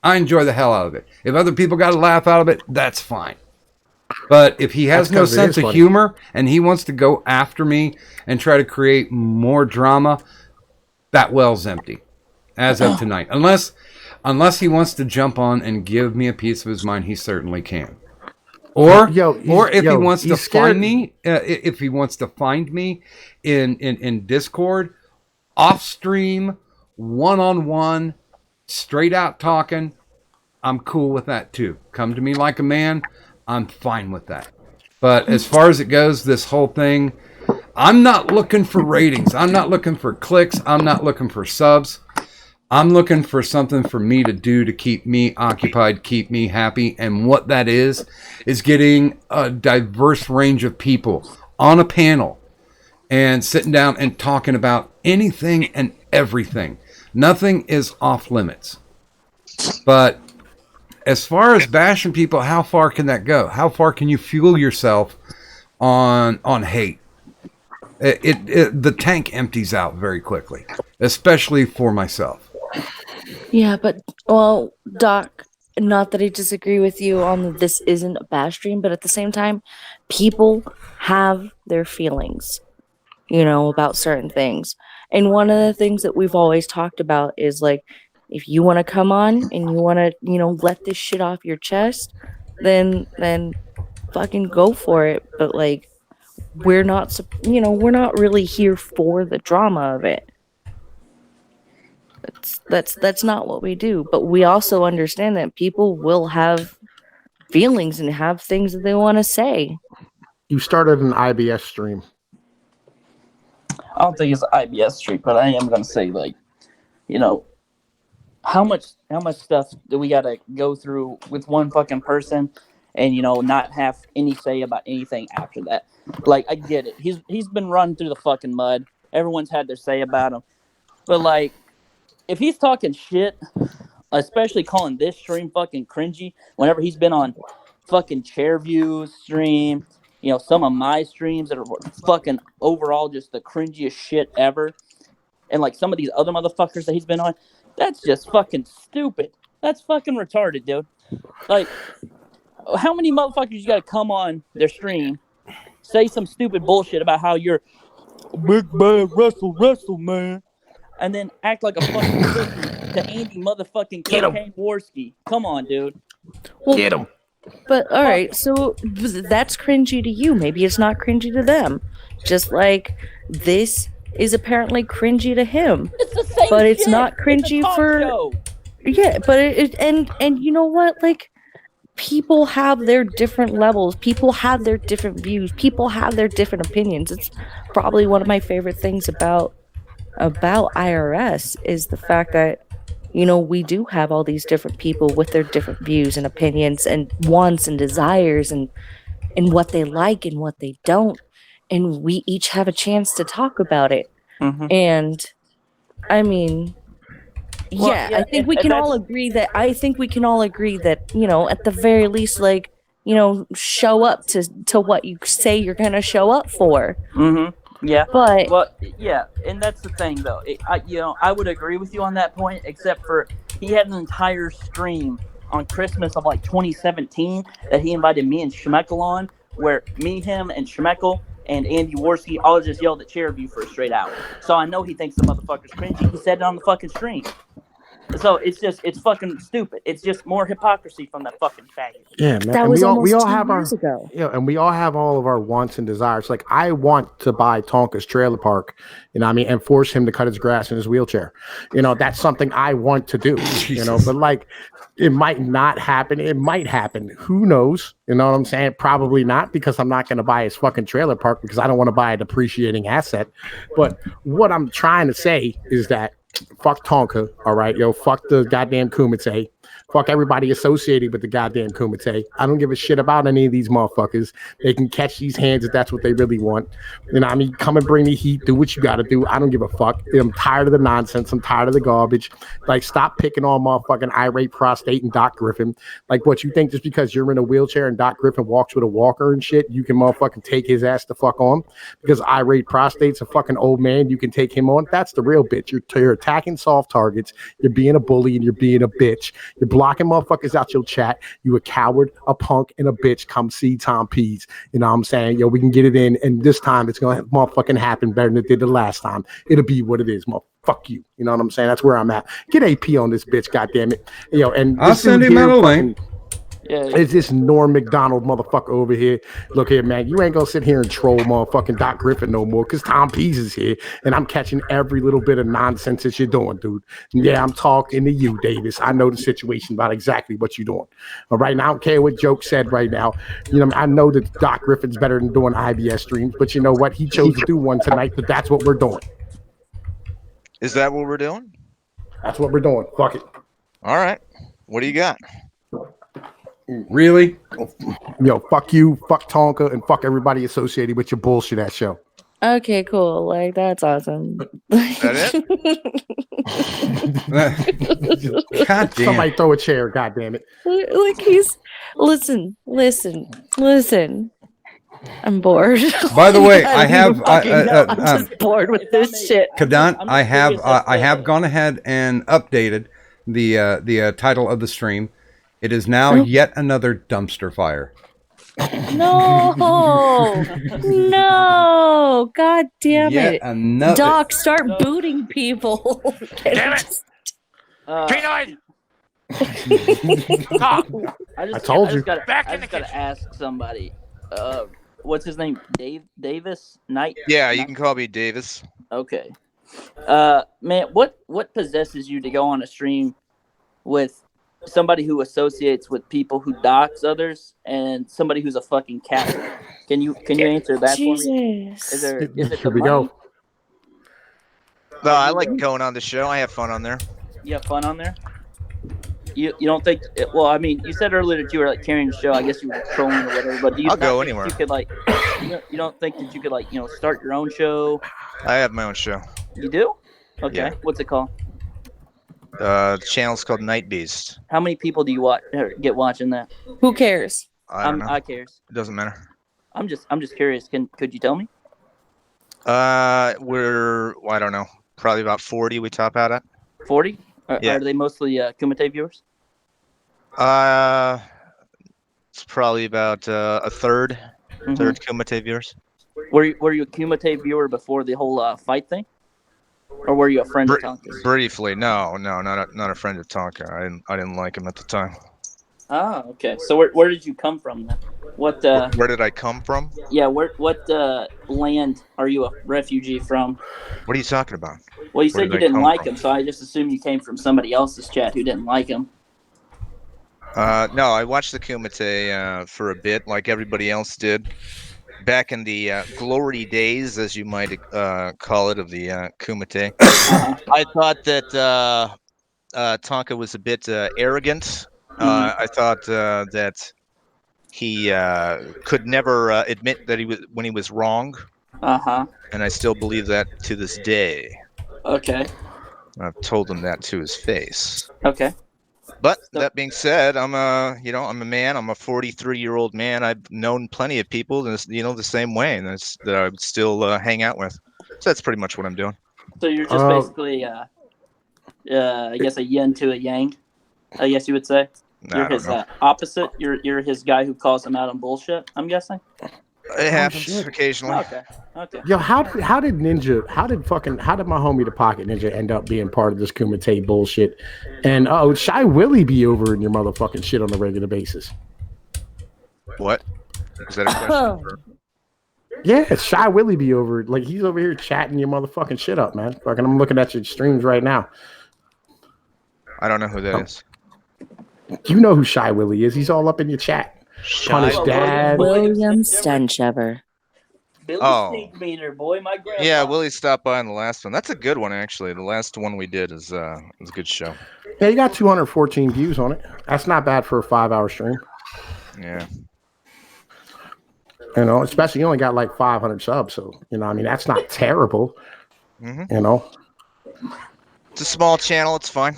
I enjoy the hell out of it. If other people got a laugh out of it, that's fine. But if he has no sense of humor and he wants to go after me and try to create more drama, that well's empty as of tonight. Unless he wants to jump on and give me a piece of his mind, he certainly can. Or if he wants to find me, if he wants to find me in Discord, off stream, one-on-one, straight out talking, I'm cool with that too. Come to me like a man, I'm fine with that. But as far as it goes, this whole thing, I'm not looking for ratings. I'm not looking for clicks. I'm not looking for subs. I'm looking for something for me to do to keep me occupied, keep me happy. And what that is getting a diverse range of people on a panel and sitting down and talking about anything and everything. Nothing is off limits. But as far as bashing people, how far can that go? How far can you fuel yourself on hate? The tank empties out very quickly, especially for myself. Yeah, but, well, Doc, not that I disagree with you on this isn't a bash stream, but at the same time, people have their feelings, about certain things. And one of the things that we've always talked about is, like, if you want to come on and you want to, let this shit off your chest, then fucking go for it. But, like, we're not really here for the drama of it. That's not what we do. But we also understand that people will have feelings and have things that they want to say. You started an IBS stream. I don't think it's an IBS stream, but I am gonna say, like, how much stuff do we gotta go through with one fucking person, and not have any say about anything after that? Like, I get it. He's been run through the fucking mud. Everyone's had their say about him, but like, if he's talking shit, especially calling this stream fucking cringy, whenever he's been on fucking Chairview's stream, some of my streams that are fucking overall just the cringiest shit ever, and like some of these other motherfuckers that he's been on, that's just fucking stupid. That's fucking retarded, dude. Like, how many motherfuckers you gotta come on their stream, say some stupid bullshit about how you're big bad wrestle man, and then act like a fucking pussy to Andy motherfucking Cocaine Warski. Come on, dude. Well, get him. But all right, so that's cringy to you. Maybe it's not cringy to them. Just like this is apparently cringy to him. It's the same but it's shit. not cringy It's a talk for show. Yeah, but and you know what? Like, people have their different levels. People have their different views. People have their different opinions. It's probably one of my favorite things about IRS is the fact that we do have all these different people with their different views and opinions and wants and desires and what they like and what they don't, and we each have a chance to talk about it. Mm-hmm. And I mean, Yeah, I think we can all agree that. I think we can all agree that at the very least, like show up to what you say you're gonna show up for. Mm-hmm. Yeah. But well, yeah, and that's the thing, though. I would agree with you on that point, except for he had an entire stream on Christmas of like 2017 that he invited me and Schmeckel on, where me, him, and Schmeckel and Andy Worski all just yelled at Chairview for a straight hour. So I know he thinks the motherfucker's cringy. He said it on the fucking stream. So it's fucking stupid. It's just more hypocrisy from that fucking faggot. Yeah, man. that And was we all almost 2 have our years ago. and we all have all of our wants and desires. Like I want to buy Tonka's trailer park, and force him to cut his grass in his wheelchair. That's something I want to do. But like it might not happen. It might happen. Who knows? You know what I'm saying? Probably not, because I'm not going to buy his fucking trailer park because I don't want to buy a depreciating asset. But what I'm trying to say is that fuck Tonka, all right, fuck the goddamn Kumite, fuck everybody associated with the goddamn Kumite. I don't give a shit about any of these motherfuckers. They can catch these hands if that's what they really want. Come and bring me heat, do what you gotta do. I don't give a fuck. I'm tired of the nonsense. I'm tired of the garbage. Like, stop picking on motherfucking irate prostate and Doc Griffin. Like, what, you think just because you're in a wheelchair and Doc Griffin walks with a walker and shit, you can motherfucking take his ass the fuck on? Because irate prostate's a fucking old man, you can take him on? That's the real bitch. You're attacking soft targets. You're being a bully and you're being a bitch. You're blocking motherfuckers out your chat. You a coward, a punk, and a bitch. Come see Tom Pease. You know what I'm saying? We can get it in, and this time it's gonna motherfucking happen better than it did the last time. It'll be what it is, fuck you. You know what I'm saying? That's where I'm at. Get AP on this bitch, goddammit. And I'll send him out a link. Yeah. It's this Norm McDonald motherfucker over here. Look here, man. You ain't gonna sit here and troll motherfucking Doc Griffin no more, because Tom Pease is here, and I'm catching every little bit of nonsense that you're doing, dude. Yeah, I'm talking to you, Davis. I know the situation about exactly what you're doing. All right, now I don't care what Joke said right now. I know that Doc Griffin's better than doing IBS streams, but you know what? He chose to do one tonight, but that's what we're doing. Is that what we're doing? That's what we're doing. Fuck it. All right. What do you got? Really? Fuck you, fuck Tonka, and fuck everybody associated with your bullshit ass show. Okay, cool. Like, that's awesome. That it? God damn. Somebody throw a chair, god damn it. Like, he's listen. I'm bored. By the way, I don't have. even fucking know. I'm just bored with this shit. Kadant, I have gone ahead and updated the title of the stream. It is now yet another dumpster fire. No, god damn Yet it. another. Doc, start booting people. Damn it! Pinoid! I told you. I just gotta ask somebody. What's his name? Davis Knight? Yeah, you can call me Davis. Okay. Man, what possesses you to go on a stream with somebody who associates with people who dox others and somebody who's a fucking cat? Can you answer that for me? Is it Here the we money? go. No, I like going on the show. I have fun on there. You have fun on there? You don't think? Well, I mean, you said earlier that you were like carrying the show. I guess you were trolling or whatever. But do you I'll not go think anywhere. You could like, you don't think that you could like, start your own show? I have my own show. You do? Okay. Yeah. What's it called? The channel's called Night Beast. How many people do you watch or get watching that? Who cares? I don't know. I cares. It doesn't matter. I'm just curious. Could you tell me? I don't know, probably about 40 we top out at. 40? Yeah. Are they mostly Kumite viewers? It's probably about a third Kumite viewers. Were you a Kumite viewer before the whole fight thing, or were you a friend of Tonka's? Briefly, no, not a friend of Tonka. I didn't like him at the time. Ah, okay. So where did you come from then? What? Where did I come from? Yeah. What land are you a refugee from? What are you talking about? Well, you Where said you did I didn't come like from? him, so I just assumed you came from somebody else's chat who didn't like him. No, I watched the Kumite for a bit, like everybody else did. Back in the glory days, as you might call it, of the Kumite. I thought that Tonka was a bit arrogant. I thought that he could never admit that he was wrong. Uh-huh. And I still believe that to this day. Okay. I've told him that to his face. Okay. But that being said, I'm a man. I'm a 43-year-old man. I've known plenty of people, the same way, and that I would still hang out with. So that's pretty much what I'm doing. So you're just basically, I guess, a yin to a yang. I guess you would say. You're his opposite. You're his guy who calls him out on bullshit. I'm guessing. It happens occasionally. Okay. Yo, how did my homie the Pocket Ninja end up being part of this Kumite bullshit? And Shy Willie be over in your motherfucking shit on a regular basis. What? Is that a question? Yeah, Shy Willie be over. Like, he's over here chatting your motherfucking shit up, man. Fucking, I'm looking at your streams right now. I don't know who that is. You know who Shy Willie is. He's all up in your chat. Punish Dad. William Stenchever. Billy Sneak Meter, boy, my grandpa. Yeah, Willie stopped by in the last one. That's a good one, actually. The last one we did is a good show. Yeah, you got 214 views on it. That's not bad for a 5-hour stream. Yeah. You know, especially you only got like 500 subs, so that's not terrible. Mm-hmm. You know, it's a small channel. It's fine.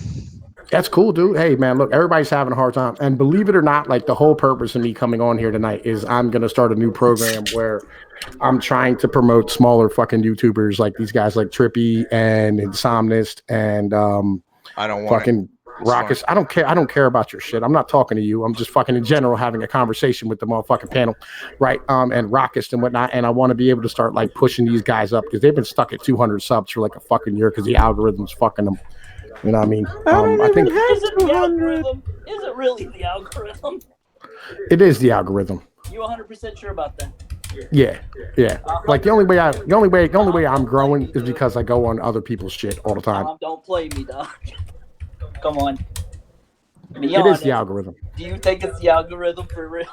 That's cool, dude. Hey, man, look, everybody's having a hard time. And believe it or not, like the whole purpose of me coming on here tonight is I'm going to start a new program where I'm trying to promote smaller fucking YouTubers like these guys like Trippy and Insomnist and I don't want fucking Raucous. I don't care. I don't care about your shit. I'm not talking to you. I'm just fucking in general having a conversation with the motherfucking panel, right? And Raucous and whatnot. And I want to be able to start like pushing these guys up because they've been stuck at 200 subs for like a fucking year because the algorithm's fucking them. You know what I mean? I think Is it the algorithm? Is it really the algorithm? it is the algorithm. You 100% sure about that? Yeah. Like the only way I'm growing is because I go on other people's shit all the time. Don't play me, dog. Come on. Be It honest. is the algorithm. Do you think it's the algorithm for real?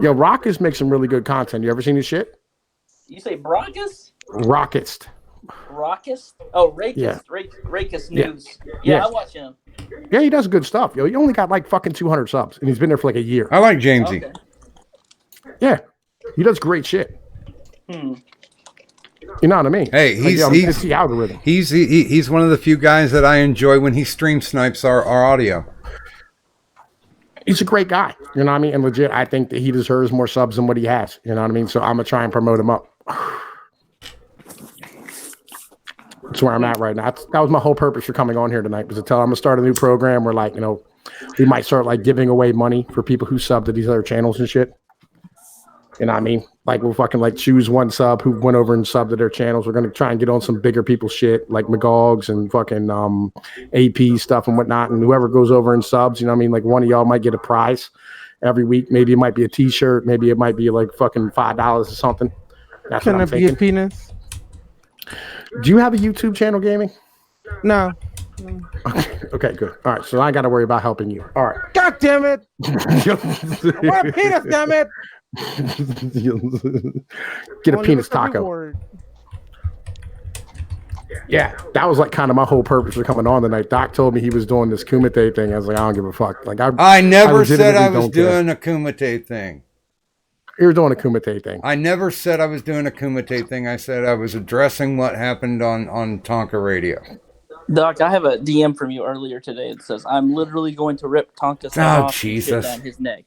Yo, Raucous makes some really good content. You ever seen his shit? You say Brockus? Raucous. Raucous? Oh, Rakis. Yeah. Rakis Yeah. News. Yeah, Yeah. I watch him. Yeah, he does good stuff. Yo, he only got like fucking 200 subs, and he's been there for like a year. I like Jamesy. Okay. Yeah, he does great shit. Hmm. You know what I mean? Hey, it's the algorithm. He's one of the few guys that I enjoy when he stream snipes our audio. He's a great guy. You know what I mean? And legit, I think that he deserves more subs than what he has. You know what I mean? So I'm gonna try and promote him up. That's where I'm at right now. That was my whole purpose for coming on here tonight, was to tell I'm gonna start a new program where like, we might start like giving away money for people who sub to these other channels and shit. You know what I mean? Like we'll fucking like choose one sub who went over and subbed to their channels. We're gonna try and get on some bigger people's shit like McGogs and fucking AP stuff and whatnot. And whoever goes over and subs, you know what I mean? Like one of y'all might get a prize every week. Maybe it might be a t-shirt, maybe it might be like fucking $5 or something. That's Can what I'm it be a thinking. penis? Do you have a YouTube channel, Gaming? No. Okay, good. All right, so I got to worry about helping you. All right. God damn it! I want a penis, damn it! Get a Only penis with the taco. reward. Yeah, that was like kind of my whole purpose for coming on tonight. Doc told me he was doing this Kumite thing. I was like, I don't give a fuck. Like I never said I legitimately was don't care. doing a Kumite thing. You were doing a Kumite thing. I never said I was doing a Kumite thing. I said I was addressing what happened on Tonka Radio. Doc, I have a DM from you earlier today that says, I'm literally going to rip Tonka's head off and shit Jesus. down his neck.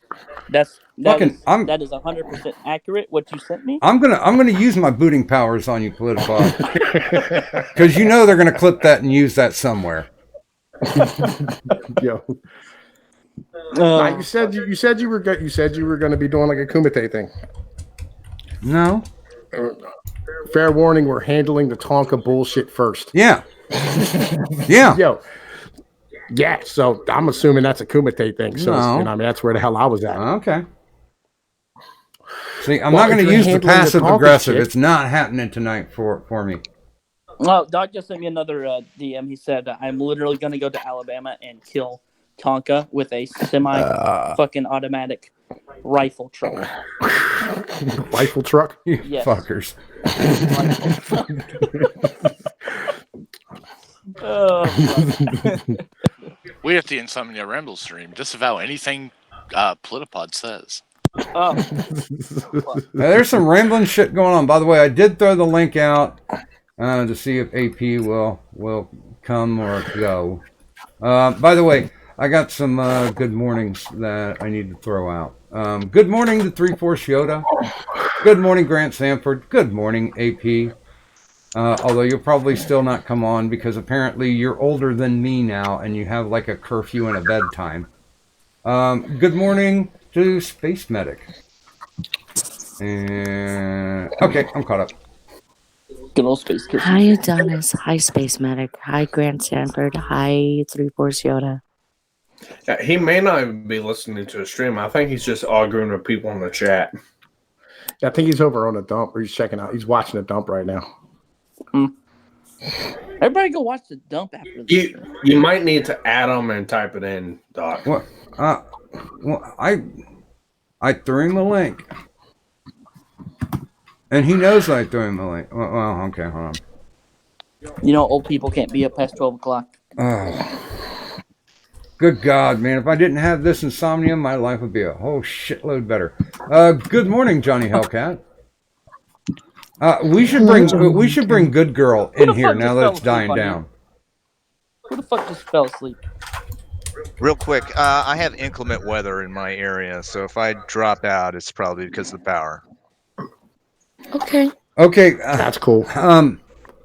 That is 100% accurate, what you sent me? I'm gonna use my booting powers on you, Politipod, because you know they're gonna clip that and use that somewhere. Yo. Nah, you said you were going to be doing like a Kumite thing. No. Fair warning, we're handling the Tonka bullshit first. Yeah. Yeah. Yo. Yeah, so I'm assuming that's a Kumite thing. So No. that's where the hell I was at. Okay. See, I'm not going to use the passive aggressive. It's not happening tonight for me. Well, Doc just sent me another DM. He said, I'm literally going to go to Alabama and kill Tonka with a fucking automatic rifle truck. Rifle truck? Yes. Fuckers. We at the Insomnia Ramble stream disavow anything Politipod says. Oh. Now, there's some rambling shit going on. By the way, I did throw the link out to see if AP will will come or go. By the way, I got some good mornings that I need to throw out. Good morning to 3-4 Yoda. Good morning, Grant Sanford. Good morning, AP. Although you'll probably still not come on because apparently you're older than me now and you have like a curfew and a bedtime. Good morning to Space Medic. And okay, I'm caught up. Good old Space Kid. Hi, Adonis. Hi, Space Medic. Hi, Grant Sanford. Hi, 3-4 Yoda. Yeah, he may not even be listening to a stream. I think he's just arguing with people in the chat. Yeah, I think he's over on the dump, or he's checking out. He's watching the dump right now. Everybody go watch the dump after this. You might need to add him and type it in, Doc. What? Well, I threw him the link, and he knows I threw him the link. Well, okay, hold on. You know, old people can't be up past 12 o'clock. Oh, good God, man! If I didn't have this insomnia, my life would be a whole shitload better. Good morning, Johnny Hellcat. We should bring Good Girl in here now that it's dying down. Who the fuck just fell asleep? Real quick, I have inclement weather in my area, so if I drop out, it's probably because of the power. Okay. Okay, that's cool.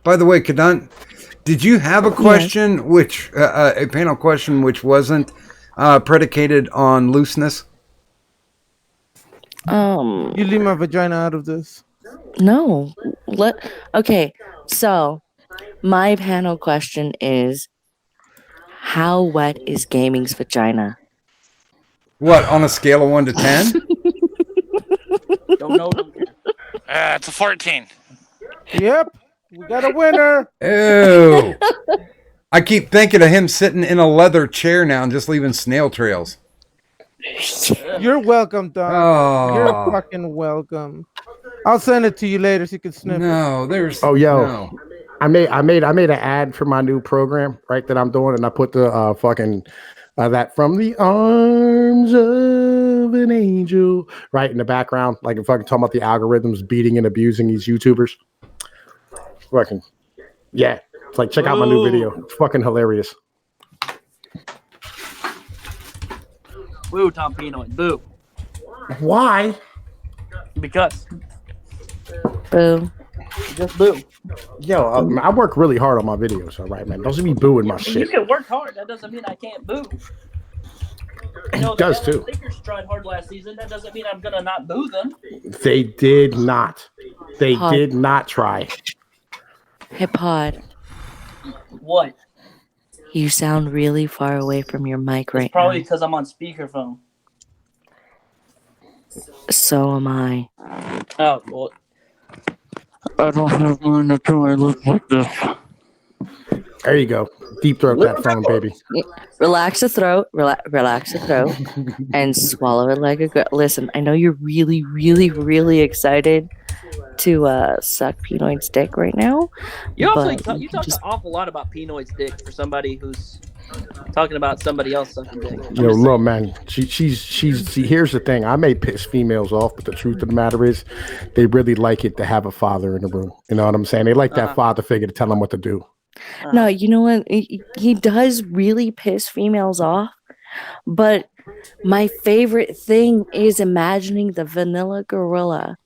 By the way, Kadan, did you have a question, which a panel question, which wasn't predicated on looseness? You leave my vagina out of this. No. Okay, so my panel question is, how wet is gaming's vagina? What, on a scale of 1 to 10? Don't know. It's a 14. Yep, we got a winner. Ew. I keep thinking of him sitting in a leather chair now and just leaving snail trails. You're welcome, Doc. Oh. You're fucking welcome. I'll send it to you later so you can sniff No, it. there's no. I made an ad for my new program, right, that I'm doing, and I put the fucking that from the arms of an angel right in the background, like I'm fucking talking about the algorithms beating and abusing these YouTubers. Fucking yeah, it's like check out my new video. It's fucking hilarious. Boo, Tom Pinoy. Boo. Why? Because. Boo. Just boo. Yo, I work really hard on my videos, all right, man. Don't be booing my You shit. can work hard. That doesn't mean I can't boo. You know, It does the too. Lakers tried hard last season. That doesn't mean I'm gonna not boo them. They did not. They Pod. did not try. Hey, Pod. What? You sound really far away from your mic right Probably because I'm on speakerphone. now. So am I. Oh, well. I don't have mine until I look like this. There you go. Deep throat that phone, baby. Relax the throat. Relax the throat. And swallow it like a girl. Listen, I know you're really, really, really excited to suck Pinoid's dick right now. You also but you talk an awful lot about Pinoid's dick for somebody who's talking about somebody else sucking dick. Yo, look, man. She's. See, here's the thing. I may piss females off, but the truth of the matter is, they really like it to have a father in the room. You know what I'm saying? They like that father figure to tell them what to do. No, you know what? He does really piss females off. But my favorite thing is imagining the vanilla gorilla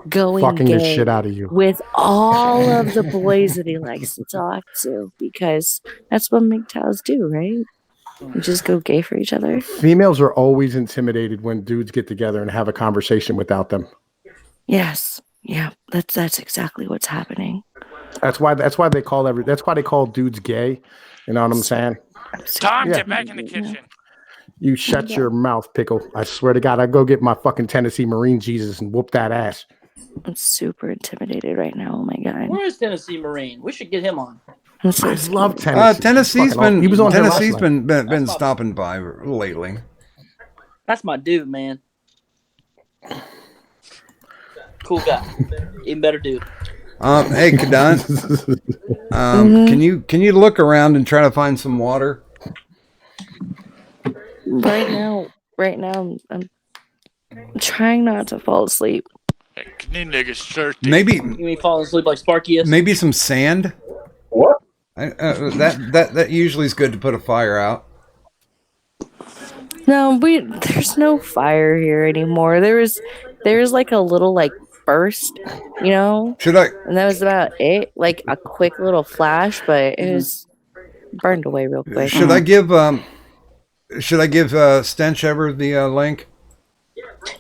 going Fucking the gay shit out of you. with all of the boys that he likes to talk to, because that's what MGTOWs do, right? You just go gay for each other. Females are always intimidated when dudes get together and have a conversation without them. Yes, yeah, that's exactly what's happening. That's why they call dudes gay. You know what I'm saying? Tom, Yeah. get back in the kitchen. You shut your mouth, pickle. I swear to God, I go get my fucking Tennessee Marine Jesus and whoop that ass. I'm super intimidated right now. Oh my God. Where is Tennessee Marine? We should get him on. I'm so I love Tennessee. Tennessee's Fucking been he was on here last Tennessee's night. been stopping by lately. That's my dude, man. Cool guy. Even better dude. Hey, Kadan, can you look around and try to find some water? Right now, I'm trying not to fall asleep. Hey, can you niggas shirt? Maybe You mean falling asleep like Sparky is? maybe some sand. What? That usually is good to put a fire out. No, there's no fire here anymore. There's like a little like burst, you know? Should I? And that was about it. Like a quick little flash, but it was burned away real quick. Should I give Stench ever the link?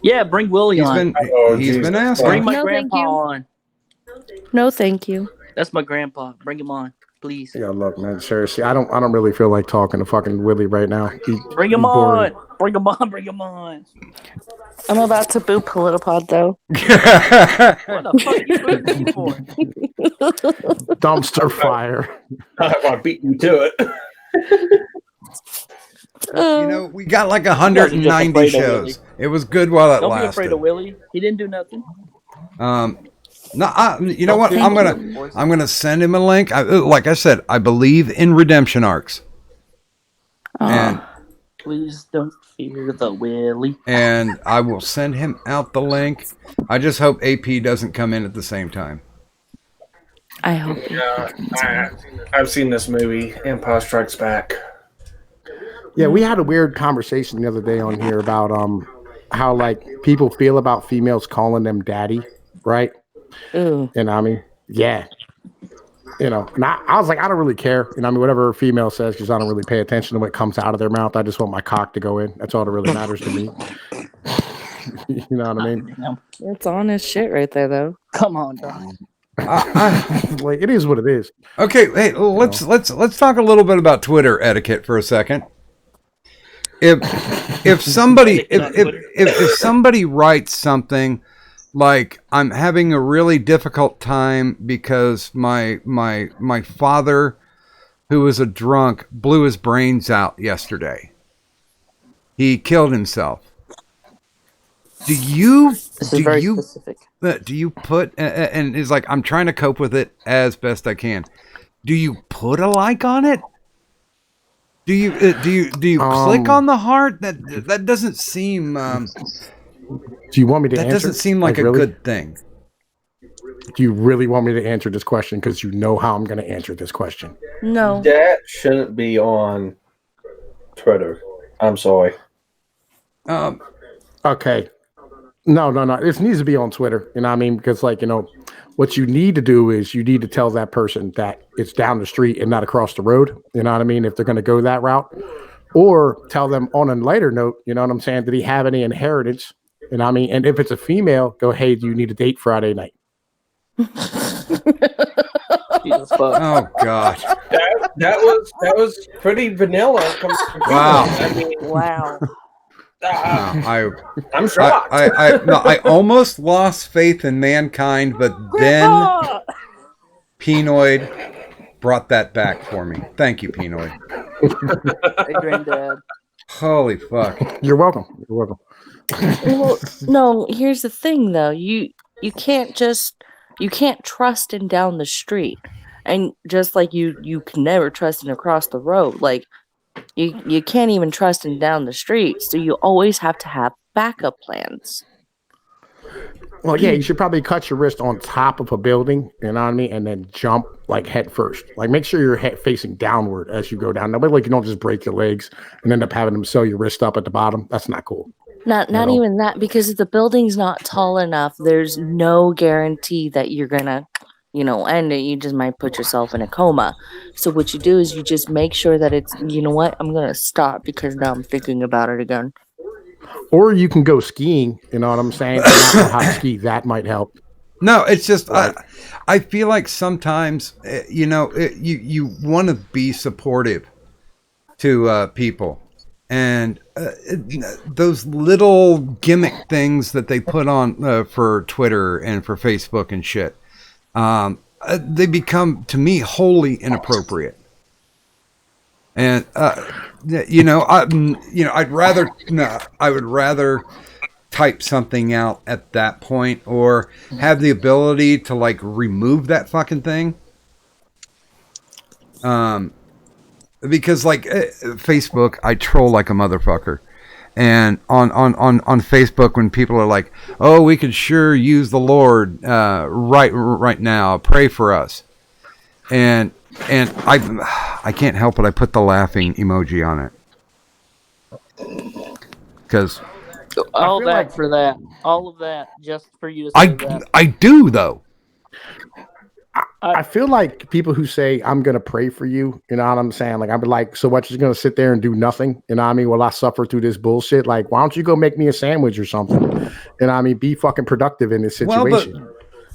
Yeah, bring Willie on. He's been asking. Bring my No, thank grandpa you. on. No, thank you. That's my grandpa. Bring him on, please. Yeah, look, man. Seriously, I don't really feel like talking to fucking Willie right now. Bring him on. Bring him on. Bring him on. I'm about to boo Politipod though. What the fuck you booting me for? Dumpster fire. I beat you to it. You know, we got like 190 shows. It was good while it Don't lasted. be afraid of Willie. He didn't do nothing. No, you know what? I'm gonna send him a link. Like I said, I believe in redemption arcs. And please don't fear the Willie. And I will send him out the link. I just hope AP doesn't come in at the same time. I hope. Yeah, I've seen this movie, Empire Strikes Back. Yeah, we had a weird conversation the other day on here about how like people feel about females calling them daddy, right? Ooh. And I mean, yeah. You know, and I was like, I don't really care. You know, I mean, whatever a female says, because I don't really pay attention to what comes out of their mouth. I just want my cock to go in. That's all that really matters to me. You know what I mean? It's honest shit right there, though. Come on, dog. Like, it is what it is. Okay, hey, let's talk a little bit about Twitter etiquette for a second. If somebody if somebody writes something like, I'm having a really difficult time because my father, who was a drunk, blew his brains out yesterday. He killed himself. Do you put and it's like, I'm trying to cope with it as best I can. Do you put a like on it? Do you click on the heart? That doesn't seem. Do you want me to answer? That doesn't seem like a good thing. Do you really want me to answer this question? Because you know how I'm going to answer this question. No. That shouldn't be on Twitter. I'm sorry. Okay. No. It needs to be on Twitter. You know what I mean? Because, like, you know, what you need to do is you need to tell that person that it's down the street and not across the road. You know what I mean? If they're going to go that route. Or tell them on a lighter note, you know what I'm saying? Did he have any inheritance? You know what I mean? And if it's a female, go, hey, do you need a date Friday night? Oh, God. That was pretty vanilla. Wow. I mean, wow. I'm shocked. I almost lost faith in mankind, but then Pinoid brought that back for me. Thank you, Pinoid. Hey, granddad. Holy fuck. You're welcome. You're welcome. Well, no, here's the thing though. You can't trust him down the street. And just like you can never trust him across the road. Like you can't even trust him down the street. So you always have to have backup plans. Well, yeah, you should probably cut your wrist on top of a building, you know what I mean, and then jump like head first. Like, make sure your head facing downward as you go down. Nobody, like, you don't just break your legs and end up having them sew your wrist up at the bottom. That's not cool. Not even that, because if the building's not tall enough, there's no guarantee that you're gonna, end it. You just might put yourself in a coma. So what you do is you just make sure that it's, you know what, I'm gonna stop because now I'm thinking about it again. Or you can go skiing, you know what I'm saying? If you don't know how to ski, that might help. No, it's just I feel like sometimes you want to be supportive to people, and those little gimmick things that they put on for Twitter and for Facebook and shit, they become, to me, wholly inappropriate. And I would rather type something out at that point, or have the ability to like remove that fucking thing. Because like Facebook, I troll like a motherfucker. And on Facebook, when people are like, "Oh, we could sure use the Lord right now. Pray for us." And And I can't help it. I put the laughing emoji on it because All feel that like- for that. All of that just for you to say that. I do though. I feel like people who say I'm gonna pray for you, you know what I'm saying? Like I'm like, so what, you're gonna sit there and do nothing, you know what I mean? While I suffer through this bullshit. Like, why don't you go make me a sandwich or something? You know what I mean? Be fucking productive in this Well, but- situation.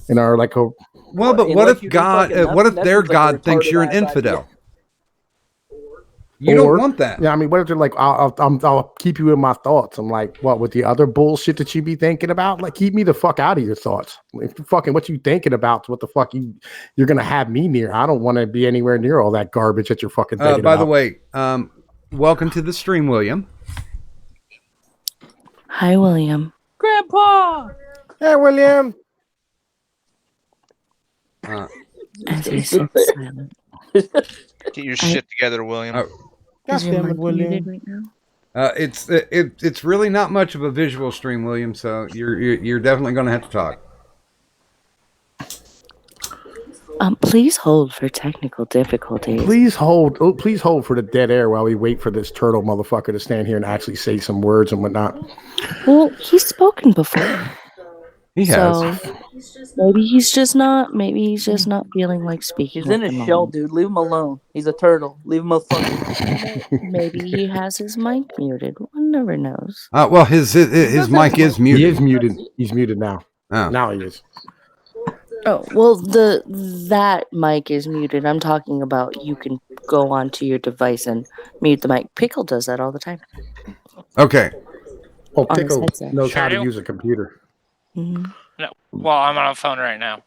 You know, or like Well, but what if God? What if their God thinks you're an infidel? You don't want that. Yeah, I mean, what if they're like, I'll keep you in my thoughts. I'm like, what, with the other bullshit that you be thinking about? Like, keep me the fuck out of your thoughts. If fucking what you thinking about, what the fuck you're gonna have me near. I don't want to be anywhere near all that garbage that you're fucking thinking By about. the way, welcome to the stream, William. Hi, William. Grandpa. Hey, William. As he sits silent. Get your shit together, William. God Is your damn it, mic muted William. right now? It's really not much of a visual stream, William. So you're definitely going to have to talk. Please hold for technical difficulties. Please hold for the dead air while we wait for this turtle motherfucker to stand here and actually say some words and whatnot. Well, he's spoken before. He has. So maybe he's just not feeling like speaking. He's in at his the shell, moment. dude. Leave him alone. He's a turtle. Leave him alone. Maybe he has his mic muted. One never knows. Well, his mic is muted. He is muted. He's muted now. Oh. Now he is. Oh well, that mic is muted. I'm talking about you can go onto your device and mute the mic. Pickle does that all the time. Okay. Oh, On his Pickle headset. knows how to Sure do. use a computer. Mhm. No. Well, I'm on a phone right now.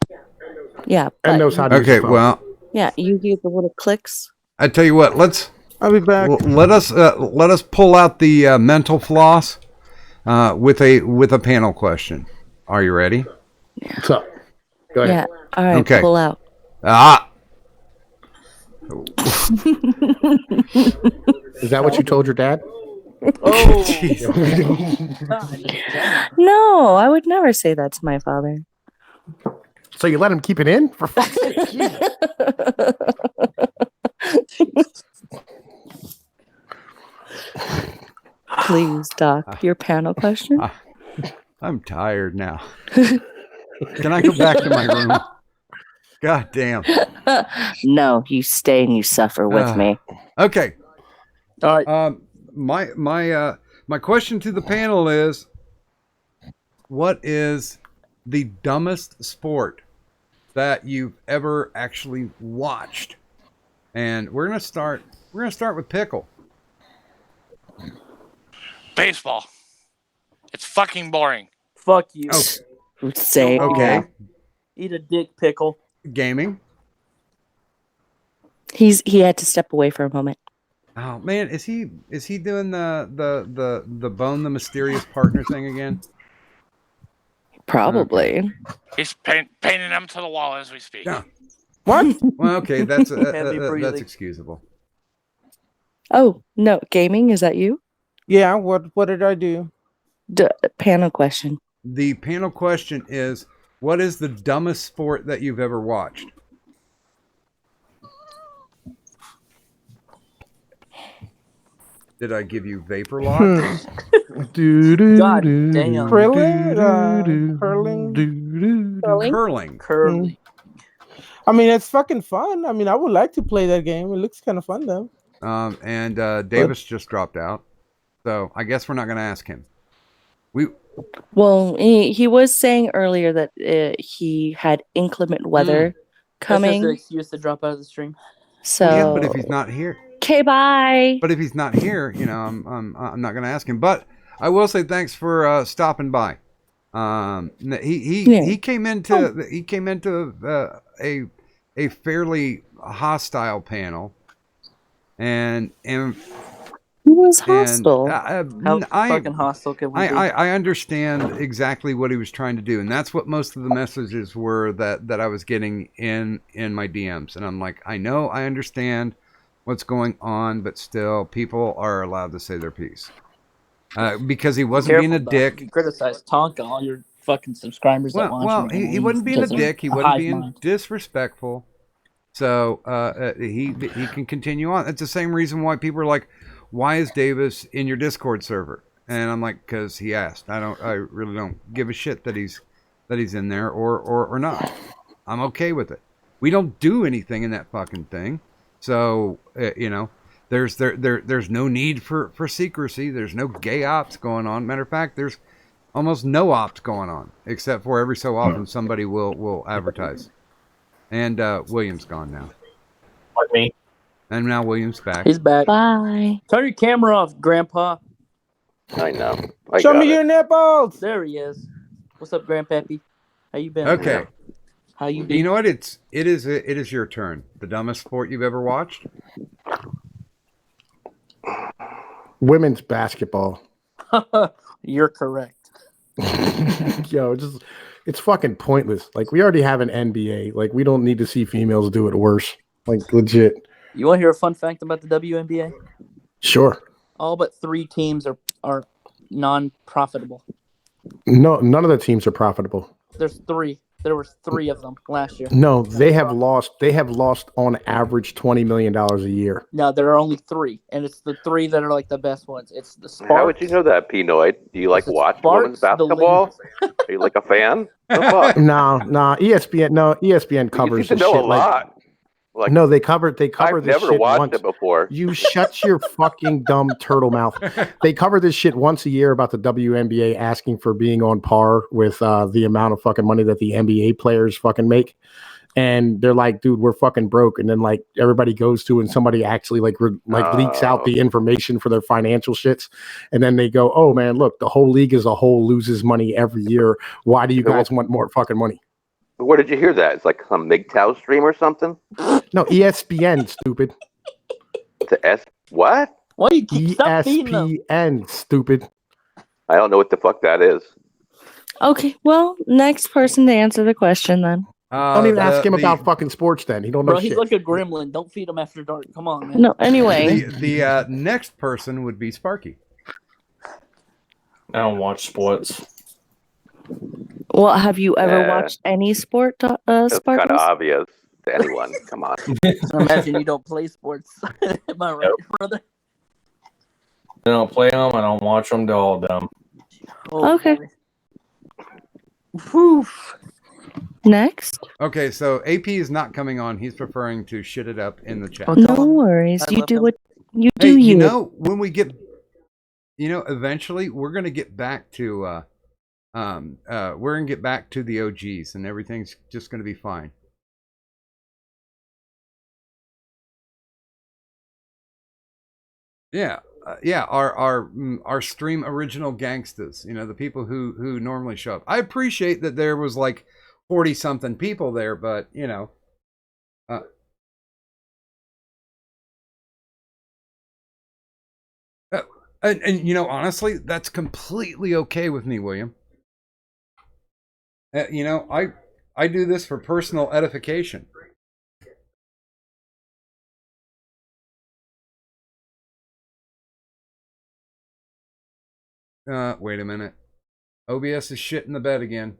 Yeah, And but knows how to use Okay. a phone. Well, yeah, you hear the little clicks. I tell you what. I'll be back. Let us pull out the mental floss with a panel question. Are you ready? What's up? Go ahead. Yeah. All right. Okay. Pull out. Is that what you told your dad? Oh, No, I would never say that to my father. So you let him keep it in? For fuck's sake. Please, Doc. Your panel question? I'm tired now. Can I go back to my room? God damn. No, you stay and you suffer with me. Okay. all right. My question to the panel is, what is the dumbest sport that you've ever actually watched? And we're gonna start with Pickle. Baseball. It's fucking boring. Fuck you. Say Okay. Eat a dick, Pickle. Gaming. he had to step away for a moment. Oh man, is he doing the Bone the Mysterious Partner thing again? Probably. He's painting them to the wall as we speak. Yeah. What? Well, okay, that's Heavy that's breathing. excusable. Oh no, gaming, is that you? Yeah. What did I do? Panel question. The panel question is, what is the dumbest sport that you've ever watched? Did I give you vapor lock? God damn. Curling? Curling? Curly. I mean, it's fucking fun. I mean, I would like to play that game. It looks kind of fun, though. And Davis just dropped out, so I guess we're not going to ask him. Well, he was saying earlier that he had inclement weather That's just coming. an excuse to drop out of the stream. So Yeah, but if he's not here, okay, bye. But if he's not here, you know, I'm not going to ask him. But I will say thanks for stopping by. He came into a fairly hostile panel, and He was hostile. How fucking hostile can we be? I understand exactly what he was trying to do, and that's what most of the messages were that I was getting in my DMs. And I'm like, I know, I understand what's going on, but still, people are allowed to say their piece. Because he wasn't being a dick. You criticize Tonka, all your fucking subscribers that watch. Well, he wasn't being a dick. He wasn't being disrespectful. So he can continue on. It's the same reason why people are like, "Why is Davis in your Discord server?" And I'm like, "Because he asked. I really don't give a shit that he's in there or not. I'm okay with it. We don't do anything in that fucking thing, so there's no need for secrecy. There's no gay ops going on. Matter of fact, there's almost no ops going on, except for every so often somebody will advertise. And William's gone now. Like me. And now William's back. He's back. Bye. Turn your camera off, Grandpa. I know. Show me your nipples. There he is. What's up, Grandpappy? How you been? Okay. How you been? You know what? It is your turn. The dumbest sport you've ever watched? Women's basketball. You're correct. Yo, it's fucking pointless. Like, we already have an NBA. Like, we don't need to see females do it worse. Like, legit. You want to hear a fun fact about the WNBA? Sure. All but 3 teams are non-profitable. No, none of the teams are profitable. There's 3. There were 3 of them last year. No, they have lost. They have lost on average $20 million a year. No, there are only 3, and it's the 3 that are like the best ones. It's the Sparks. How would you know that, Pinoid? Do you like watch women's basketball? Are you like a fan? The fuck? No, ESPN. No, ESPN covers You the seem to know shit. a lot. Like, No, they cover I've this never shit watched once. it before. You shut your fucking dumb turtle mouth. They cover this shit once a year about the WNBA asking for being on par with the amount of fucking money that the NBA players fucking make. And they're like, dude, we're fucking broke. And then like everybody goes to and somebody actually leaks out the information for their financial shits. And then they go, oh man, look, the whole league as a whole loses money every year. Why do you guys want more fucking money? Where did you hear that? It's like some MGTOW stream or something? No, ESPN, stupid. What? Why do you keep stop feeding them? ESPN, stupid. I don't know what the fuck that is. Okay, well, next person to answer the question then. Don't even ask him about fucking sports then. He don't know Bro, he's shit. like a gremlin. Don't feed him after dark. Come on, man. No, anyway. The next person would be Sparky. I don't watch sports. Well, have you ever Yeah. watched any sport, It's kind Sparkles? of obvious to anyone. Come on. Imagine you don't play sports. Am I right, brother? I don't play them. I don't watch them. They're all dumb. Oh, Okay. boy. Next. Okay, so AP is not coming on. He's preferring to shit it up in the chat. No worries. You do what you Hey, do. you know, when we get, eventually we're gonna get back to, we're gonna get back to the OGs, and everything's just gonna be fine. Yeah, our stream original gangstas. The people who normally show up. I appreciate that there was like 40 something people there, but and honestly, that's completely okay with me, William. I do this for personal edification. Wait a minute. OBS is shit in the bed again.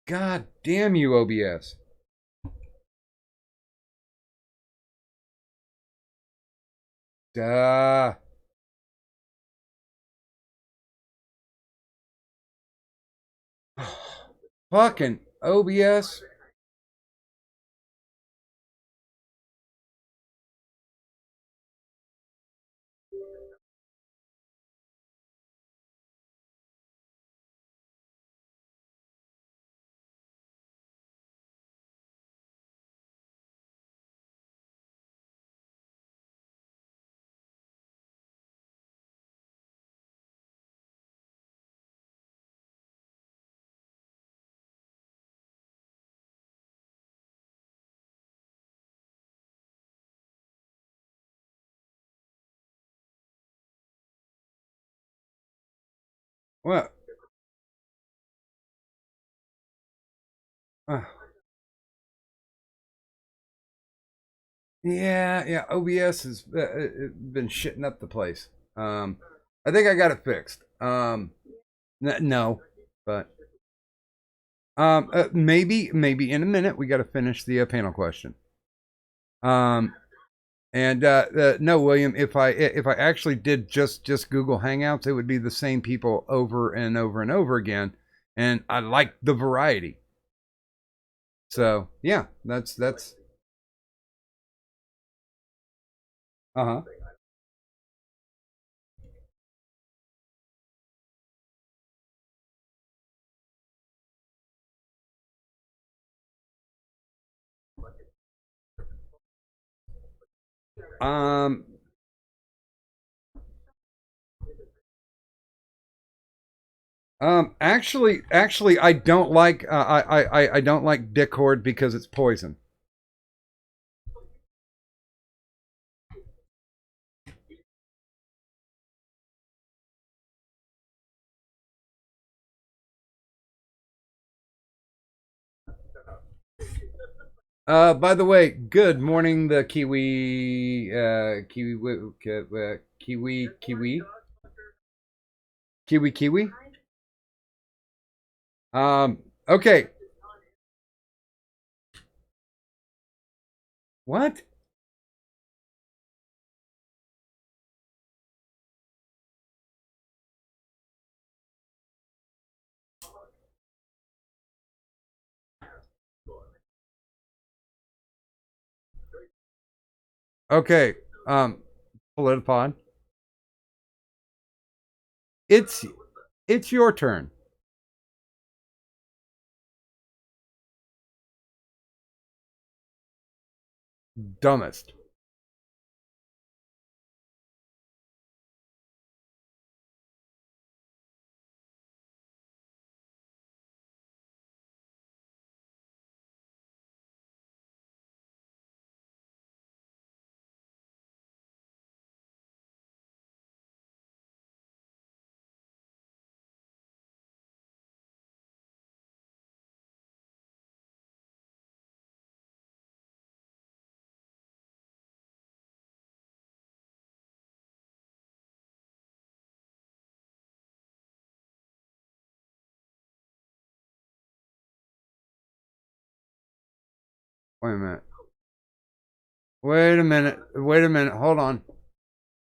God damn you, OBS. Fucking OBS. What? Yeah. OBS has been shitting up the place. I think I got it fixed. No, but Maybe in a minute. We got to finish the panel question. No, William. If I actually did just Google Hangouts, it would be the same people over and over and over again, and I like the variety. So yeah, that's. Uh-huh. Actually, I don't like I don't like Dickord because it's poison. By the way, good morning, the Kiwi, Kiwi. Okay. What? Okay. Politipod. It's your turn. Dumbest. Wait a minute. Wait a minute. Hold on.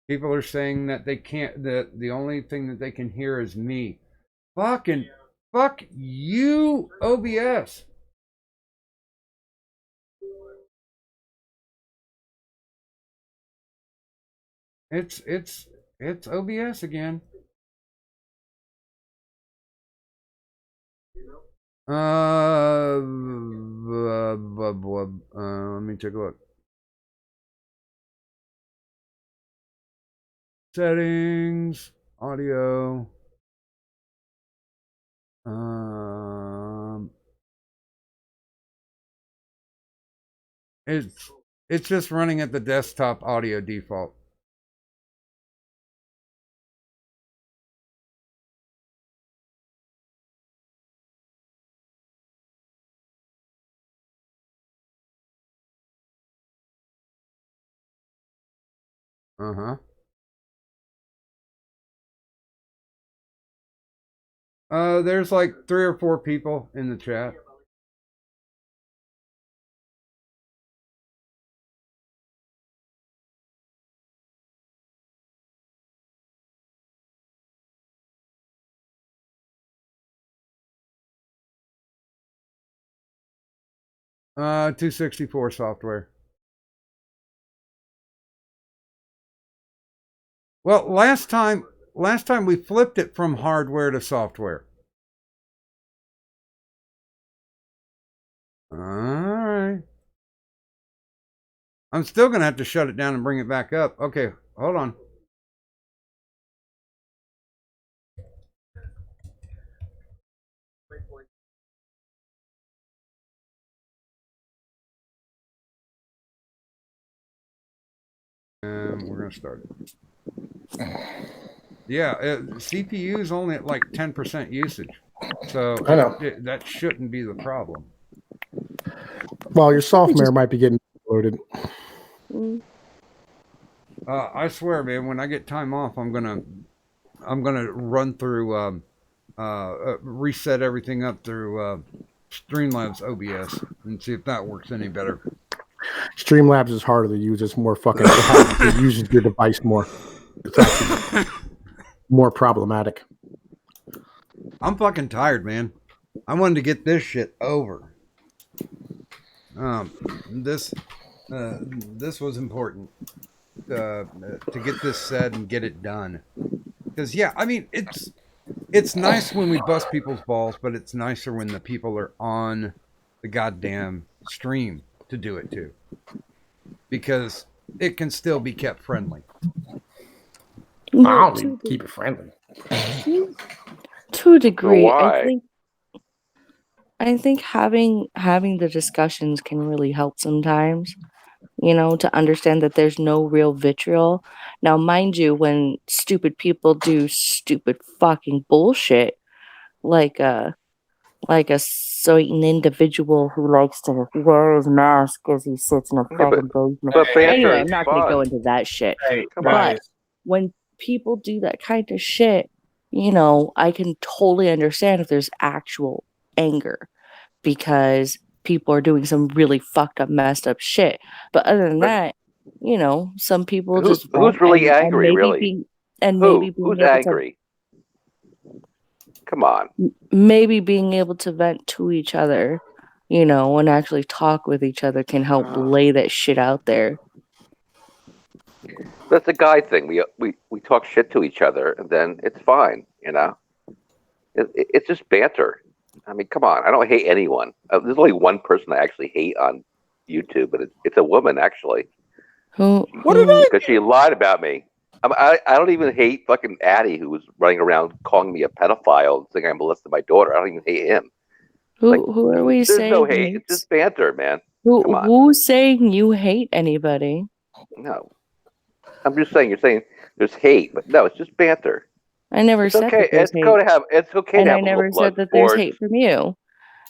People are saying that they can't. The only thing that they can hear is me. Fuck you, OBS. It's OBS again. Let me take a look. Settings, audio. It's just running at the desktop audio default. Uh-huh. There's like 3 or 4 people in the chat. Uh, 264 software. Well, last time we flipped it from hardware to software. All right. I'm still going to have to shut it down and bring it back up. Okay, hold on. And we're going to start it. Yeah, CPU is only at like 10% usage. So I know. That shouldn't be the problem. Well, your software might be getting loaded. I swear, man, when I get time off, I'm gonna run through reset everything up through Streamlabs OBS and see if that works any better. Streamlabs is harder to use. It's more fucking. It uses your device more. It's actually more problematic. I'm fucking tired, man. I wanted to get this shit over. This was important to get this said and get it done. Because yeah, I mean it's nice when we bust people's balls, but it's nicer when the people are on the goddamn stream to do it too. Because it can still be kept friendly. I'll keep it friendly. To a degree, why? I think having the discussions can really help sometimes. You know, to understand that there's no real vitriol. Now, mind you, when stupid people do stupid fucking bullshit, like a certain individual who likes to wear his mask as he sits in a Yeah, fucking basement. but banter Anyway, is I'm not going to go fun. into that shit. Hey, Come But on. when people do that kind of shit, you know, I can totally understand if there's actual anger because people are doing some really fucked up, messed up shit. But other than that, you know, some people just Who's really angry, maybe really? being maybe being Who's able angry? Come on. maybe being able to vent to each other, you know, and actually talk with each other can help lay that shit out there. That's a guy thing. We talk shit to each other, and then it's fine. You know, it's just banter. I mean, come on. I don't hate anyone. There's only one person I actually hate on YouTube, but it's a woman actually. Who? Because she lied about me. I don't even hate fucking Addie, who was running around calling me a pedophile and saying I molested my daughter. I don't even hate him. Who are we There's saying? no hate. It's just banter, man. Come on. Who's saying you hate anybody? No. I'm just saying. You're saying there's hate, but no, it's just banter. I never It's said okay. that there's It's hate. okay to have. It's okay And to I have a never little blood said that there's sport. hate from you.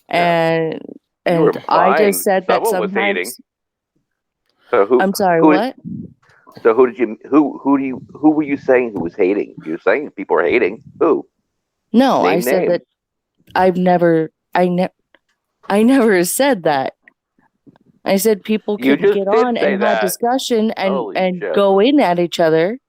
And You were I lying. just said that Someone was hating. sometimes. So who? I'm sorry, who, what? So who did you? Who were you saying who was hating? You were saying people are hating. Who? No, I Name said names. that I never said that. I said people You could just get did on say and have that. discussion Holy and shit. go in at each other,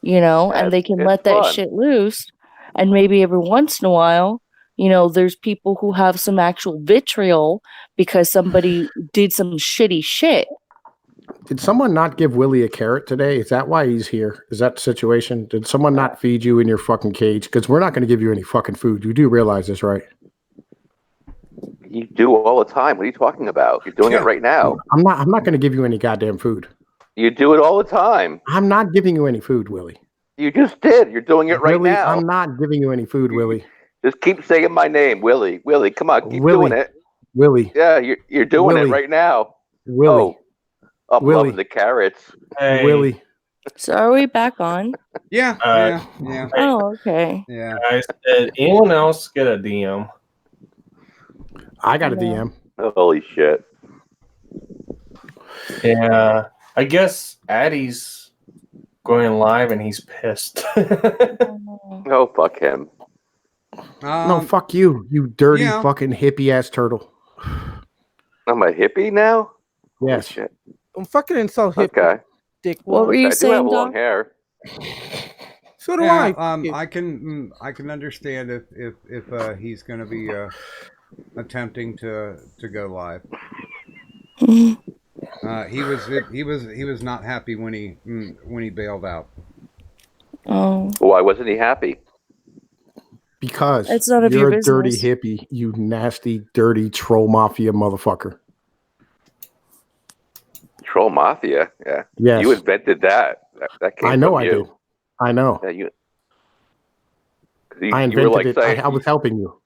you know, Yeah, and they can it's let that fun. shit loose. And maybe every once in a while, you know, there's people who have some actual vitriol because somebody did some shitty shit. Did someone not give Willie a carrot today? Is that why he's here? Is that the situation? Did someone not feed you in your fucking cage? Because we're not going to give you any fucking food. You do realize this, right? You do all the time. What are you talking about? You're doing it right now. I'm not going to give you any goddamn food. You do it all the time. I'm not giving you any food, Willie. You just did. You're doing it right Willie, now. I'm not giving you any food, Willie. Just keep saying my name, Willie. Willie, come on, keep Willie. doing it. Willie. Yeah, you're doing Willie. it right now. Willie. Oh, I'm Willie. loving the carrots. Hey. Willie. So are we back on? Yeah. Hey, Oh, okay. Yeah. guys, did anyone else get a DM? I got a DM. Holy shit. Yeah, I guess Addie's going live and he's pissed. Oh, fuck him. No, fuck you, you dirty yeah. fucking hippie ass turtle. I'm a hippie now? Yes. Holy shit. I'm fucking insult hip Okay. dick. What were you I do saying, have long Doc? hair. So do Yeah, I. I can understand if he's going to be attempting to go live. He was not happy when he bailed out. Oh. Why wasn't he happy? Because It's none of you're your a dirty business. hippie, you nasty, dirty troll mafia motherfucker. Troll Mafia? Yeah. Yes. You invented that. That came I know from I you. did. I know. Yeah, I you were invented like it. saying, I was helping you.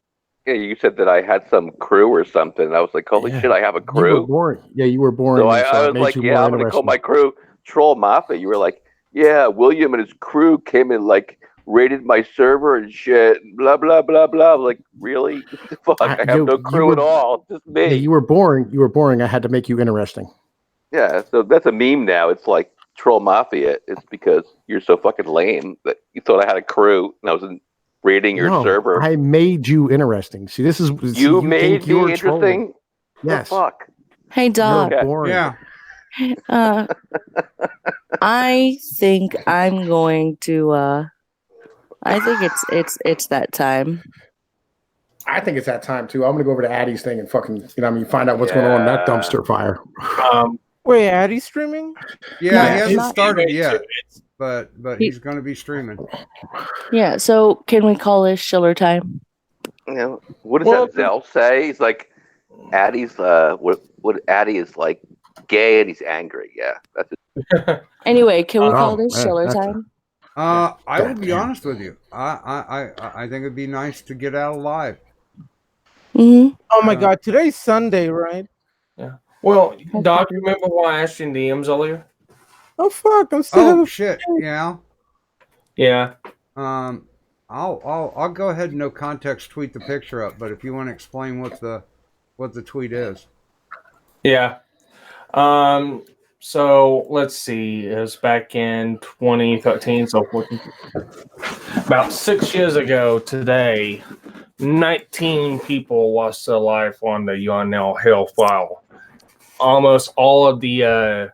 yeah, you said that I had some crew or something. And I was like, holy Yeah. shit, I have a You were crew? boring. Yeah, you were boring. So and I it was made like, you yeah, more I'm going to call interesting. my crew Troll Mafia. You were like, yeah, William and his crew came and like raided my server and shit. Blah, blah, blah, blah. I'm like, really? Fuck, I have no crew at all. Just me. Yeah, you were boring. You were boring. I had to make you interesting. Yeah, so that's a meme now. It's like Troll Mafia. It's because you're so fucking lame that you thought I had a crew and I was raiding your No, server. I made you interesting. See, this is You you made think you're me interesting. trolling. Yes. The fuck. Hey, You're Doc. boring. Yeah. I think I'm going to. I think it's that time. I think it's that time too. I'm gonna go over to Addie's thing and fucking, find out what's going on in that dumpster fire. Wait, Addie's streaming? Yeah, No, he hasn't not- started yet, but He- he's going to be streaming. Yeah. So can we call this Schiller time? You know, what does that Zell say? He's like, Addie's what Addie is like gay and he's angry. Yeah, that's it. Anyway, can we call Oh, this man, Schiller that's a- time? I will be honest with you. I think it'd be nice to get out alive. Mm-hmm. Oh my God, today's Sunday, right? Yeah. Well, Doc, remember why I asked you in DMs earlier? Oh fuck, I'm still. Oh shit! Yeah. Yeah. I'll go ahead and no context tweet the picture up. But if you want to explain what the tweet is. Yeah. So let's see. It was back in 2013, so 14. About 6 years ago today, 19 people lost their life on the Yarnell Hill file. Almost all of the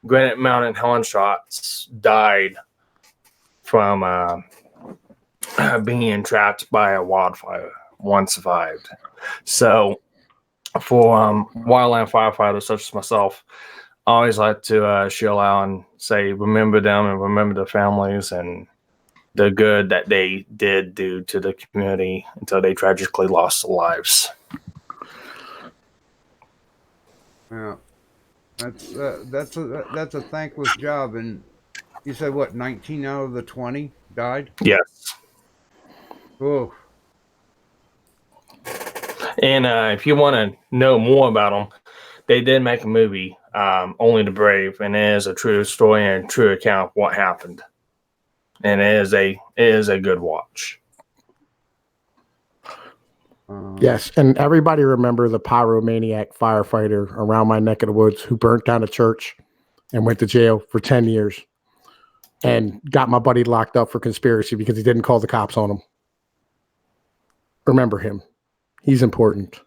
Granite Mountain Hellenshots died from being trapped by a wildfire. One survived. So for wildland firefighters such as myself, I always like to chill out and say, remember them and remember their families and the good that they did do to the community until they tragically lost their lives. Yeah, that's a thankless job. And you said what? 19 out of the 20 died. Yes. Oh. And if you want to know more about them, they did make a movie, Only the Brave, and it is a true story and a true account of what happened. And it is a good watch. Yes, and everybody remember the pyromaniac firefighter around my neck of the woods who burnt down a church and went to jail for 10 years and got my buddy locked up for conspiracy because he didn't call the cops on him. Remember him. He's important.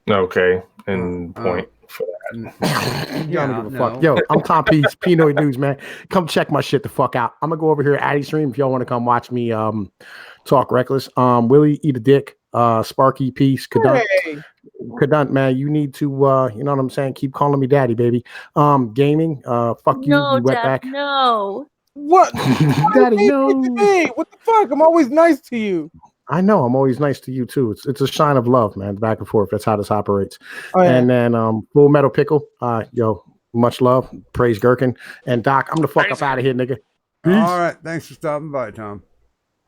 Okay, and point for that. You don't give a fuck. Yo, I'm Tom P's Pinoy News, man. Come check my shit the fuck out. I'm gonna go over here at Addy Stream if y'all want to come watch me talk reckless. Willie eat a dick. Sparky Peace. Kadunt, man. You need to you know what I'm saying? Keep calling me daddy, baby. Gaming. Fuck you, No, you Dad, wetback. no. What? Daddy, no. Hey, what the fuck? I'm always nice to you. I know. I'm always nice to you too. It's a sign of love, man. Back and forth. That's how this operates. Oh, yeah. And then Full Metal Pickle. Yo, much love. Praise Gherkin. And Doc, I'm the fuck up out of here, nigga. Peace. All right, thanks for stopping by, Tom.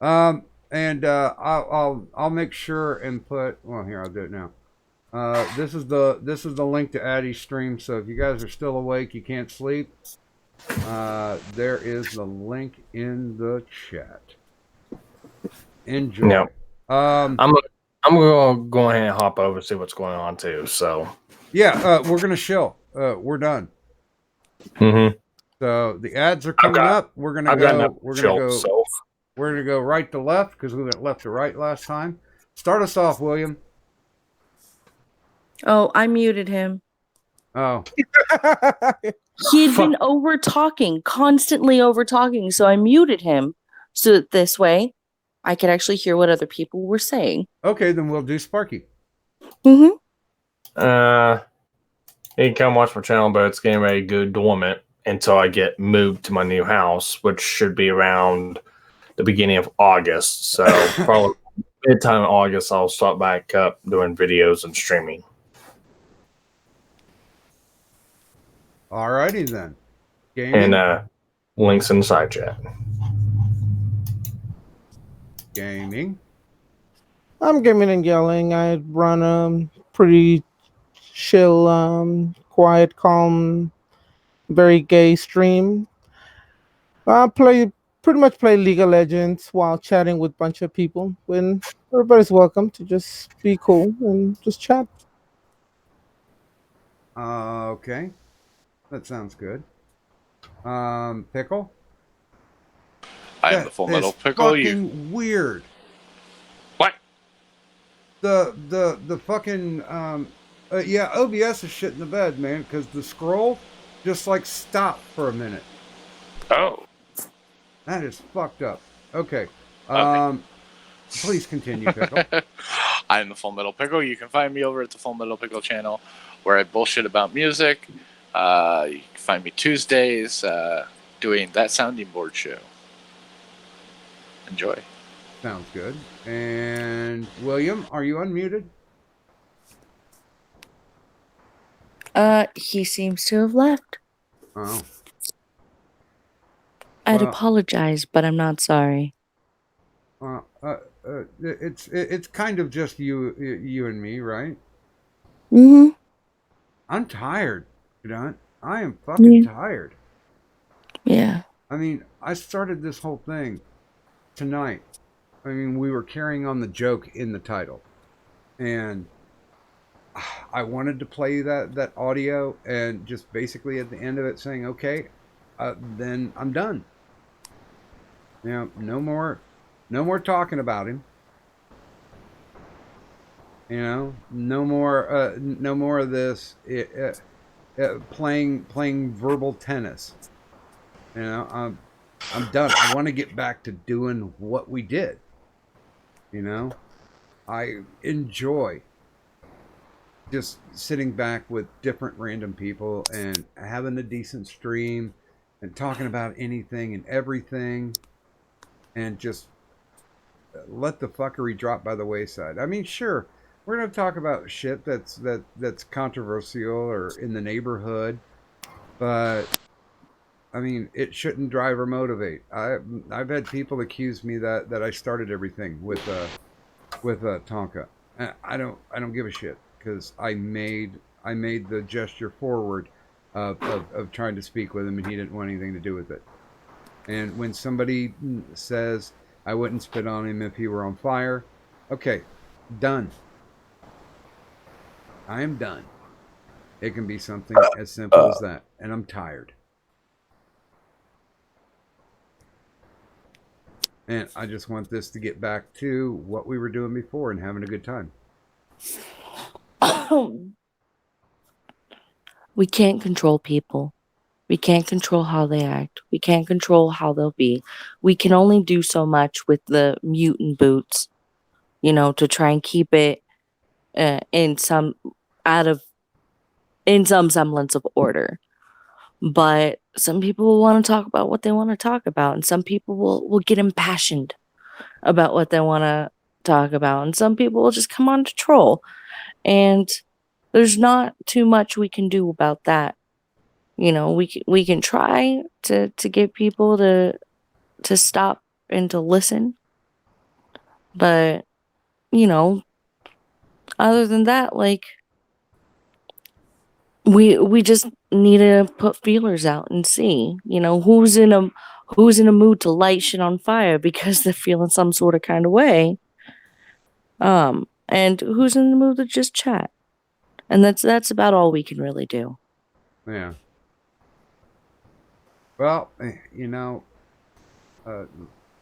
And I'll make sure and put. Well, here I'll do it now. This is the link to Addie's stream. So if you guys are still awake, you can't sleep. There is the link in the chat. Enjoy. No. I'm gonna go ahead and hop over and see what's going on too. So yeah, we're gonna chill. We're done. Mm-hmm. So the ads are coming up. We're gonna go. We're gonna go right to left because we went left to right last time. Start us off, William. Oh, I muted him. Oh. He had been constantly over talking, so I muted him so that this way I could actually hear what other people were saying. Okay, then we'll do Sparky. Mm-hmm. You can come watch my channel, but it's getting ready to go dormant until I get moved to my new house, which should be around the beginning of August. So probably mid-time in August, I'll start back up doing videos and streaming. Alrighty then. Gaming. And links in the side chat. Gaming. I'm gaming and yelling. I run a pretty chill, quiet, calm, very gay stream. I pretty much play League of Legends while chatting with a bunch of people. When everybody's welcome to just be cool and just chat. Okay. That sounds good. Pickle? I am the Full Metal Pickle. Fucking weird. What? The fucking yeah, OBS is shit in the bed, man, because the scroll just like stopped for a minute. Oh. That is fucked up. Okay. Okay. Please continue, Pickle. I am the Full Metal Pickle. You can find me over at the Full Metal Pickle channel, where I bullshit about music. You can find me Tuesdays doing that sounding board show. Enjoy. Sounds good. And William, are you unmuted? He seems to have left. Oh. I'd Well- apologize, but I'm not sorry. It's kind of just you and me, right? Mm-hmm. I'm tired, I am fucking tired. Yeah. I mean, I started this whole thing tonight. I mean, we were carrying on the joke in the title, and I wanted to play that audio, and just basically at the end of it saying, okay, then I'm done. No more talking about him. No more of this playing verbal tennis. I'm done. I want to get back to doing what we did. I enjoy just sitting back with different random people and having a decent stream and talking about anything and everything, and just let the fuckery drop by the wayside. I mean, sure, we're going to talk about shit that's controversial or in the neighborhood, but I mean, it shouldn't drive or motivate. I've had people accuse me that I started everything with Tonka. I don't give a shit, because I made the gesture forward of trying to speak with him, and he didn't want anything to do with it. And when somebody says I wouldn't spit on him if he were on fire, okay, done. I am done. It can be something as simple as that, and I'm tired. And I just want this to get back to what we were doing before and having a good time. We can't control people. We can't control how they act. We can't control how they'll be. We can only do so much with the mutant boots, to try and keep it in some semblance of order. But some people will want to talk about what they want to talk about, and some people will get impassioned about what they want to talk about, and some people will just come on to troll. And there's not too much we can do about that. We can try to get people to stop and to listen, but other than that, like, we just need to put feelers out and see, who's in a mood to light shit on fire because they're feeling some sort of kind of way, and who's in the mood to just chat. And that's about all we can really do. Yeah. Well,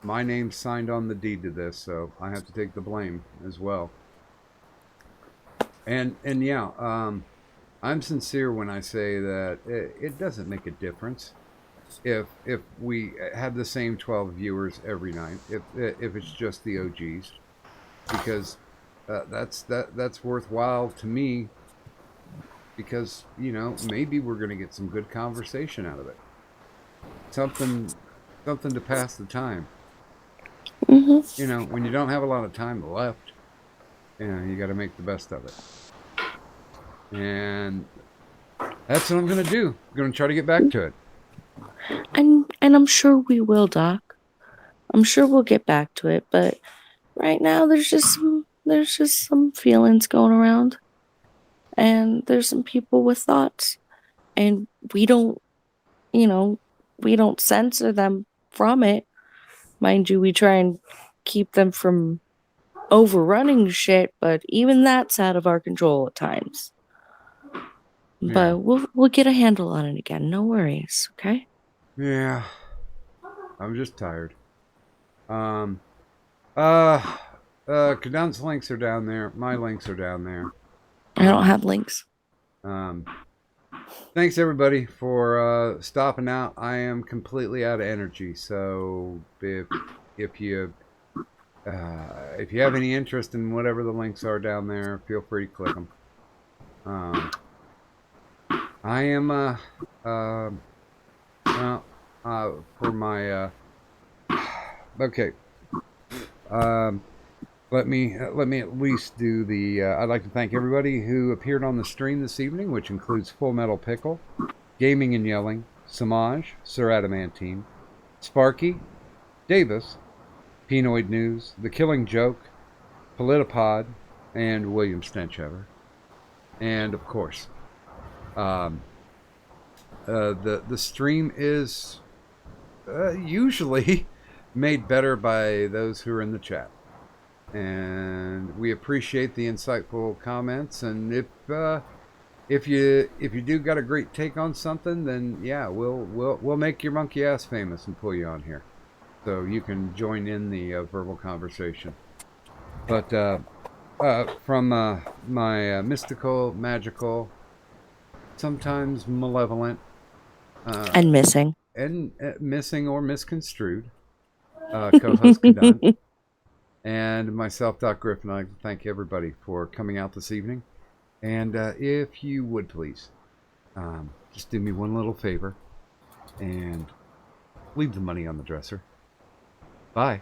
my name's signed on the deed to this, so I have to take the blame as well. And yeah, I'm sincere when I say that it doesn't make a difference if we have the same 12 viewers every night, if it's just the OGs, because that's worthwhile to me, because maybe we're going to get some good conversation out of it, something to pass the time. When you don't have a lot of time left, you got to make the best of it. And that's what I'm going to do. I'm going to try to get back to it. And I'm sure we will, Doc. I'm sure we'll get back to it, but right now there's just some feelings going around. And there's some people with thoughts. And we don't censor them from it. Mind you, we try and keep them from overrunning shit, but even that's out of our control at times. But we'll get a handle on it again. No worries, okay? Yeah. I'm just tired. Kadun's links are down there. My links are down there. I don't have links. Thanks everybody for stopping out. I am completely out of energy, so if you have any interest in whatever the links are down there, feel free to click them. I am for my okay. Let me at least do the. I'd like to thank everybody who appeared on the stream this evening, which includes Full Metal Pickle, Gaming and Yelling, Samaj, Sir Adamantine, Sparky, Davis, Penoid News, The Killing Joke, Politipod, and William Stenchover. And of course, the stream is usually made better by those who are in the chat. And we appreciate the insightful comments. And if you do got a great take on something, then yeah, we'll make your monkey ass famous and pull you on here, so you can join in the verbal conversation. But from my mystical, magical, sometimes malevolent, and missing or misconstrued co-host Kadun, and myself, Doc Griffin, I'd like to thank everybody for coming out this evening. And if you would please, just do me one little favor and leave the money on the dresser. Bye.